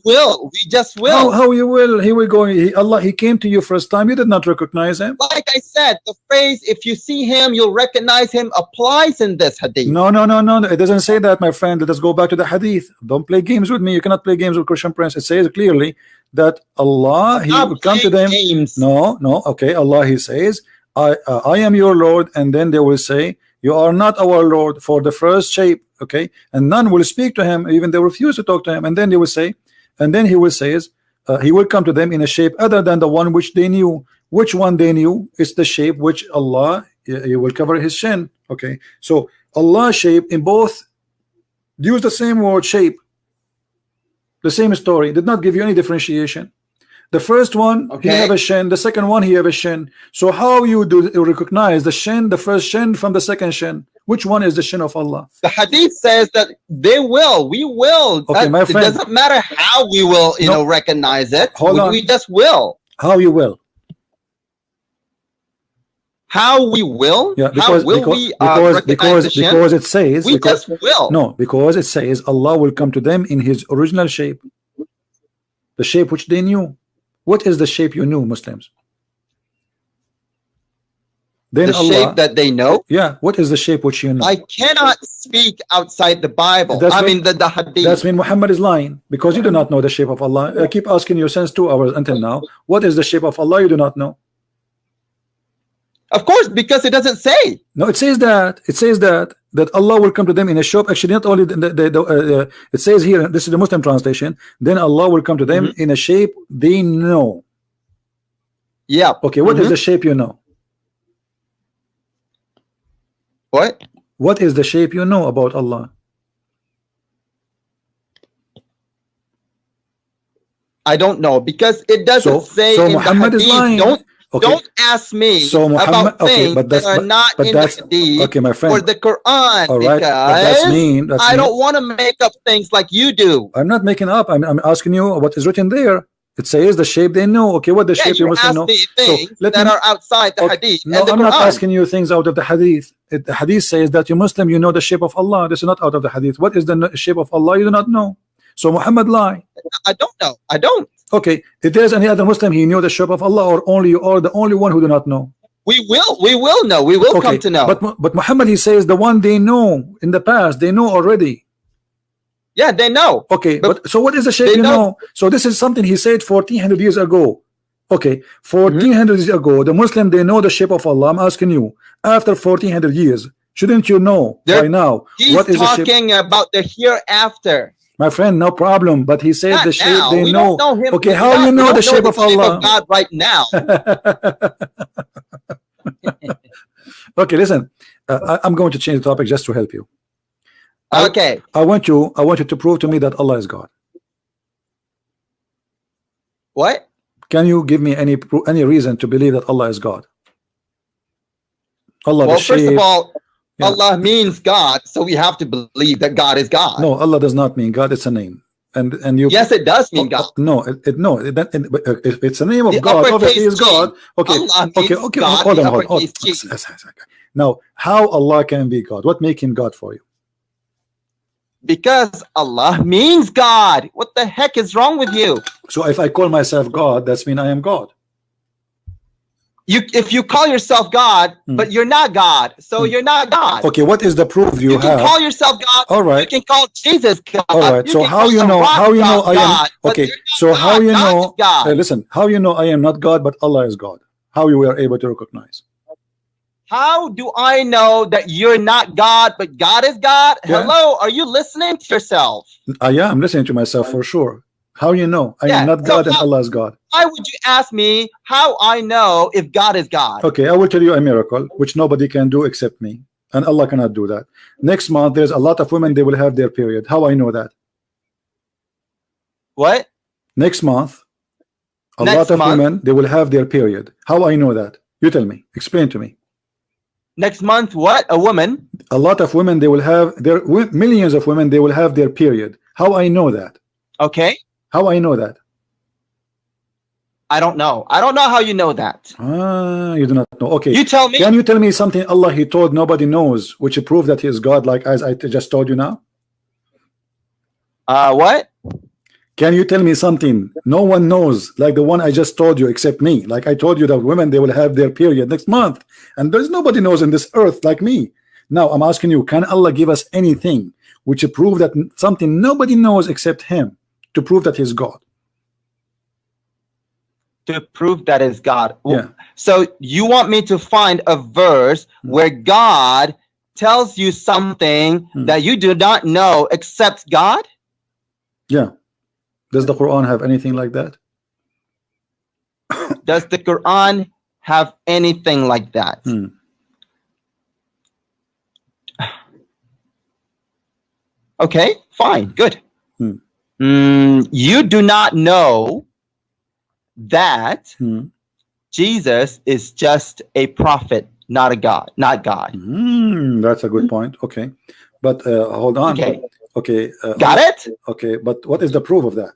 We just will. How you will? He will go. He came to you first time. You did not recognize him. Like I said, the phrase "if you see him, you'll recognize him" applies in this hadith. No. It doesn't say that, my friend. Let us go back to the hadith. Don't play games with me. You cannot play games with Christian Prince. It says clearly that Allah, He will come to them. Games. No. Okay, Allah, He says, I am your Lord, and then they will say, you are not our Lord, for the first shape. Okay, and none will speak to him, even they refuse to talk to him. And then they will say, and then he will say, he will come to them in a shape other than the one which they knew. Which one they knew? It's the shape which Allah, He will cover his shin. Okay, so Allah shape in both use the same word, shape, the same story, did not give you any differentiation. The first one, he have a shin. The second one, he have a shin. So how you recognize the shin, the first shin from the second shin? Which one is the shin of Allah? The hadith says that they will. We will. Okay, my friend. It doesn't matter how we will, recognize it. Hold on. We just will. How you will? How we will? Yeah, because it says we just will. No, because it says Allah will come to them in His original shape, the shape which they knew. What is the shape you knew, Muslims? Then the shape that they know? Yeah, what is the shape which you know? I cannot speak outside the Bible. The hadith. That's when Muhammad is lying, because you do not know the shape of Allah. I keep asking you since 2 hours until now, what is the shape of Allah? You do not know. Of course, because it doesn't say. No, it says that. It says that Allah will come to them in a shape. Actually, not only it says here. This is the Muslim translation. Then Allah will come to them in a shape they know. Yeah. Okay. What is the shape you know? What? What is the shape you know about Allah? I don't know, because it doesn't say so in Muhammad the is lying. Don't ask me about things that are not in the hadith my friend, or the Quran. All right, because I don't want to make up things like you do. I'm not making up. I'm asking you what is written there. It says the shape they know. Okay, what the shape you must know? Things that are outside the hadith. No, and the I'm Quran. not asking you things out of the hadith. The hadith says that you Muslim, you know the shape of Allah. This is not out of the hadith. What is the shape of Allah? You do not know. So Muhammad lie. I don't know. I don't. Okay, if there's any other Muslim, he knew the shape of Allah, or only you are the only one who do not know? We will know. We will come to know. But Muhammad, he says the one they know in the past, they know already. Yeah, they know. Okay, but so what is the shape you know? So this is something he said 1400 years ago. Okay, 1400 years ago, the Muslim, they know the shape of Allah. I'm asking you, after 1400 years, shouldn't you know by now what is the shape? He's talking about the hereafter. My friend, no problem. But he said Not the shape now. they we know. Don't know him. Okay, how you know the shape of Allah? God right now. Okay, listen. I'm going to change the topic just to help you. Okay. I want you to prove to me that Allah is God. What? Can you give me any reason to believe that Allah is God? Allah. Well, first of all, Allah means God, so we have to believe that God is God. No, Allah does not mean God. It's a name, and you. Yes, it does mean God. No, it's a name of God. Obviously, is God. Okay, okay. God, hold on. Now, how Allah can be God? What make Him God for you? Because Allah means God. What the heck is wrong with you? So if I call myself God, that's mean I am God. If you call yourself God, but you're not God, so you're not God. Okay, what is the proof you have? You can call yourself God. All right. You can call Jesus God. All right. So how you know? How you know I am? Okay. So how you know? Listen. How you know I am not God, but Allah is God? How you were able to recognize? How do I know that you're not God, but God is God? Yeah. Hello, are you listening to yourself? Yeah, I'm listening to myself for sure. How you know I am not God and Allah is God? Why would you ask me how I know if God is God? Okay, I will tell you a miracle which nobody can do except me, and Allah cannot do that. Next month, there's a lot of women, they will have their period. How I know that? What? Next month, a lot of women, they will have their period. How I know that? You tell me. Explain to me. Next month, what? A woman? A lot of women, they will have their millions of women, they will have their period. How I know that? Okay. How I know that? I don't know. I don't know how you know that. Ah, you do not know. Okay. You tell me. Can you tell me something Allah He told nobody knows, which prove that He is God, like as I just told you now? What? Can you tell me something no one knows, like the one I just told you except me? Like I told you that women, they will have their period next month, and there's nobody knows in this earth like me. Now I'm asking you, can Allah give us anything which prove that something nobody knows except Him, to prove that He's God? To prove that is God. Yeah. So you want me to find a verse where God tells you something that you do not know except God? Yeah. Does the Quran have anything like that? Does the Quran have anything like that? Okay, fine, good. You do not know that Jesus is just a prophet, not a God, not God. That's a good point. Okay, but hold on. Okay. Okay. Got it? Okay, but what is the proof of that?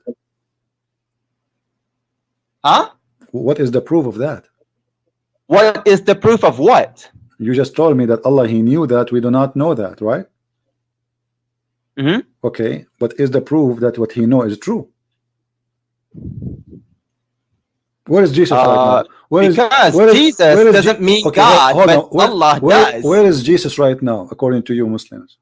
Huh? What is the proof of that? What is the proof of what? You just told me that Allah He knew that. We do not know that, right? Okay, but is the proof that what He knows is true? Where is Jesus right now? Because Jesus doesn't mean God, but Allah does. Where is Jesus right now, according to you Muslims?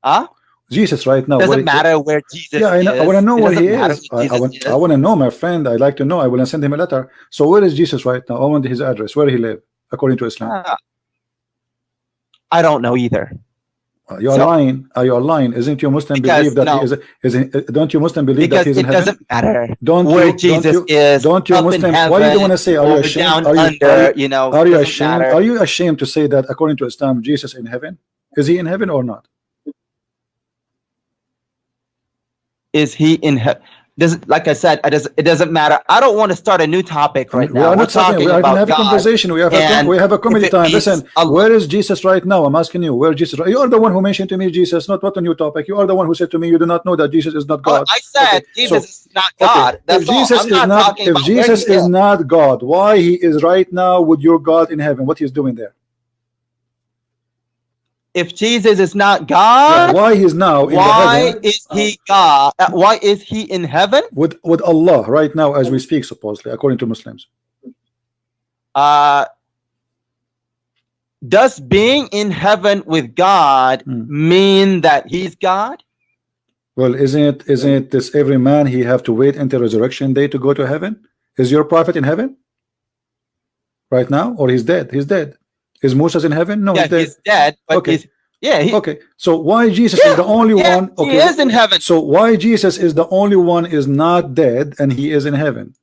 Huh? Jesus right now. Doesn't matter where Jesus is. I want to know where He is. I want to know, my friend. I'd like to know. I will send him a letter. So where is Jesus right now? I want his address. Where he live, according to Islam. I don't know either. You're lying. You are lying. Isn't your Muslim believe that he is? Don't you Muslim believe that he's in heaven? Because it doesn't matter where Jesus is. Don't you Muslim? Why do you want to say? Are you ashamed? Are you ashamed? Are you ashamed to say that according to Islam, Jesus is in heaven? Is He in heaven or not? Is He in heaven? Like I said, it doesn't matter. I don't want to start a new topic right now. We're talking about have a conversation. We have a comedy time. Listen, where is Jesus right now? I'm asking you, where is Jesus? You are the one who mentioned to me Jesus, not what a new topic. You are the one who said to me you do not know that Jesus is not God. I said Jesus is not God. That's if Jesus is not God, why He is right now with your God in heaven? What He's doing there? If Jesus is not God, why He's now in why is He God? Why is He in heaven with Allah right now as we speak, supposedly, according to Muslims? Does being in heaven with God mean that He's God? Well, isn't it this every man he have to wait until resurrection day to go to heaven? Is your prophet in heaven right now, or he's dead? He's dead. Is Moses in heaven? No, he's dead. But okay. Okay. So why Jesus is the only one? Okay. He is in heaven. So why Jesus is the only one is not dead and He is in heaven?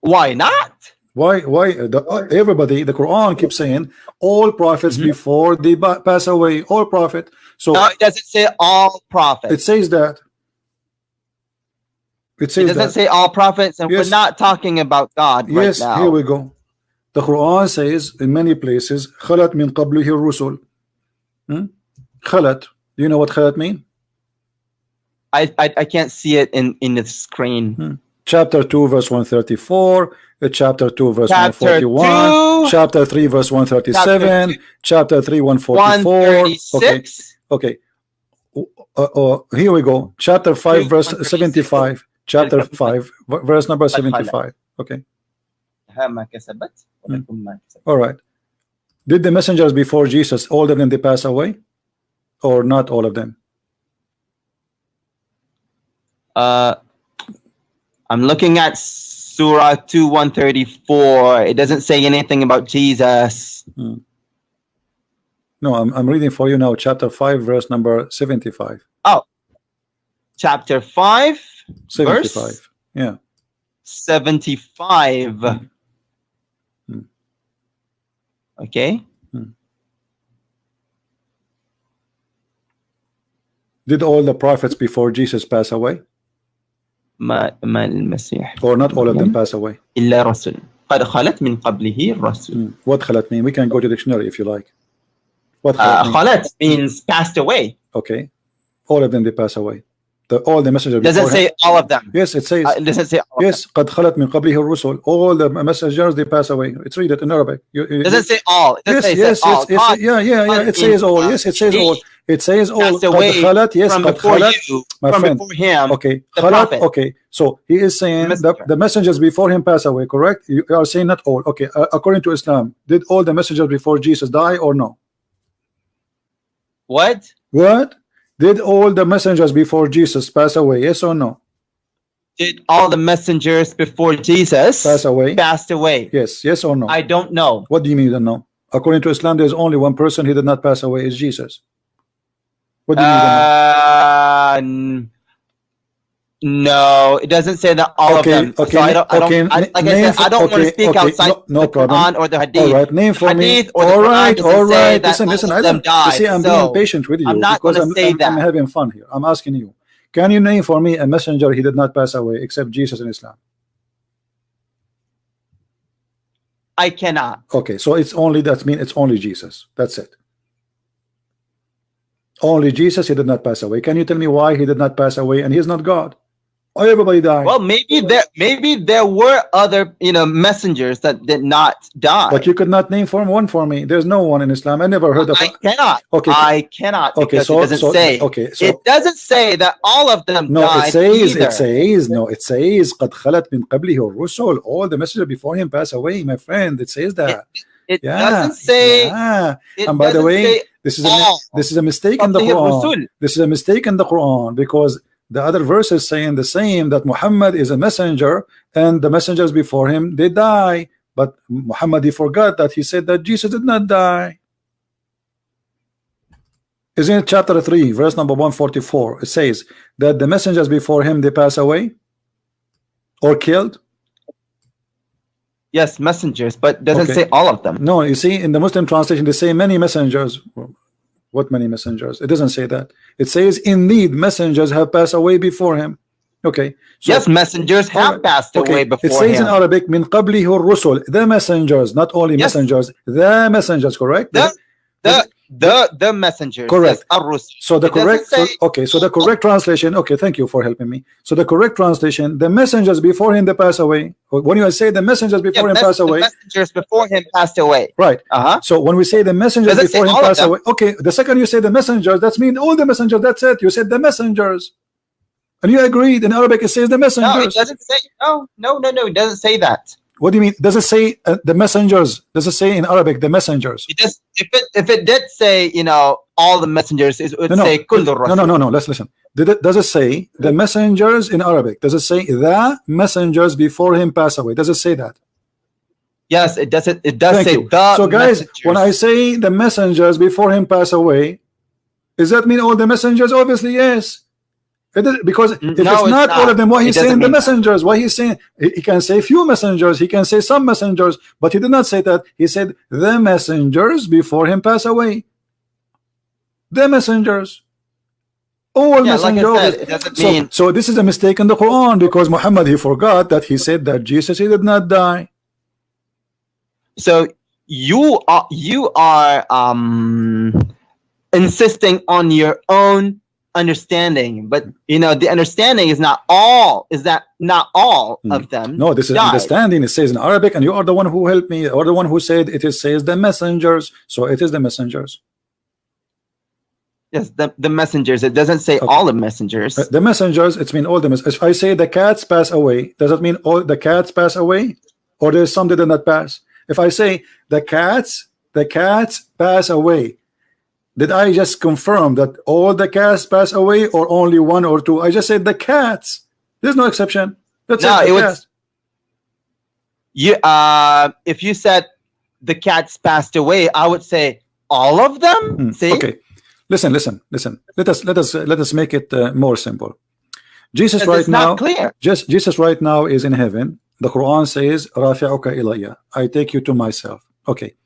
Why not? Why? Everybody, the Quran keeps saying all prophets before they pass away, all prophet. So no, it doesn't say all prophets. It says that. It doesn't say all prophets, and we're not talking about God right now. Here we go. The Quran says in many places, "Khalat min qablihi rusul." Khalat. Do you know what khalat mean? I can't see it in the screen. Chapter 2, verse 134. Chapter 2, verse 141. Chapter 3, verse 137. Chapter 3, 144. Okay. Here we go. Chapter 5, verse 75. Chapter 5, verse number 75. Okay. All right. Did the messengers before Jesus, all of them, they pass away, or not all of them? I'm looking at Surah 2, 134. It doesn't say anything about Jesus. No, I'm reading for you now. Chapter 5, verse number 75. Oh, chapter 5, 75. Verse? Yeah. 75. Okay. Did all the prophets before Jesus pass away? Or not all of them pass away? إلا رسول. قد خلت من قبله الرسل. What خلت mean? We can go to the dictionary if you like. What خلت mean? خلت means passed away. Okay, all of them they pass away. All the messengers. Does it say all of them? Yes, it says. Does it say all yes, قد خلت من قبله الرسل. All the messengers they pass away. Let's read it in Arabic. Does it say all? It yes, say yes, all. yes, yeah. It says all. Yes, it says all. It says all. قد خلت, yes, from قد before خلت, you, my from friend. before him. Okay, the خلت. prophet. Okay, so he is saying the messengers before him pass away. Correct? You are saying not all. Okay, according to Islam, did all the messengers before Jesus die or no? What? What? Did all the messengers before Jesus pass away? Yes or no? Did all the messengers before Jesus pass away? Passed away. Yes, yes or no? I don't know. What do you mean you don't know? According to Islam, there's only one person who did not pass away, is Jesus. What do you mean you don't know? No, it doesn't say that all of them. Okay, so I don't want to speak outside no the problem. Quran or the Hadith. All right, name for me. All right. Listen. I don't. See, I'm being patient with you I'm not because I'm I'm having fun here. I'm asking you. Can you name for me a messenger he did not pass away except Jesus in Islam? I cannot. Okay, so it's only that means it's only Jesus. That's it. Only Jesus, he did not pass away. Can you tell me why he did not pass away and he's not God? Why everybody died? Well, maybe there were other messengers that did not die. But you could not name one for me. There's no one in Islam. I never heard of. I cannot. Okay. I cannot because it doesn't say. Okay. So it doesn't say that all of them died. It says قد خلت من قبله الرسل. All the messengers before him pass away, my friend. It says that. It doesn't say. Yeah. And by the way, this is a mistake in the Quran. This is a mistake in the Quran because the other verse is saying the same, that Muhammad is a messenger and the messengers before him they die. But Muhammad, he forgot that he said that Jesus did not die. Isn't it chapter 3 verse number 144? It says that the messengers before him they pass away or killed. Yes, messengers, but doesn't say all of them. No, you see, in the Muslim translation they say many messengers. What many messengers? It doesn't say that. It says indeed messengers have passed away before him. Okay. So, yes, messengers have passed away before him. It says in Arabic min qablihi ar-rusul, the messengers, not only messengers, the messengers, correct? The messengers. Correct. Yes, so the correct so the correct translation, okay, thank you for helping me. So the correct translation, the messengers before him they pass away. When you say the messengers before him pass away, the messengers before him passed away. Right. So when we say the messengers before him pass away, okay, the second you say the messengers, that means all the messengers, that's it. You said the messengers. And you agreed in Arabic it says the messengers. No, it doesn't say no, it doesn't say that. What do you mean? Does it say the messengers? Does it say in Arabic the messengers? It does. If it did say all the messengers, it would say kullu rasul. No. Let's listen. Does it say the messengers in Arabic? Does it say the messengers before him pass away? Does it say that? Yes, it does. It does Thank say you. the. So guys, messengers. when I say the messengers before him pass away, does that mean all the messengers? Obviously, yes. Because if it's not all of them, why he's saying the messengers? Why he's saying he can say few messengers, he can say some messengers, but he did not say that. He said the messengers before him pass away. The messengers, all messengers. Like I said, it doesn't mean. So this is a mistake in the Quran because Muhammad he forgot that he said that Jesus he did not die. So you are insisting on your own understanding, but the understanding is not all. Is that not all of them? No, this is understanding. It says in Arabic, and you are the one who helped me, or the one who said it says the messengers. So it is the messengers. Yes, the messengers. It doesn't say all the messengers. The messengers. It means all the messengers. If I say the cats pass away, does it mean all the cats pass away, or there's some that did not pass? If I say the cats pass away. Did I just confirm that all the cats pass away or only one or two? I just said the cats. There's no exception. That's it. If you said the cats passed away, I would say all of them. See? Okay. Listen. Let us make it more simple. Jesus right now. Clear. Jesus right now is in heaven. The Quran says, "Rafi'uka ilayya." I take you to myself. Okay.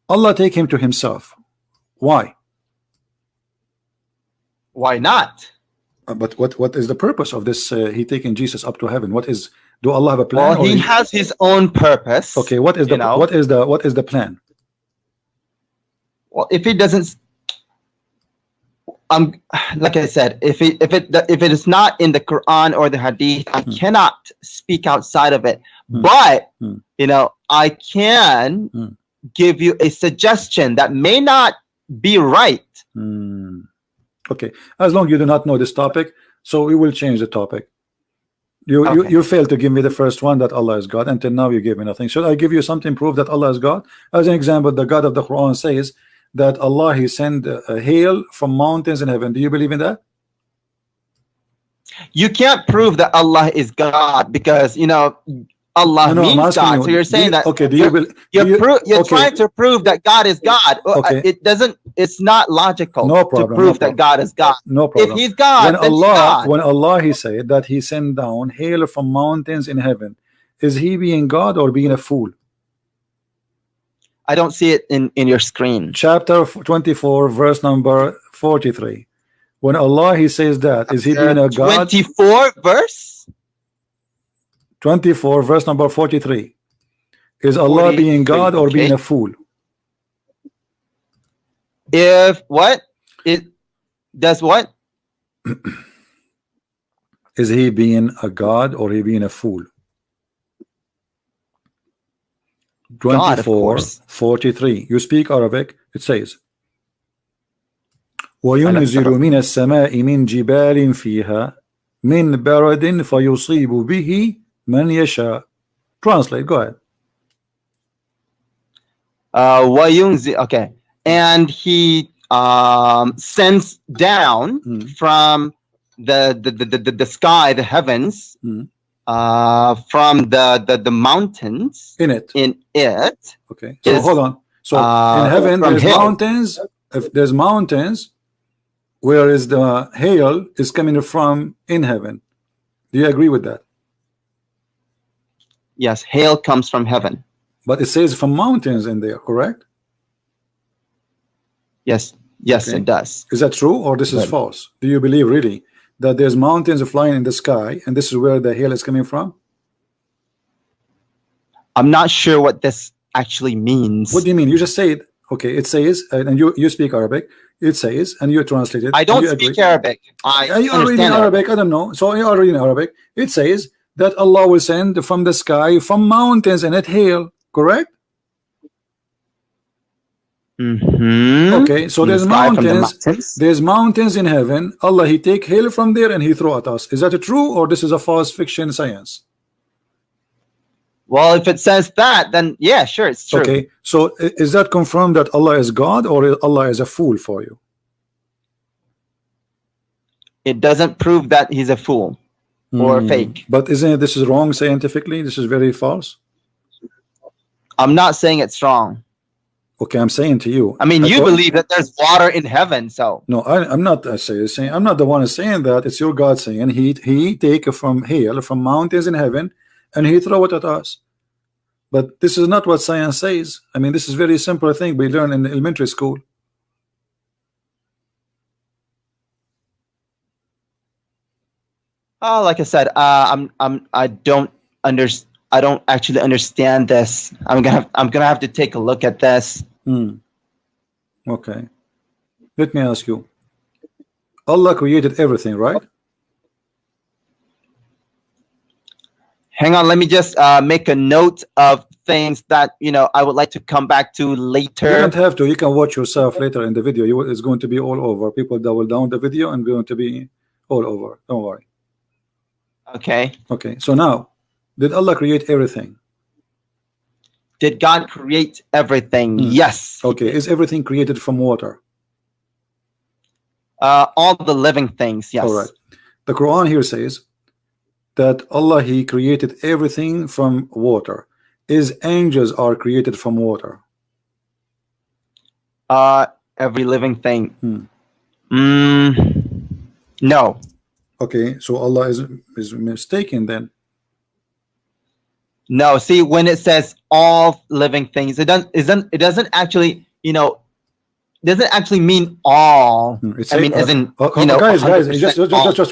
Allah take him to himself. Why? Why not? But what is the purpose of this? He taking Jesus up to heaven. What is? Do Allah have a plan? Well, he has his own purpose. Okay. What is the what is the plan? Well, if he doesn't, like I said, if it is not in the Quran or the Hadith, I cannot speak outside of it. But you know, I can give you a suggestion that may not be right. Okay, as long as you do not know this topic, so we will change the topic. You failed to give me the first one, that Allah is God. Until now you gave me nothing. Should I give you something proof that Allah is God? As an example, the God of the Quran says that Allah, he sent hail from mountains in heaven. Do you believe in that? You can't prove that Allah is God, because you know Allah means God. So you're saying that. Okay. You're trying to prove that God is God. Okay. It doesn't. It's not logical. No problem, to prove that God is God. No problem. If He's God, then when Allah he said that He sent down hail from mountains in heaven, is He being God or being a fool? I don't see it in your screen. Chapter 24, verse number 43. When Allah he says that, is He being a God? 24 verse. 24 verse number 43. Is Allah being God or being a fool? If what? It does what? Is He being a God or He being a fool? 24 43. You speak Arabic. It says وَيُنْزِلُ مِنَ السَّمَاءِ مِنْ جِبَالٍ فِيهَا مِنْ بَرَدٍ فَيُصِيبُ بِهِ مَنْ يَشَاءُ. Translate, go ahead. Okay. And He sends down from the sky, the heavens, from the mountains in it. Okay. So hold on. So in heaven there's mountains. If there's mountains, where is the hail is coming from in heaven? Do you agree with that? Yes, hail comes from heaven. But it says from mountains in there, correct? Yes, okay. It does. Is that true or this is false? Do you believe really that there's mountains flying in the sky and this is where the hail is coming from? I'm not sure what this actually means. What do you mean? You just say it. Okay, it says, and you speak Arabic. It says, and you translate it. I don't speak Arabic. Are you reading Arabic? I don't know. So you are reading Arabic. It says that Allah will send from the sky, from mountains, and it hail. Correct? Okay, so there's mountains. There's mountains in heaven. Allah, He take hail from there and He throw at us. Is that true or this is a false fiction science? Well, if it says that, then yeah, sure, it's true. Okay, so is that confirmed that Allah is God or Allah is a fool for you? It doesn't prove that He's a fool or fake. But isn't it, this is wrong scientifically? This is very false. I'm not saying it's wrong. Okay, I'm saying to you. I mean, you believe that there's water in heaven, so. No, I'm not saying. I'm not the one saying that. It's your God saying He take from hail from mountains in heaven and He throw it at us. But this is not what science says. I mean, this is very simple thing we learn in elementary school. Like I said, I don't actually understand this. I'm gonna have to take a look at this. Okay. Let me ask you. Allah created everything, right? Hang on, let me just make a note of things that I would like to come back to later. You don't have to. You can watch yourself later in the video. It's going to be all over. People that will download the video and going to be all over. Don't worry. Okay. Okay. So now, did Allah create everything? Did God create everything? Yes. Okay. Is everything created from water? All the living things, yes. All right. The Quran here says that Allah, He created everything from water. Is angels are created from water? Every living thing. No. Okay, so Allah is mistaken then. No, see, when it says all living things, it doesn't actually, doesn't actually mean all. I mean, as in, you know, guys, he just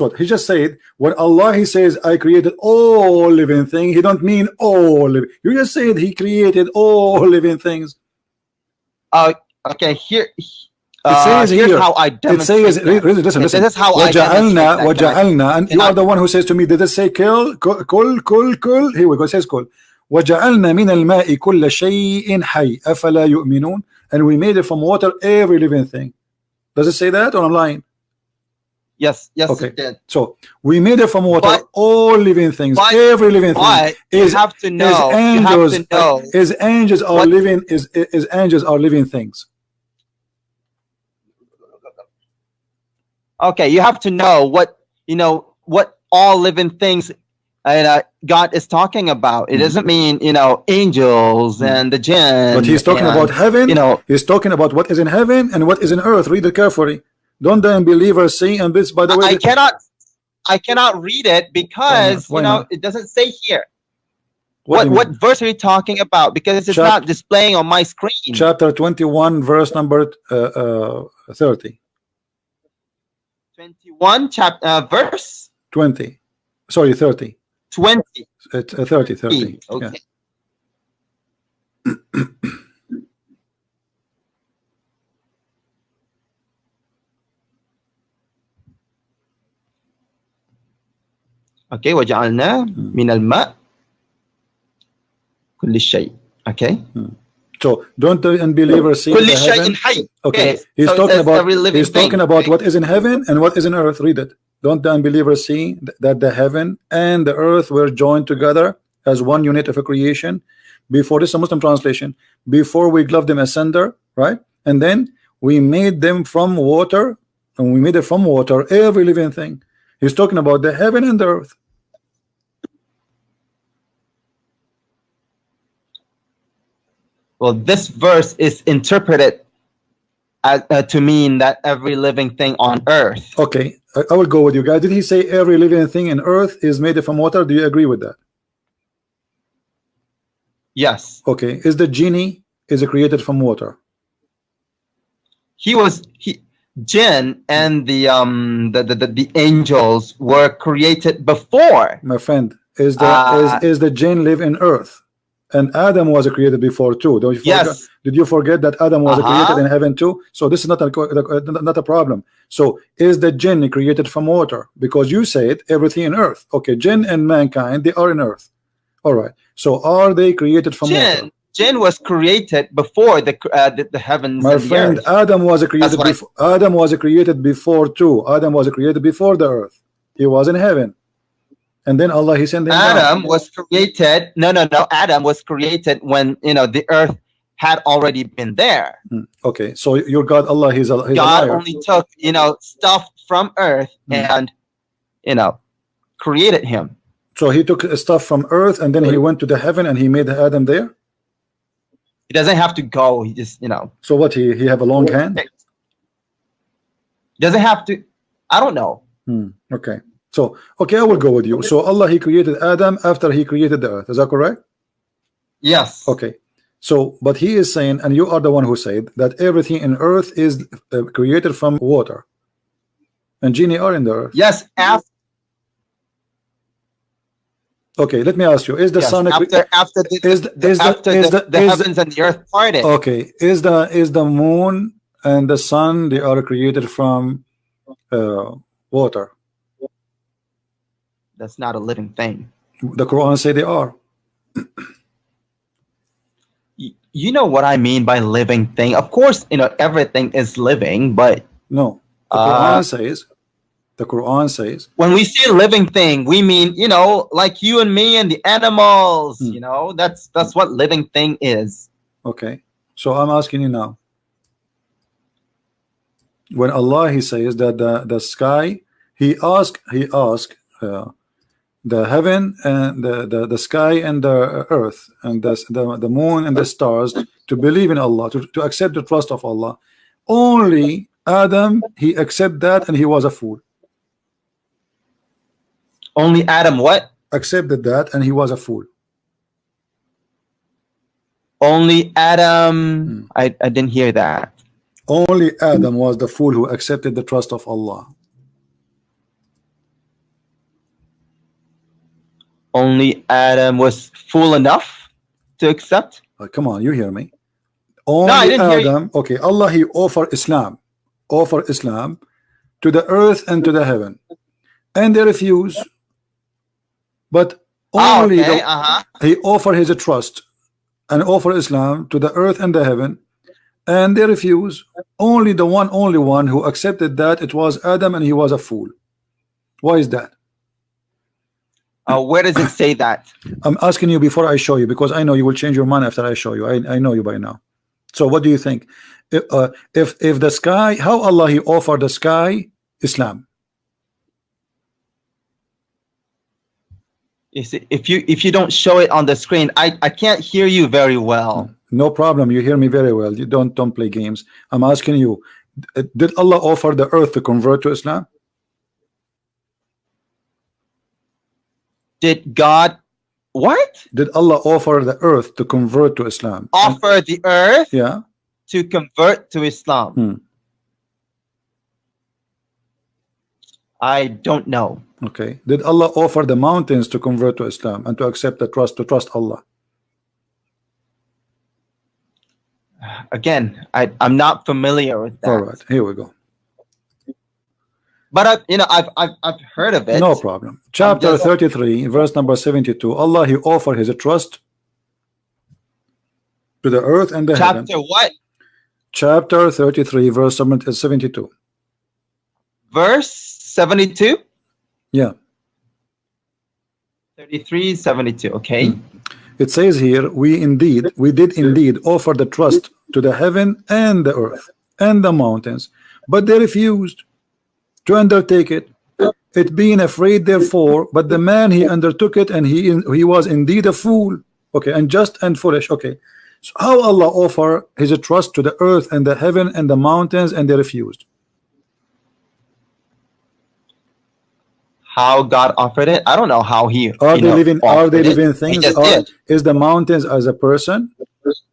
what he just said. When Allah he says, "I created all living things," he don't mean all living. You just said he created all living things. Okay. Here. It says here's here. how I demonstrate. It says, listen. This is how I demonstrate. And you are the one who says to me, "Did it say kill? Kul? Here we go. It says kul. وَجَعَلْنَا مِنَ الْمَاءِ كُلَّ شَيْءٍ حَيٍّ أَفَلَا يُؤْمِنُونَ. And we made it from water every living thing. Does it say that or I'm lying? Yes. Okay. It did. So we made it from water, all living things, every living thing. You have to know. Angels are living. Is angels are living things. Okay, you have to know what all living things God is talking about. It doesn't mean angels and the jinn. But he's talking about heaven. He's talking about what is in heaven and what is in earth. Read it carefully. Don't the unbelievers see? And this, by the way, I cannot read it because it doesn't say here. What verse are you talking about? Because it's not displaying on my screen. Chapter 21, verse number 30. 21 verse 20. Sorry, 30. 20. 30. Okay. Yeah. Okay, وَجَعَلْنَا مِنَ الْمَاءِ كُلِّ شَيْء. Okay. So don't the unbelievers see كُلِّ the شَيْءٍ heaven? حَيٍّ. Okay. He's talking about what is in heaven and what is in earth. Read it. Don't the unbelievers see that the heaven and the earth were joined together as one unit of a creation? Before this is a Muslim translation. Before we gloved them asunder, right? And then we made them from water, and we made it from water every living thing. He's talking about the heaven and the earth. Well, this verse is interpreted to mean that every living thing on earth. Okay, I will go with you guys. Did he say every living thing in earth is made from water? Do you agree with that? Yes. Okay, is the genie created from water? Jinn and the angels were created before. My friend, is the jinn live in earth? And Adam was created before too. Don't you forget? Yes. Did you forget that Adam was created in heaven too? So this is not a problem. So is the jinn created from water? Because you said everything in earth. Okay, jinn and mankind, they are in earth. All right. So are they created from water? Jinn was created before the heavens. My friend, Adam was created before. Adam was created before too. Adam was created before the earth. He was in heaven. And then Allah, he sent him Adam down. was created. No. Adam was created when the earth had already been there. Okay, so your God, Allah, he's a God liar. only took stuff from earth and created him. So he took stuff from earth and then he went to the heaven and he made Adam there. He doesn't have to go. He just So what? He have a long hand? He doesn't have to. I don't know. Okay. So, okay, I will go with you. So Allah, he created Adam after he created the earth. Is that correct? Yes. Okay. So, but he is saying, and you are the one who said that everything in earth is created from water. And genie are in the earth. Yes. Okay, let me ask you: is the sun after the heavens and the earth parted? Okay, is the moon and the sun, they are created from water? That's not a living thing. The Quran say they are. You know what I mean by living thing? Of course, everything is living, but no. The Quran says when we say living thing, we mean like you and me and the animals. That's what living thing is. Okay, so I'm asking you now. When Allah he says that the sky, he asked the heaven and the sky and the earth and the moon and the stars to believe in Allah, to accept the trust of Allah. Only Adam, he accepted that and he was a fool. Only Adam what? Accepted that and he was a fool. Only Adam. I didn't hear that. Only Adam was the fool who accepted the trust of Allah. Only Adam was fool enough to accept? Come on, you hear me? Only No, I didn't hear you. Adam. Okay, Allah, he offered Islam to the earth and to the heaven, and they refuse. But only he offered his trust and offered Islam to the earth and the heaven, and they refuse. Only one who accepted that, it was Adam, and he was a fool. Why is that? Where does it say that? I'm asking you before I show you, because I know you will change your mind after I show you. I know you by now. So what do you think? If the sky, how Allah he offered the sky Islam? If you don't show it on the screen, I can't hear you very well. No problem, you hear me very well. You don't play games. I'm asking you, did Allah offer the earth to convert to Islam? Did God what? Did Allah offer the earth to convert to Islam? Offer the earth, yeah, to convert to Islam? I don't know. Okay. Did Allah offer the mountains to convert to Islam and to accept the trust, to trust Allah? Again, I'm not familiar with that. All right, here we go. But I've heard of it. No problem. Chapter 33, verse number 72. Allah he offered his trust to the earth and the heaven. Chapter what? Chapter 33, verse 72. Verse 72? Yeah. 33, 72. Okay. It says here, we did indeed offer the trust to the heaven and the earth and the mountains, but they refused to undertake it, being afraid therefore. But the man he undertook it, and he was indeed a fool. Okay, unjust and foolish. Okay, so how Allah offer his trust to the earth and the heaven and the mountains, and they refused? How God offered it? I don't know how he. Are they living things? Is the mountains as a person?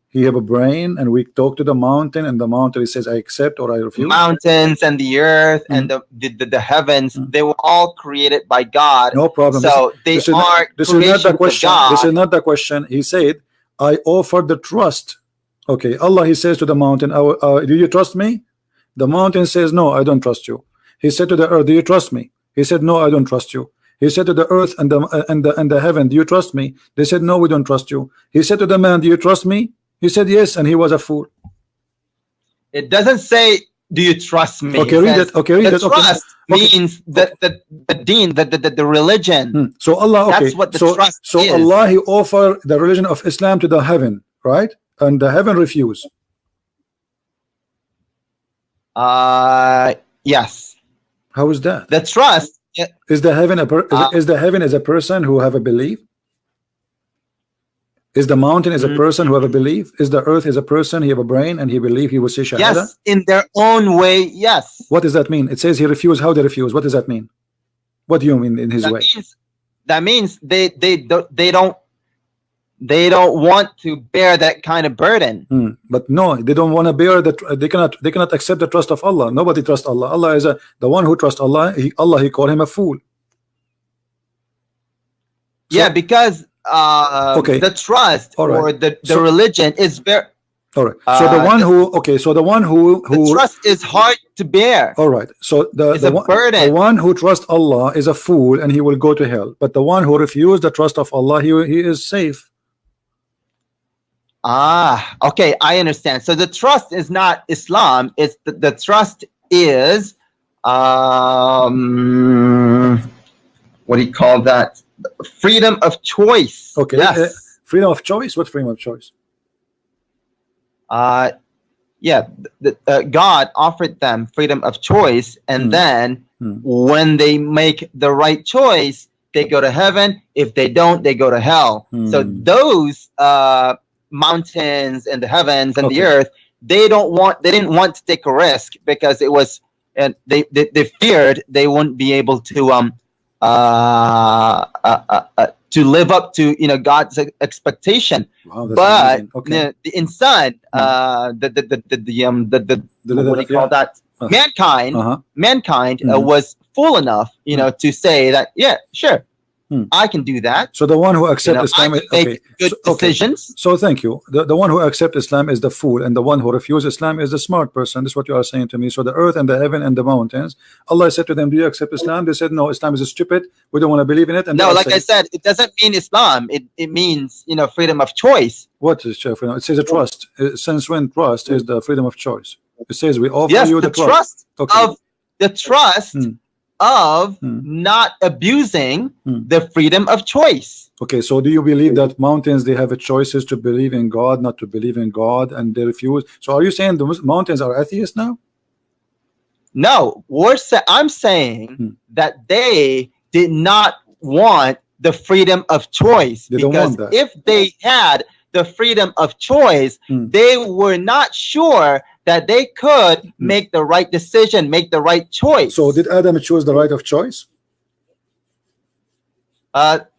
He have a brain, and we talk to the mountain, and the mountain says, I accept or I refuse. Mountains and the earth and the heavens, they were all created by God. No problem. So this is not the question. This is not the question. He said, I offer the trust. Okay, Allah he says to the mountain, do you trust me? The mountain says, no, I don't trust you. He said to the earth, do you trust me? He said, no, I don't trust you. He said to the earth and the heaven, do you trust me? They said, no, we don't trust you. He said to the man, do you trust me? He said yes, and he was a fool. It doesn't say, do you trust me? Okay, read it. Okay, read it. Trust means the deen, the religion. So Allah, okay. That's what the trust is. So Allah he offered the religion of Islam to the heaven, right? And the heaven refused. Yes. How is that? The trust is the heaven is the heaven as a person who have a belief? Is the mountain as a person who have a belief? Is the earth as a person, he have a brain and he believe he will say shahada? Yes, in their own way, yes. What does that mean? It says he refused. How they refuse? What does that mean? What do you mean in his way? That means they don't want to bear that kind of burden. But no, they don't want to bear that. They cannot accept the trust of Allah. Nobody trusts Allah. Allah is the one who trusts Allah. Allah he called him a fool. So, yeah, because the trust or the religion is very. All right. So the one who the trust is hard to bear. All right. So the one who trusts Allah is a fool and he will go to hell. But the one who refused the trust of Allah, he is safe. Okay, I understand. So the trust is not Islam. It's the trust is what do you call that? Freedom of choice. Okay. Yes. Freedom of choice. What freedom of choice? Yeah. God offered them freedom of choice, and then when they make the right choice, they go to heaven. If they don't, they go to hell. So those mountains and the heavens and the earth, they didn't want to take a risk because it was, and they feared they wouldn't be able to to live up to God's expectation. Wow, that's but amazing. Okay. the inside, what do you call that? Mankind was fool enough, to say that, yeah, sure, I can do that. So the one who accepts Islam, I can make good decisions. So thank you. The one who accepts Islam is the fool, and the one who refuses Islam is the smart person. This is what you are saying to me. So the earth and the heaven and the mountains, Allah said to them, do you accept Islam? They said, no, Islam is stupid. We don't want to believe in it. And no, like I said, it doesn't mean Islam. It means, freedom of choice. What is freedom? It says a trust. Since when trust is the freedom of choice? It says we offer you the trust. Of the trust of not abusing the freedom of choice. Okay, so do you believe that mountains, they have a choices to believe in God, not to believe in God, and they refuse? So are you saying the mountains are atheists now? No, I'm saying that they did not want the freedom of choice, because if they had the freedom of choice, they were not sure that they could make the right decision, make the right choice. So did Adam choose the right of choice?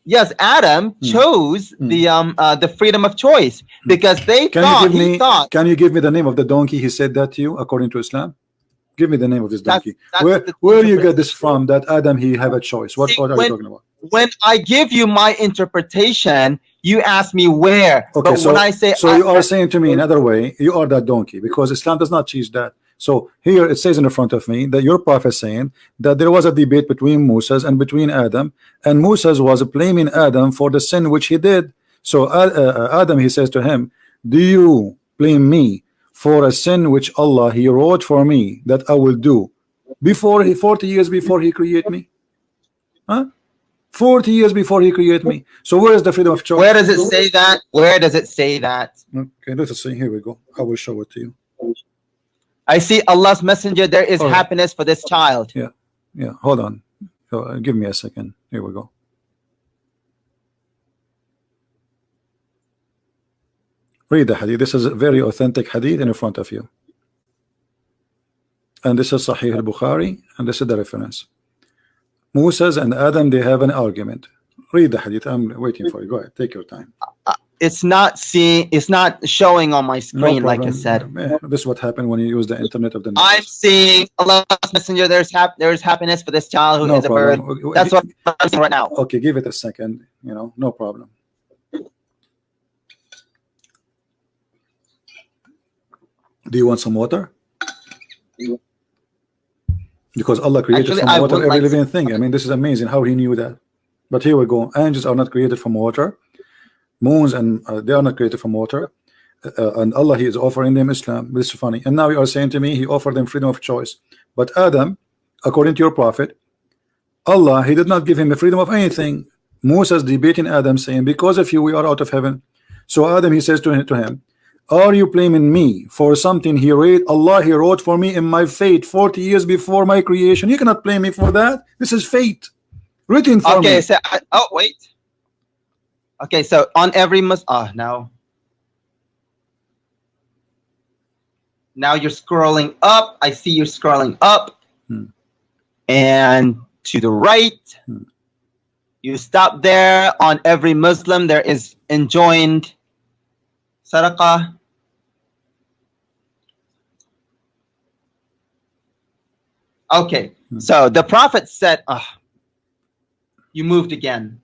Yes, Adam chose the freedom of choice, because they thought. Can you give me the name of the donkey he said that to you, according to Islam? Give me the name of this donkey. Where you get this from, that Adam, he have a choice? What are you talking about? When I give you my interpretation, you ask me where. Okay, but when I say, you are saying to me another way, you are that donkey, because Islam does not teach that. So here it says in the front of me that your prophet saying that there was a debate between Moses and between Adam, and Moses was blaming Adam for the sin which he did. So Adam, he says to him, do you blame me for a sin which Allah, he wrote for me that I will do before 40 years before he create me? Huh? 40 years before he created me. So where is the freedom of choice? Where does it say that? Where does it say that? Okay, let us see. Here we go. I will show it to you. I see Allah's messenger. There is happiness for this child. Yeah. Hold on. Give me a second. Here we go. Read the hadith. This is a very authentic hadith in front of you. And this is Sahih al-Bukhari, and this is the reference. Moses and Adam, they have an argument. Read the hadith. I'm waiting for you. Go ahead. Take your time. It's not showing on my screen, like I said. This is what happened when you use the internet of the news. I'm seeing Allah's messenger. There's happiness for this child who is a bird. That's what I'm seeing right now. Okay, give it a second. No problem. Do you want some water? Because Allah created from water every living thing. I mean, this is amazing how he knew that. But here we go. Angels are not created from water. Moons and they are not created from water. And Allah, he is offering them Islam. This is funny. And now you are saying to me, he offered them freedom of choice. But Adam, according to your prophet, Allah, he did not give him the freedom of anything. Moses debating Adam, saying, because of you, we are out of heaven. So Adam, he says to him, are you blaming me for something he wrote? Allah, he wrote for me in my fate 40 years before my creation. You cannot blame me for that. This is fate written for me. Okay, so wait. Okay, so on every now you're scrolling up. I see you're scrolling up and to the right. You stop there. On every Muslim there is enjoined sadaqah. Okay, so the prophet said, you moved again.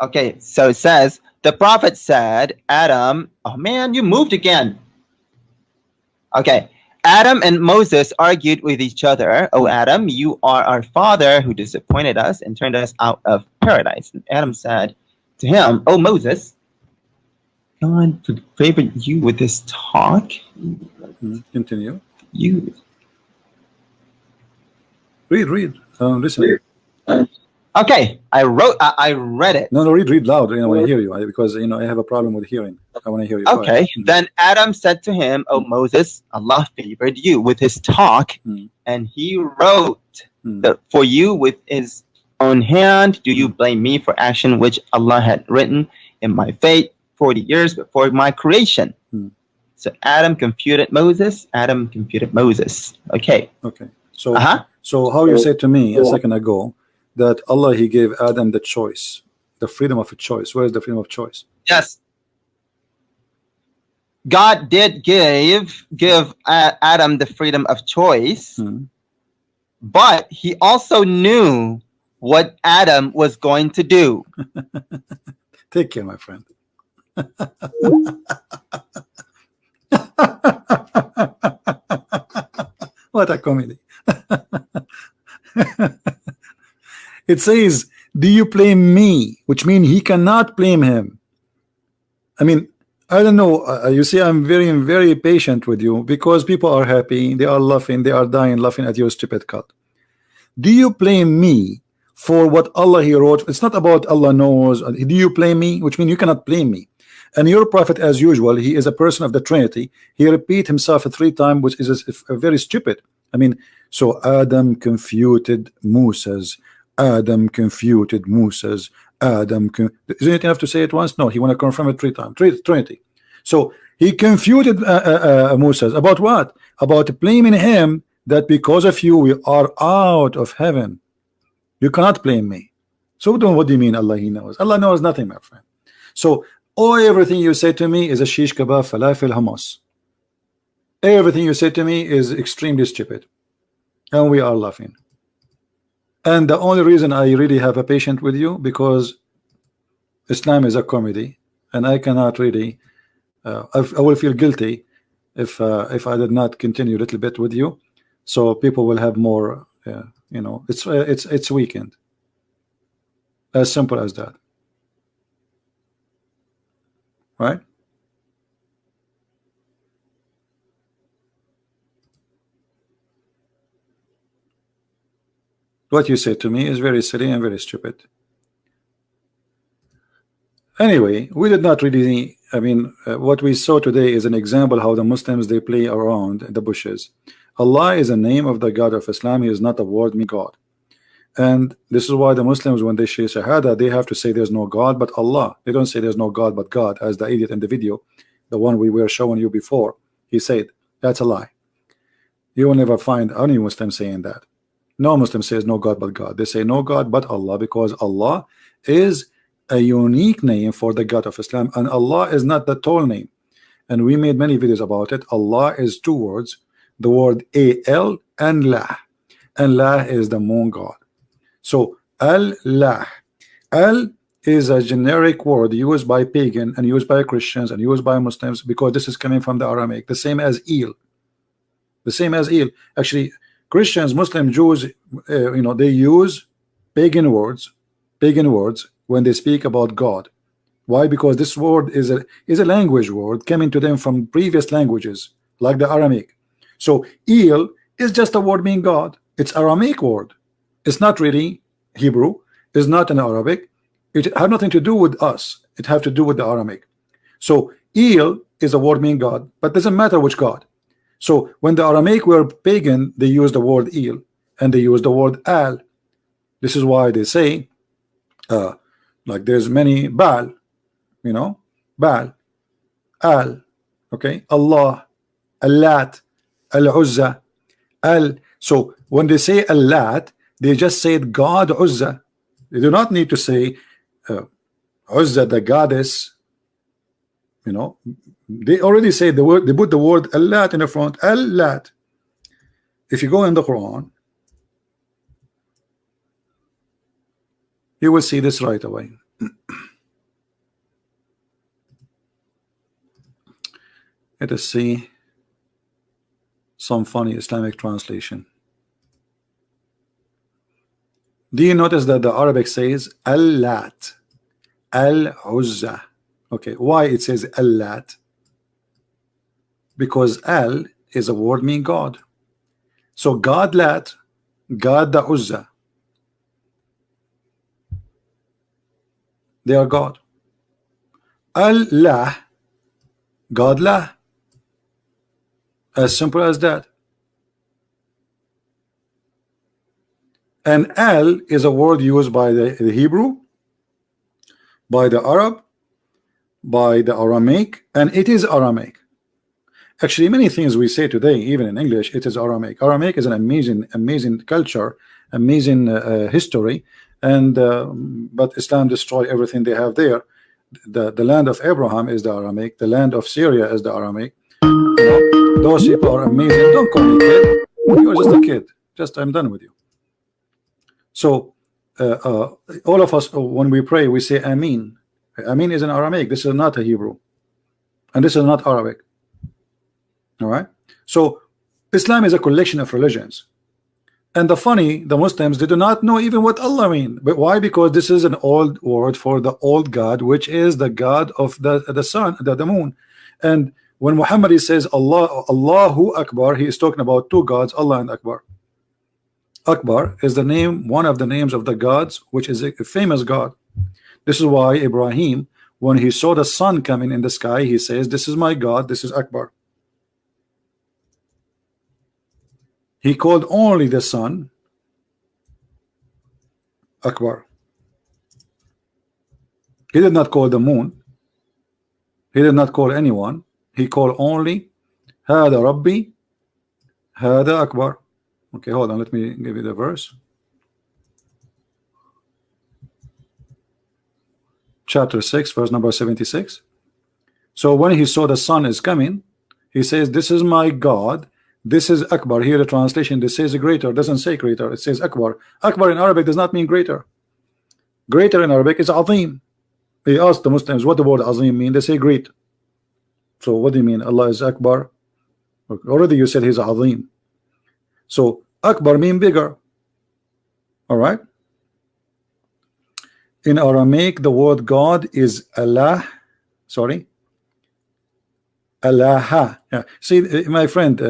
Okay, so it says, the prophet said, Adam, oh man, you moved again. Okay, Adam and Moses argued with each other. Oh, Adam, you are our father who disappointed us and turned us out of paradise. And Adam said to him, oh, Moses, God would favor you with this talk. Continue. You. Read. Listen. Okay, I read it. No, read loud. I want to hear you because I have a problem with hearing. I want to hear you. Okay. Then Adam said to him, "Oh Moses, Allah favored you with his talk, and He wrote for you with His own hand. Do you blame me for action which Allah had written in my fate 40 years before my creation?" So Adam computed Moses. Okay. Okay. So So how you said to me a second ago that Allah, he gave Adam the choice, the freedom of a choice. Where is the freedom of choice? Yes. God did give Adam the freedom of choice, but he also knew what Adam was going to do. Take care, my friend. What a comedy. It says, do you blame me? Which means he cannot blame him. I mean, I don't know. You see, I'm very patient with you because people are happy. They are laughing. They are dying laughing at your stupid cult. Do you blame me for what Allah he wrote? It's not about Allah knows. Do you blame me? Which means you cannot blame me. And your prophet, as usual, he is a person of the Trinity. He repeat himself 3 times, which is very stupid. I mean, so Adam confuted Moses. Adam confuted Moses. Adam, isn't it enough to say it once? No, he want to confirm it 3 times. Trinity. So he confuted Moses about what? About blaming him that because of you we are out of heaven. You cannot blame me. So what do you mean Allah he knows? Allah knows nothing, my friend. So everything you say to me is a shish kebab, falafel, hummus. Everything you say to me is extremely stupid, and we are laughing. And the only reason I really have a patient with you because Islam is a comedy, and I cannot really. I will feel guilty if I did not continue a little bit with you, so people will have more. You know, it's weekend. As simple as that. Right? What you say to me is very silly and very stupid. Anyway, we did not really, I mean, what we saw today is an example how the Muslims, they play around the bushes. Allah is a name of the God of Islam. He is not a word meaning God. And this is why the Muslims, when they say Shahada, they have to say there's no God but Allah. They don't say there's no God but God, as the idiot in the video, the one we were showing you before, he said. That's a lie. You will never find any Muslim saying that. No Muslim says no God but God. They say no God but Allah, because Allah is a unique name for the God of Islam, and Allah is not the tall name. And we made many videos about it. Allah is 2 words, the word A-L and La. And La is the moon God. So Allah, Al is a generic word used by pagan and used by Christians and used by Muslims, because this is coming from the Aramaic, the same as Il. The same as Il. Actually, Christians, Muslims, Jews, you know, they use pagan words when they speak about God. Why? Because this word is a language word coming to them from previous languages like the Aramaic. So Il is just a word meaning God. It's Aramaic word. It's not really Hebrew. It's not in Arabic. It have nothing to do with us. It have to do with the Aramaic. So Il is a word meaning God, but doesn't matter which God. So when the Aramaic were pagan, they used the word Il and they used the word Al. This is why they say like there's many Baal, you know, Baal, Al, okay, Allah, Allat, Al-Uzza, Al. So when they say Allat, they just said God Uzza. They do not need to say Uzza, the goddess. You know, they already say the word. They put the word Allat in the front. Allat. If you go in the Quran, you will see this right away. Let us see some funny Islamic translation. Do you notice that the Arabic says Allat, Al-Uzza? Okay, why it says Allat? Because Al is a word meaning God. So God Lat, God the Uzza. They are God. Allah, God La. As simple as that. And Al is a word used by the Hebrew, by the Arab, by the Aramaic, and it is Aramaic. Actually, many things we say today, even in English, it is Aramaic. Aramaic is an amazing culture, amazing history, and but Islam destroyed everything they have there. The land of Abraham is the Aramaic. The land of Syria is the Aramaic. You know, those people are amazing. Don't call me kid. You're just a kid. Just I'm done with you. So all of us, when we pray, we say Amin. Amin is in Aramaic. This is not a Hebrew, and this is not Arabic. All right. So Islam is a collection of religions, and the Muslims, they do not know even what Allah means. But why? Because this is an old word for the old God, which is the God of the sun, the moon. And when Muhammad says Allahu Akbar, he is talking about two gods, Allah and Akbar. Akbar is the name, one of the names of the gods, which is a famous God. This is why Ibrahim, when he saw the sun coming in the sky, he says, this is my God, this is Akbar. He called only the sun Akbar. He did not call the moon. He did not call anyone. He called only Hada Rabbi, Hada Akbar. Okay, hold on, let me give you the verse. Chapter 6, verse number 76. So when he saw the sun is coming, he says, this is my God, this is Akbar. Here the translation, this says greater, doesn't say greater, it says Akbar. Akbar in Arabic does not mean greater. Greater in Arabic is Azim. He asked the Muslims, what the word Azim mean? They say great. So what do you mean? Allah is Akbar? Already you said he's Azim. So Akbar mean bigger. All right. In Aramaic, the word God is Allah. Sorry, Allah. Yeah. See, my friend,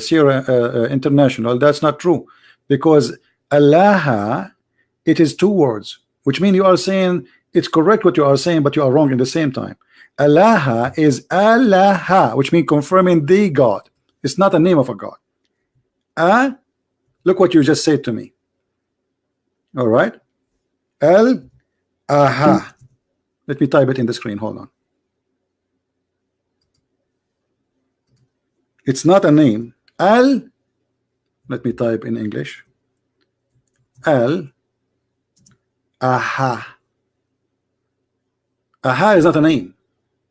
Sierra International, that's not true, because Allah, it is two words, which mean you are saying it's correct what you are saying, but you are wrong at the same time. Allah is Allah, which means confirming the God. It's not a name of a God. Look what you just said to me. All right. Aha. Let me type it in the screen. Hold on. It's not a name. Let me type in English. Aha. Aha is not a name.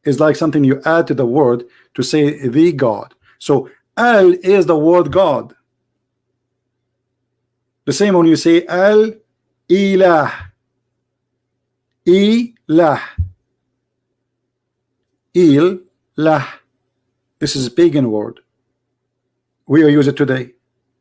It's like something you add to the word to say the God. So Al is the word God. The same when you say Al Ilah. Ilah. Ilah. This is a pagan word. We use it today.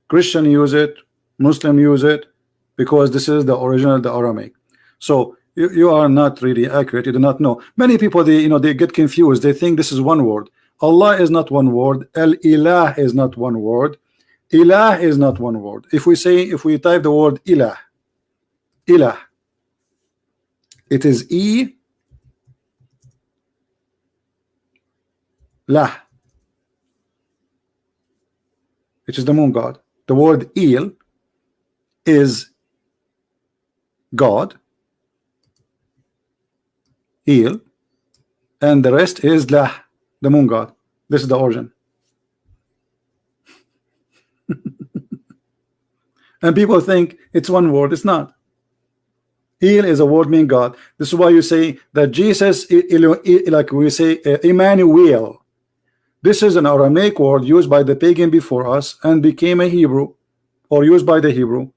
Christian use it, Muslim use it, because this is the original, the Aramaic. So you are not really accurate. You do not know. Many people, they get confused. They think this is one word. Allah is not one word. Al-Ilah is not one word. Ilah is not one word. If we type the word Ilah, Ilah, it is Lah, which is the moon god. The word Il is God, Il, and the rest is Lah, the moon god. This is the origin. And people think it's one word. It's not. Il is a word meaning God. This is why you say that Jesus, like we say, Emmanuel. This is an Aramaic word used by the pagan before us and became a Hebrew, or used by the Hebrew.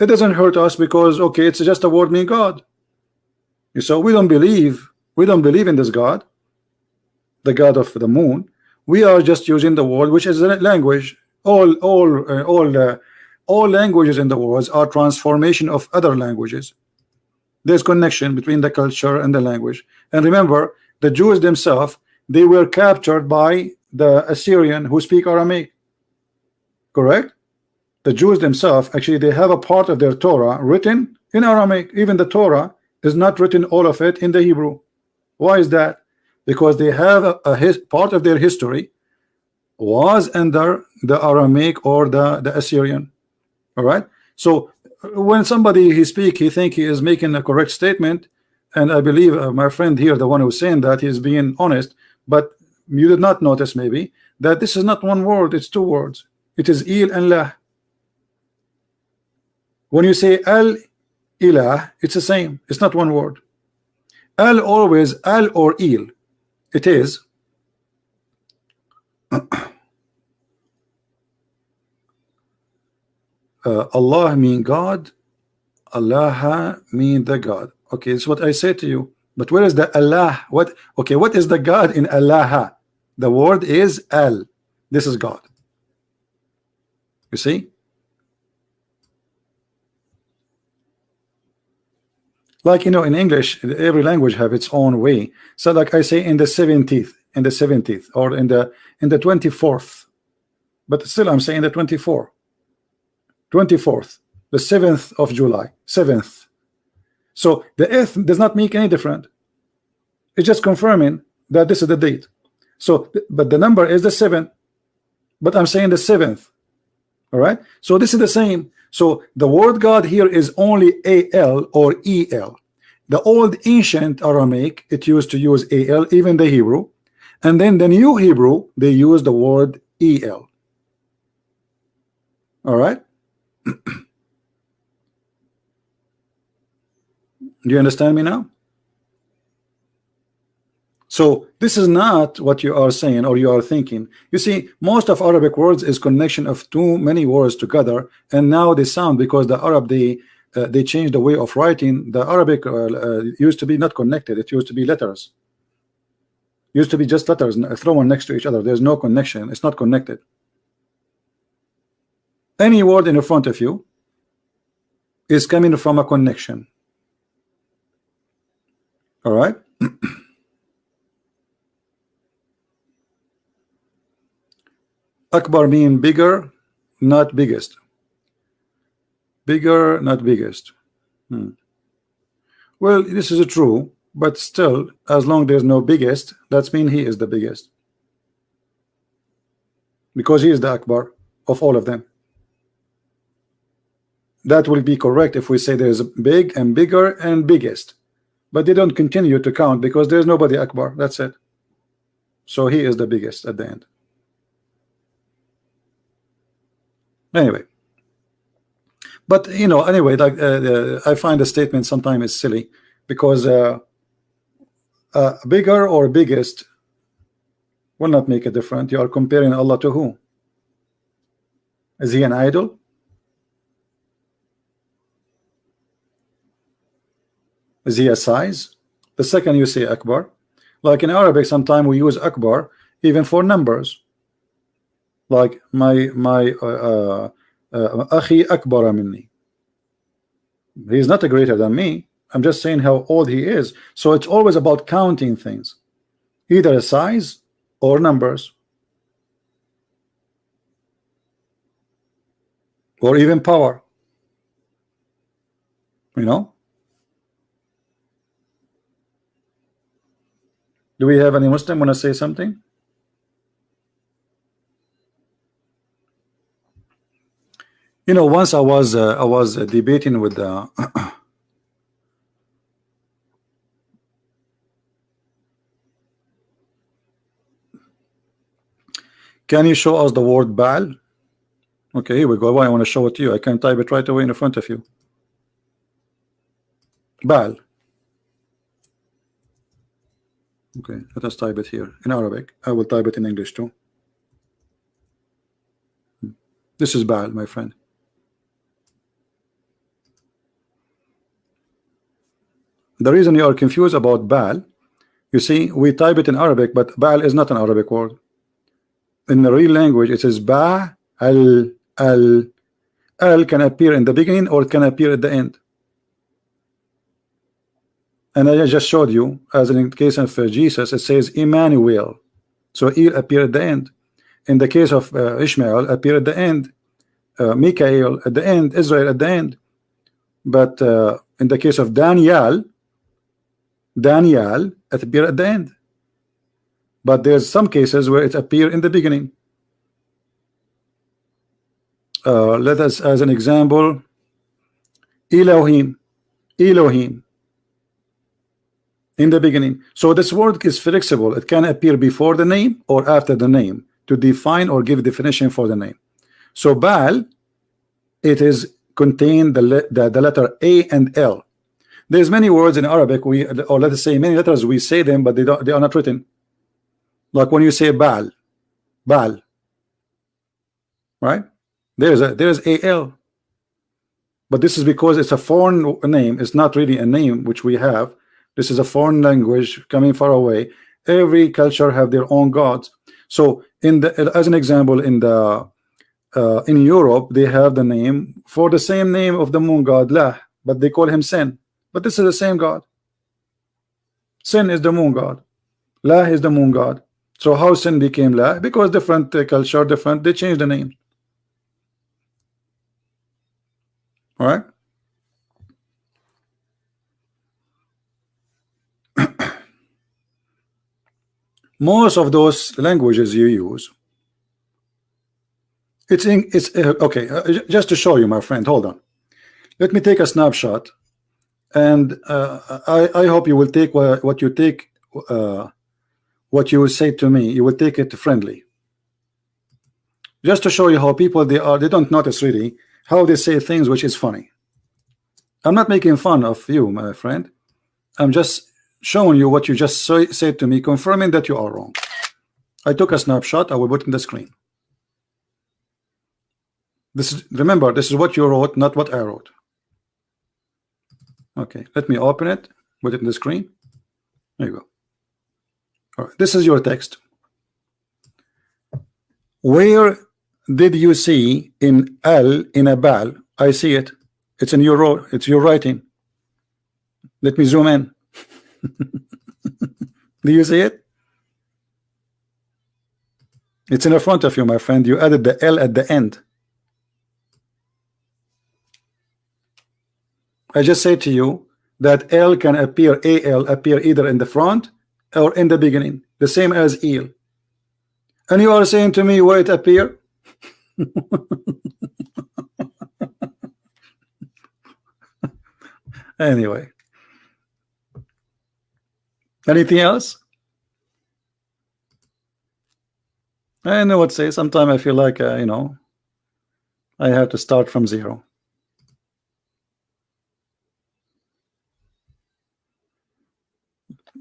It doesn't hurt us because, okay, it's just a word meaning God. So we don't believe in this God, the God of the moon. We are just using the word, which is a language. All languages in the world are transformation of other languages. There's connection between the culture and the language. And remember, the Jews themselves, they were captured by the Assyrian who speak Aramaic. Correct? The Jews themselves, actually, they have a part of their Torah written in Aramaic. Even the Torah is not written all of it in the Hebrew. Why is that? Because they have a part of their history was under the Aramaic or the Assyrian. All right. So when somebody he think he is making a correct statement, and I believe my friend here, the one who's saying that, he's being honest, but you did not notice maybe that this is not one word, it's two words. It is il and lah. When you say al ilah, it's the same, it's not one word. Al always al or il, it is Allah mean God, Allah mean the God. Okay, it's what I say to you. But where is the Allah? What? Okay, what is the God in Allah? The word is al. This is God. You see? Like, you know, in English, every language have its own way. So like I say in the 70th, or in the 24th, but still I'm saying the 24th, the 7th of July, 7th. So the th does not make any difference. It's just confirming that this is the date. So, but the number is the 7th, but I'm saying the 7th. All right. So this is the same. So the word God here is only al or el. The old ancient Aramaic, it used to use al, even the Hebrew, and then the new Hebrew, they use the word el. All right. Do you understand me now? So this is not what you are saying or you are thinking. You see, most of Arabic words is connection of too many words together, and now they sound, because the Arab they changed the way of writing. The Arabic used to be not connected. It used to be letters. Used to be just letters thrown next to each other. There's no connection. It's not connected. Any word in front of you is coming from a connection. All right. Akbar mean bigger, not biggest. Bigger, not biggest. Well, this is true, but still, as long there's no biggest, that's mean he is the biggest, because he is the Akbar of all of them. That will be correct if we say there's big and bigger and biggest, but they don't continue to count because there's nobody Akbar. That's it. So he is the biggest at the end. Anyway, but you know, anyway, like I find the statement sometimes is silly, because bigger or biggest will not make a difference. You are comparing Allah to who? Is he an idol? Is he a size? The second you say Akbar, like in Arabic, sometimes we use Akbar even for numbers. Like my akhi akbara minni. He's not greater than me. I'm just saying how old he is. So it's always about counting things, either a size or numbers, or even power. You know? Do we have any Muslim want to say something? You know, once I was debating with can you show us the word Baal? Okay, here we go. I want to show it to you. I can type it right away in front of you. Baal. Okay, let us type it here in Arabic. I will type it in English too. This is Baal, my friend. The reason you are confused about Baal, you see, we type it in Arabic, but Baal is not an Arabic word. In the real language, it says Ba al al. Al can appear in the beginning or it can appear at the end. And I just showed you, as in the case of Jesus, it says Emmanuel. So El appear at the end. In the case of Ishmael, appear at the end. Mikael at the end. Israel at the end. But in the case of Daniel it appear at the end. But there's some cases where it appear in the beginning. Let us, as an example, Elohim in the beginning. So this word is flexible. It can appear before the name or after the name. to define or give definition for the name. So Baal, it is contain the letter A and L. There's many words in Arabic, or let us say many letters, we say them, but they are not written. Like when you say Baal, Baal, right? There's AL, but this is because it's a foreign name. It's not really a name which we have. This is a foreign language coming far away. Every culture have their own gods. So as an example, in Europe, they have the name for the same name of the moon god Lah, but they call him Sin. But this is the same god. Sin is the moon god. Lah is the moon god. So how Sin became Lah? Because different culture, different, they changed the name. All right. Most of those languages you use, it's okay. Just to show you, my friend, hold on. Let me take a snapshot, and I hope you will take what you take, what you will say to me. You will take it friendly. Just to show you how people they don't notice really how they say things which is funny. I'm not making fun of you, my friend. I'm just showing you what you just said to me, confirming that you are wrong. I took a snapshot. I will put in the screen. Remember, this is what you wrote, not what I wrote. Okay, let me open it, put it in the screen. There you go. All right, this is your text. Where did you see in Al in a Baal? I see it. It's in your writing. Let me zoom in. Do you see it? It's in the front of you, my friend. You added the L at the end. I just say to you that L can appear, AL appear either in the front or in the beginning, the same as eel. And you are saying to me where it appear? Anyway, anything else? I know what to say. Sometimes I feel like I have to start from zero.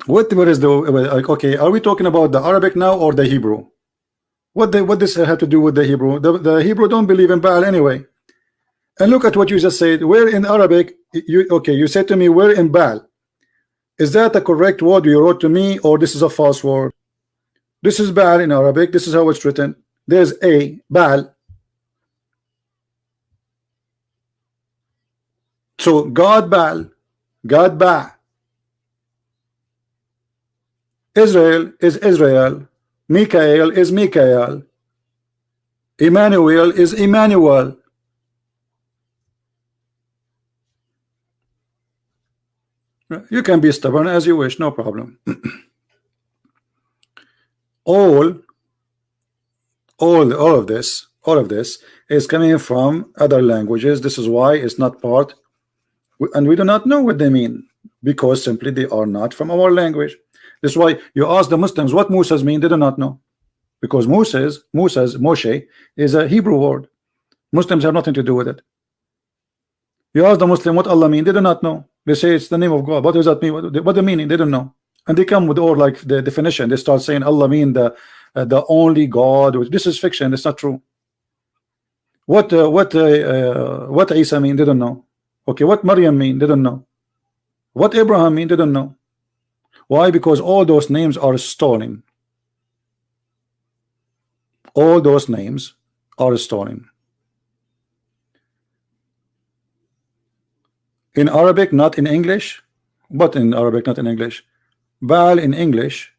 What is the okay? Are we talking about the Arabic now or the Hebrew? What this have to do with the Hebrew? The Hebrew don't believe in Baal anyway. And look at what you just said. Where in Arabic? You said to me, where in Baal? Is that the correct word you wrote to me, or this is a false word? This is Baal in Arabic. This is how it's written. There's a Baal. So God Baal, God Ba. Israel is Israel. Mikael is Mikael. Emmanuel is Emmanuel. You can be stubborn as you wish, no problem. all of this is coming from other languages. This is why it's not part, and we do not know what they mean, because simply they are not from our language. This is why you ask the Muslims what Moses mean, they do not know, because Moshe is a Hebrew word. Muslims have nothing to do with it. You ask the Muslim what Allah mean, they do not know. They say it's the name of God. What does that mean? What the meaning? They don't know. And they come with all like the definition. They start saying Allah mean the only God. This is fiction. It's not true. What Isa mean? They don't know. Okay, what Maryam mean? They don't know. What Abraham mean? They don't know. Why? Because all those names are stolen. All those names are stolen. In Arabic, not in English, but in Arabic, not in English. Baal in English,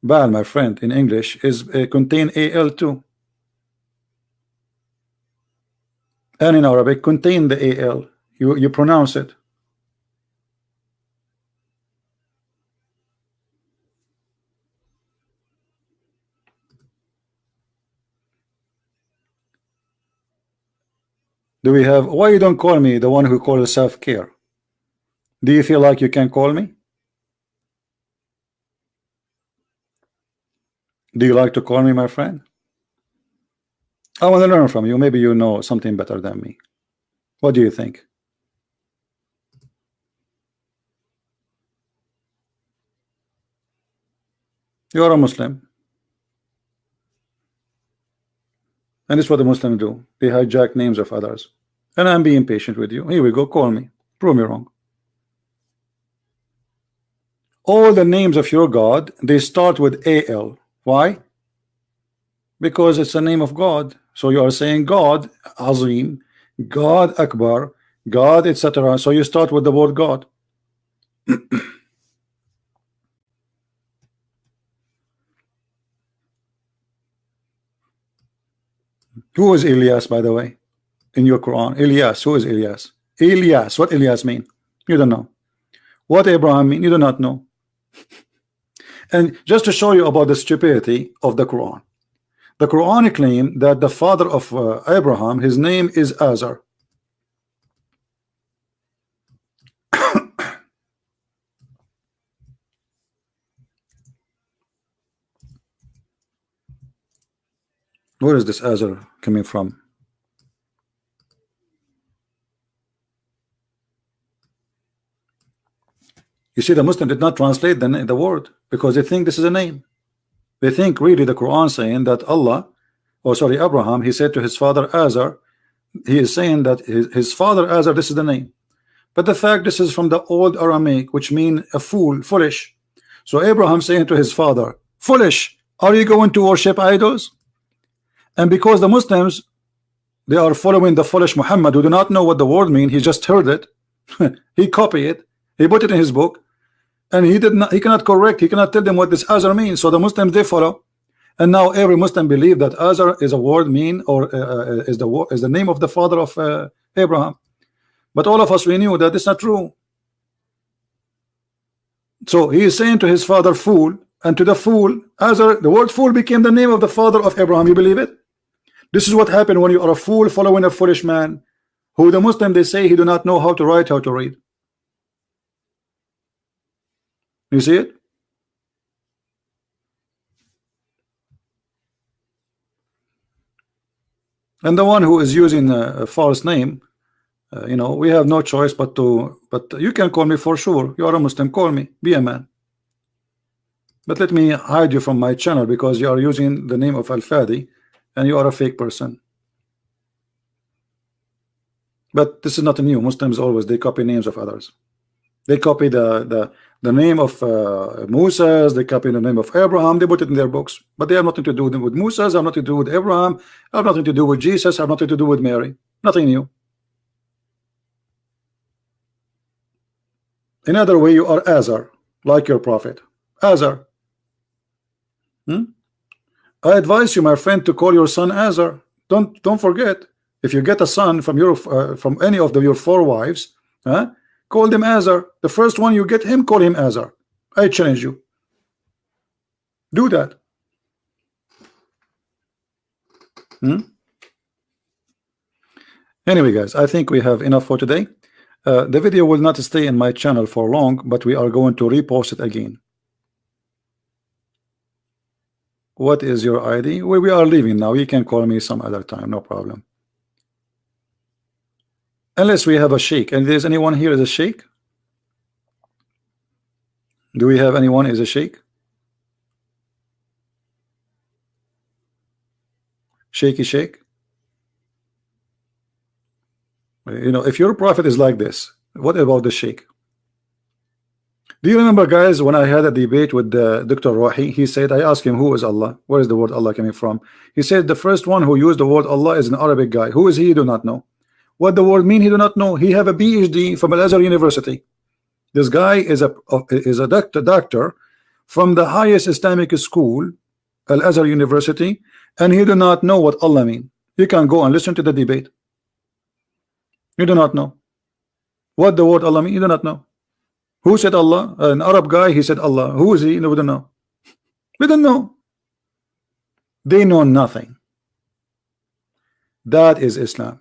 Baal, my friend, in English is contain AL too, and in Arabic contain the AL. You pronounce it. Do we have? Why you don't call me the one who calls self-care? Do you feel like you can call me? Do you like to call me, my friend? I want to learn from you. Maybe you know something better than me. What do you think? You are a Muslim. And this is what the Muslims do. They hijack names of others. And I'm being patient with you. Here we go. Call me. Prove me wrong. All the names of your God, they start with AL. Why? Because it's the name of God. So you are saying God Azim, God Akbar, God, etc. So you start with the word God. Who is Elias, by the way, in your Quran? Elias, who is Elias? Elias, what Elias mean? You don't know. What Abraham mean? You do not know. And just to show you about the stupidity of the Quran, the Quran claim that the father of Abraham, his name is Azar. Where is this Azar coming from? You see, the Muslim did not translate the word because they think this is a name. They think really the Quran saying that Allah, oh sorry, Abraham, he said to his father Azar, he is saying that his father Azar, this is the name. But the fact this is from the old Aramaic, which mean a fool, foolish. So Abraham saying to his father, foolish, are you going to worship idols? And because the Muslims, they are following the foolish Muhammad who do not know what the word mean, he just heard it, he copied it, he put it in his book, and he cannot correct, he cannot tell them what this Azar means. So the Muslims, they follow, and now every Muslim believe that Azar is a word mean, or is the name of the father of Abraham. But all of us, we knew that it's not true. So he is saying to his father fool, and to the fool Azar, the word fool became the name of the father of Abraham. You believe it? This is what happened when you are a fool following a foolish man, who the Muslim, they say he do not know how to write, how to read. You see it? And the one who is using a false name, you know, we have no choice but you can call me for sure. You are a Muslim, call me, be a man. But let me hide you from my channel because you are using the name of Al-Fadi and you are a fake person. But this is not new. Muslims always, they copy names of others. They copy the name of Moses, they copy the name of Abraham, they put it in their books. But they have nothing to do with Moses, have nothing to do with Abraham, have nothing to do with Jesus, have nothing to do with Mary. Nothing new. In other way, you are Azar, like your prophet. Azar. I advise you, my friend, to call your son Azar. Don't forget. If you get a son from your from any of your 4 wives, call them Azar. The first one you get him, call him Azar. I challenge you. Do that. Anyway, guys, I think we have enough for today. The video will not stay in my channel for long, but we are going to repost it again. What is your ID? We are leaving now. You can call me some other time, no problem. Unless we have a sheikh. And there's anyone here is a sheikh? Do we have anyone is a sheikh? Shaky sheikh? You know, if your prophet is like this, what about the sheikh? Do you remember, guys, when I had a debate with Dr. Rahi, he said, I asked him, who is Allah? Where is the word Allah coming from? He said, the first one who used the word Allah is an Arabic guy. Who is he? He do not know. What the word mean? He do not know. He have a PhD from Al-Azhar University. This guy is a doctor from the highest Islamic school, Al-Azhar University, and he do not know what Allah mean. You can go and listen to the debate. You do not know. What the word Allah mean? You do not know. Who said Allah? An Arab guy, he said Allah. Who is he? No, we don't know. We don't know. They know nothing. That is Islam.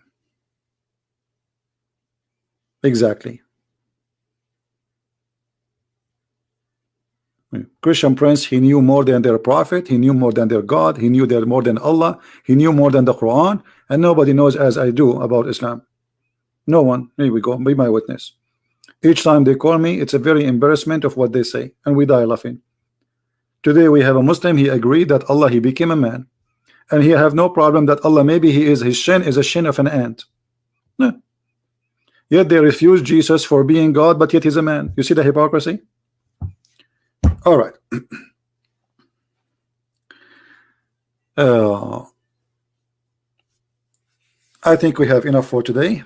Exactly. Christian Prince, he knew more than their prophet, he knew more than their God, he knew more than Allah, he knew more than the Quran, and nobody knows as I do about Islam. No one. Here we go, be my witness. Each time they call me, it's a very embarrassment of what they say, and we die laughing. Today we have a Muslim, he agreed that Allah, he became a man, and he have no problem that Allah, maybe his shin is a shin of an ant. No. Yet they refuse Jesus for being God, but yet he's a man. You see the hypocrisy? All right. I think we have enough for today,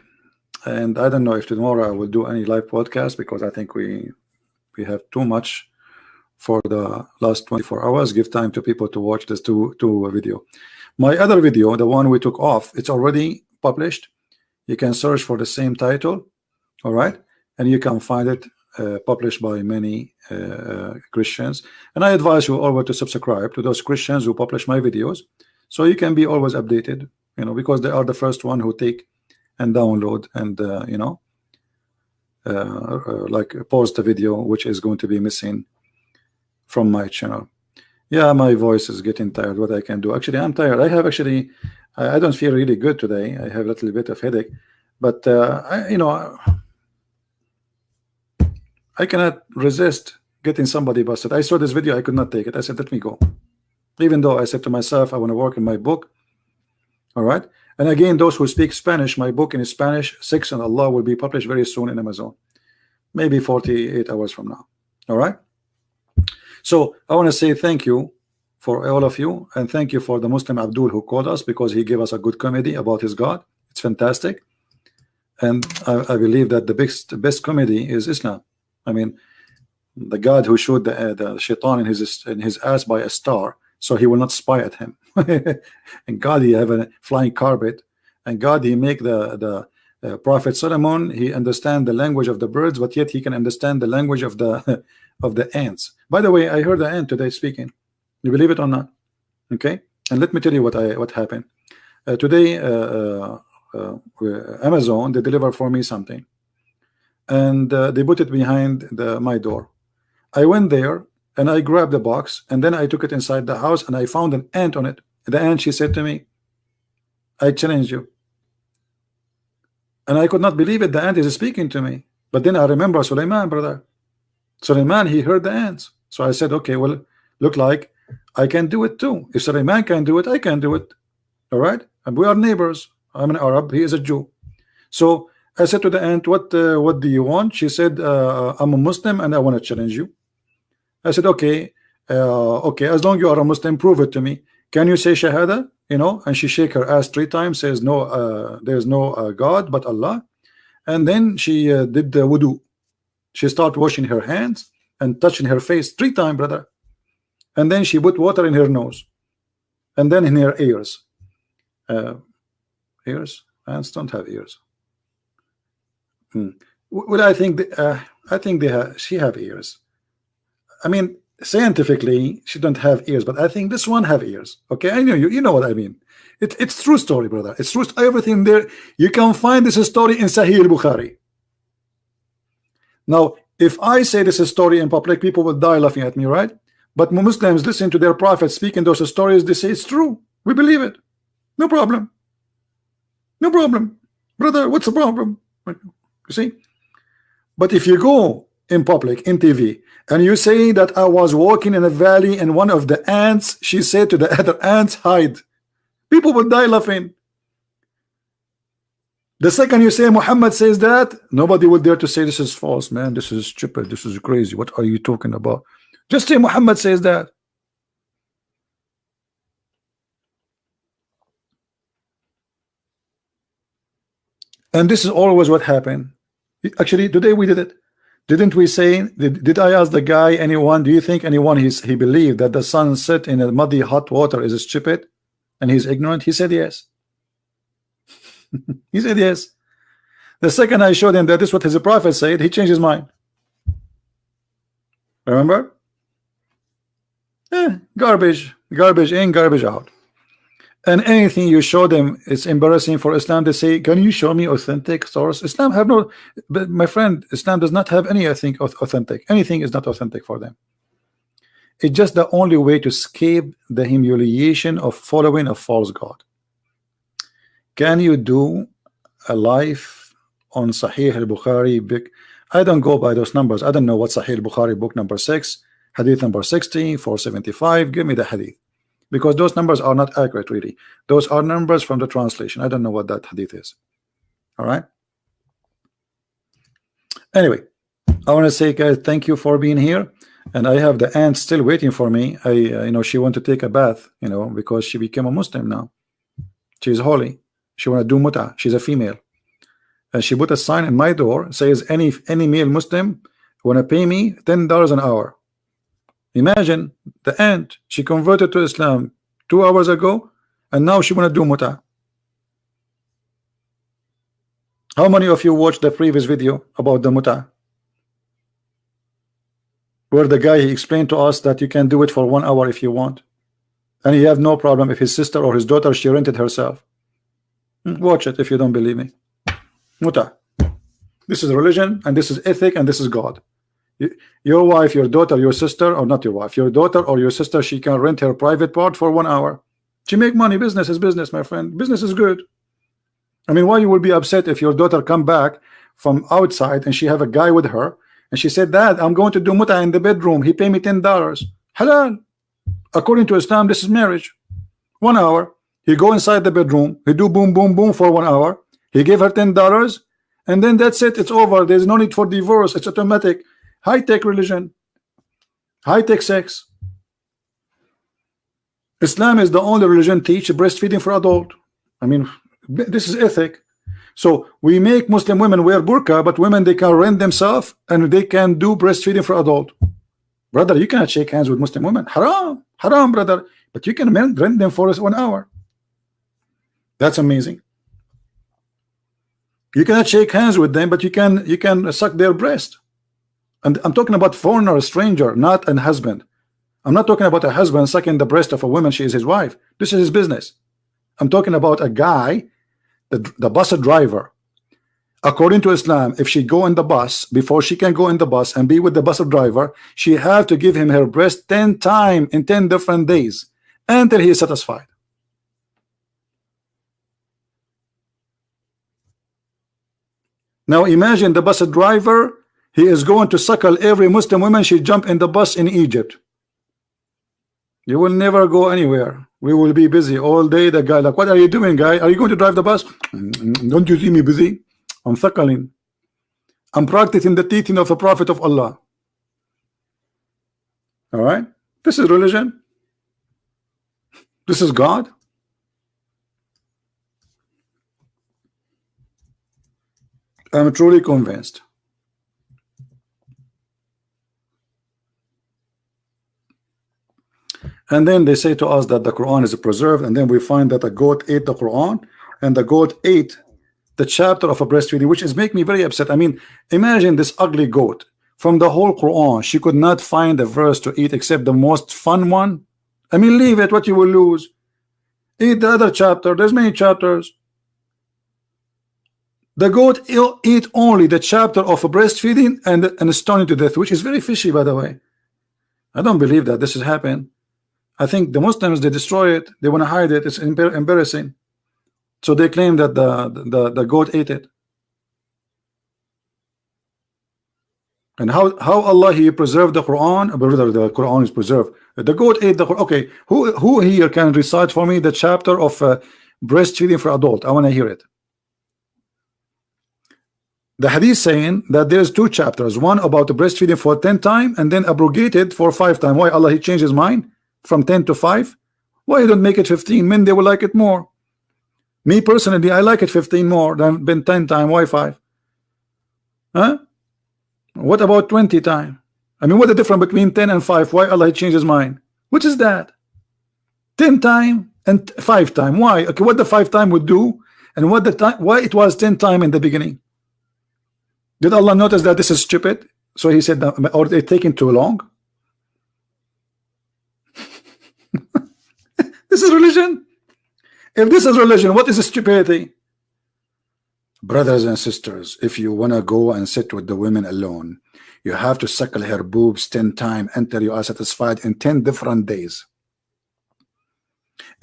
and I don't know if tomorrow I will do any live podcast, because I think we have too much for the last 24 hours. Give time to people to watch this two video. My other video, the one we took off, it's already published. You can search for the same title, all right, and you can find it published by many Christians. And I advise you always to subscribe to those Christians who publish my videos, so you can be always updated, you know, because they are the first one who take and download and you know, like post the video which is going to be missing from my channel. Yeah, my voice is getting tired. What I can do, actually I'm tired. I have actually I don't feel really good today. I have a little bit of headache, but you know, I cannot resist getting somebody busted. I saw this video, I could not take it. I said, let me go. Even though I said to myself, I want to work in my book. All right. And again, those who speak Spanish, my book in Spanish, 6 and Allah, will be published very soon in Amazon. Maybe 48 hours from now. All right. So I want to say thank you for all of you. And thank you for the Muslim Abdul who called us, because he gave us a good comedy about his God. It's fantastic. And I believe that the best comedy is Islam. I mean, the God who showed the shaitan in his ass by a star, so he will not spy at him. And God, he have a flying carpet, and God, he make the Prophet Solomon, he understand the language of the birds, but yet he can understand the language of the ants. By the way, I heard the ant today speaking. You believe it or not? Okay. And let me tell you what happened today. Amazon, they deliver for me something, and they put it behind my door. I went there and I grabbed the box, and then I took it inside the house, and I found an ant on it. The ant, she said to me, I challenge you. And I could not believe it. The ant is speaking to me. But then I remember Suleiman, brother. Suleiman, he heard the ants. So I said, okay, well, look like I can do it too. If Suleiman can do it, I can do it. All right. And we are neighbors. I'm an Arab, he is a Jew. So I said to the ant, what do you want? She said, I'm a Muslim and I want to challenge you. I said, okay, okay, as long as you are a Muslim, prove it to me. Can you say Shahada? You know, and she shake her ass 3 times, says no, there's no God but Allah. And then she did the wudu. She started washing her hands and touching her face 3 times, brother. And then she put water in her nose, and then in her ears. Ears? Ants don't have ears. Well, I think she have ears. I mean, scientifically, she don't have ears, but I think this one have ears. Okay, I know you know what I mean. It's true story, brother. It's true. Everything there. You can find this story in Sahih al-Bukhari. Now, if I say this story in public, people will die laughing at me, right? But Muslims listen to their prophets speaking those stories. They say it's true. We believe it. No problem. No problem, brother. What's the problem? You see? But if you go in public, in TV, and you say that I was walking in a valley and one of the ants, she said to the other ants, hide. People will die laughing. The second you say Muhammad says that, nobody will dare to say this is false, man. This is stupid. This is crazy. What are you talking about? Just say Muhammad says that. And this is always what happened. Actually, today we did it. Didn't we say, did I ask the guy, anyone, do you think anyone he believed that the sun set in a muddy hot water is stupid and he's ignorant? He said yes. He said yes. The second I showed him that this is what his prophet said, he changed his mind. Remember? Garbage in, garbage out. And anything you show them is embarrassing for Islam. They say, can you show me authentic source? Islam have no, but my friend, Islam does not have any, I think, authentic. Anything is not authentic for them. It's just the only way to escape the humiliation of following a false god. Can you do a live on Sahih al-Bukhari? I don't go by those numbers. I don't know what Sahih al-Bukhari book number 6, hadith number 60, 475. Give me the hadith, because those numbers are not accurate really. Those are numbers from the translation. I don't know what that hadith is. All right. Anyway, I want to say, guys, thank you for being here. And I have the aunt still waiting for me. You know, she want to take a bath, you know, because she became a Muslim now. She's holy. She want to do muta. She's a female. And she put a sign in my door, says any male Muslim want to pay me $10 an hour. Imagine the aunt. She converted to Islam 2 hours ago, and now she want to do muta. How many of you watched the previous video about the muta, where the guy, he explained to us that you can do it for 1 hour if you want, and you have no problem if his sister or his daughter, she rented herself? Watch it if you don't believe me. Muta. This is religion, and this is ethic, and this is God. Your wife, your daughter, your sister, or not your wife, your daughter or your sister, she can rent her private part for 1 hour. She make money. Business is business, my friend. Business is good. I mean, why you will be upset if your daughter come back from outside and she have a guy with her, and she said, Dad, I'm going to do muta in the bedroom. He pay me $10. Halal. According to Islam, this is marriage. 1 hour. He go inside the bedroom. He do boom, boom, boom for 1 hour. He gave her $10, and then that's it. It's over. There's no need for divorce. It's automatic. High-tech religion. High-tech sex. Islam is the only religion teach breastfeeding for adult. I mean, this is ethic. So we make Muslim women wear burqa, but women, they can rent themselves and they can do breastfeeding for adult. Brother, you cannot shake hands with Muslim women. Haram, haram, brother. But you can rent them for 1 hour. That's amazing. You cannot shake hands with them, but you can suck their breast. And I'm talking about foreigner, a stranger, not a husband. I'm not talking about a husband sucking the breast of a woman. She is his wife. This is his business. I'm talking about a guy, the bus driver. According to Islam, if she go in the bus, before she can go in the bus and be with the bus driver, she have to give him her breast 10 times in 10 different days until he is satisfied. Now imagine the bus driver, he is going to suckle every Muslim woman she jump in the bus in Egypt. You will never go anywhere. We will be busy all day. The guy like, what are you doing, guy? Are you going to drive the bus? Don't you see me busy? I'm suckling. I'm practicing the teaching of the Prophet of Allah. All right? This is religion. This is God. I'm truly convinced. And then they say to us that the Quran is preserved, and then we find that a goat ate the Quran, and the goat ate the chapter of a breastfeeding, which is making me very upset. I mean, imagine this ugly goat. From the whole Quran, she could not find a verse to eat except the most fun one. I mean, leave it, what you will lose. Eat the other chapter. There's many chapters. The goat eat only the chapter of a breastfeeding and stoning to death, which is very fishy, by the way. I don't believe that this has happened. I think the Muslims, they destroy it. They want to hide it. It's embarrassing. So they claim that the goat ate it. And how Allah, he preserved the Quran? Brother, the Quran is preserved. The goat ate the Quran. Okay, who here can recite for me the chapter of breastfeeding for adult? I want to hear it. The hadith saying that there's 2 chapters, one about the breastfeeding for 10 times and then abrogated for 5 times. Why Allah, he changed his mind from 10 to 5? Why you don't make it 15? Men, they will like it more. Me personally, I like it 15 more than 10 times. Why 5? Huh? What about 20 times? I mean, what's the difference between 10 and 5? Why Allah changed his mind? Which is that? 10 times and 5 times. Why? Okay, what the 5 times would do, and what the time? Why it was 10 times in the beginning? Did Allah notice that this is stupid? So he said, or they're taking too long? This is religion. If this is religion, what is stupidity? Brothers and sisters, if you want to go and sit with the women alone, you have to suckle her boobs 10 times until you are satisfied in 10 different days.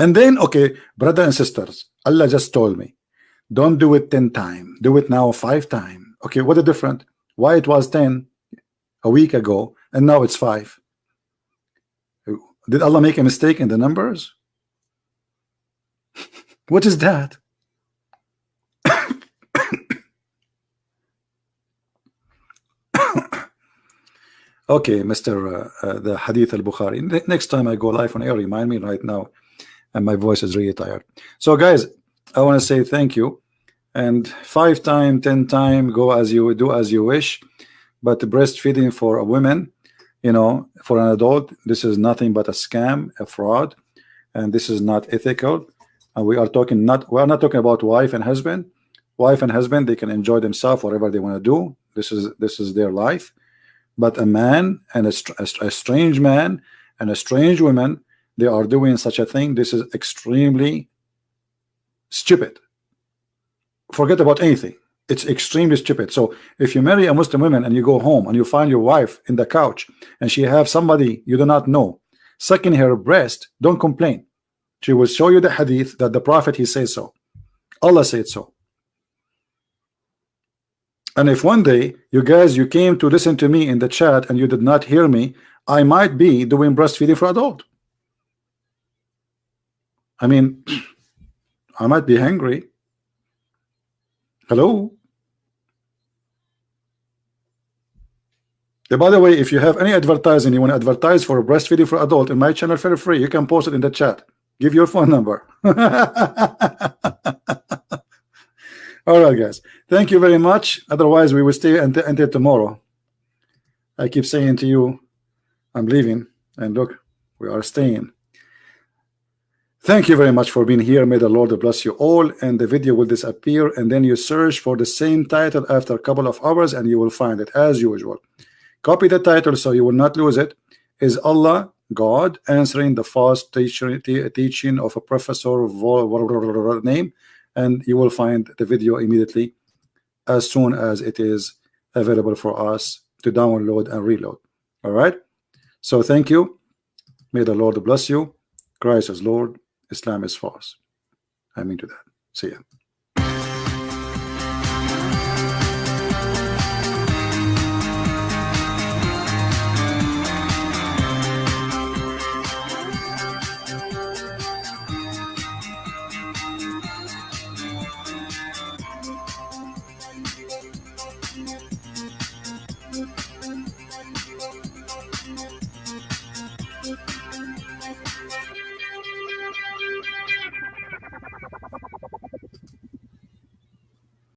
And then, okay, brothers and sisters, Allah just told me, don't do it 10 times. Do it now 5 times. Okay, what is different? Why it was 10 a week ago and now it's 5? Did Allah make a mistake in the numbers? What is that? Okay, Mr. The Hadith al-Bukhari. Next time I go live on air, remind me right now. And my voice is really tired. So guys, I want to say thank you. And 5 times, 10 times, go as you do as you wish. But breastfeeding for a woman, you know, for an adult, this is nothing but a scam, a fraud, and this is not ethical. And we are not talking about wife and husband. Wife and husband, they can enjoy themselves whatever they want to do. This is their life. But a man and a strange man and a strange woman, they are doing such a thing. This is extremely stupid. Forget about anything. It's extremely stupid. So if you marry a Muslim woman and you go home and you find your wife in the couch and she have somebody you do not know sucking her breast, don't complain. She will show you the hadith that the Prophet, he says so. Allah said so. And if one day you came to listen to me in the chat and you did not hear me, I might be doing breastfeeding for adult. I mean, I might be hungry. Hello? By the way, if you have any advertising, you want to advertise for breastfeeding for adult in my channel, feel free. You can post it in the chat. Give your phone number. All right, guys. Thank you very much. Otherwise, we will stay until tomorrow. I keep saying to you, I'm leaving. And look, we are staying. Thank you very much for being here. May the Lord bless you all. And the video will disappear. And then you search for the same title after a couple of hours and you will find it as usual. Copy the title so you will not lose it. Is Allah God answering the false teaching of a professor name? And you will find the video immediately as soon as it is available for us to download and reload. All right. So thank you. May the Lord bless you. Christ is Lord. Islam is false. I mean to that. See ya.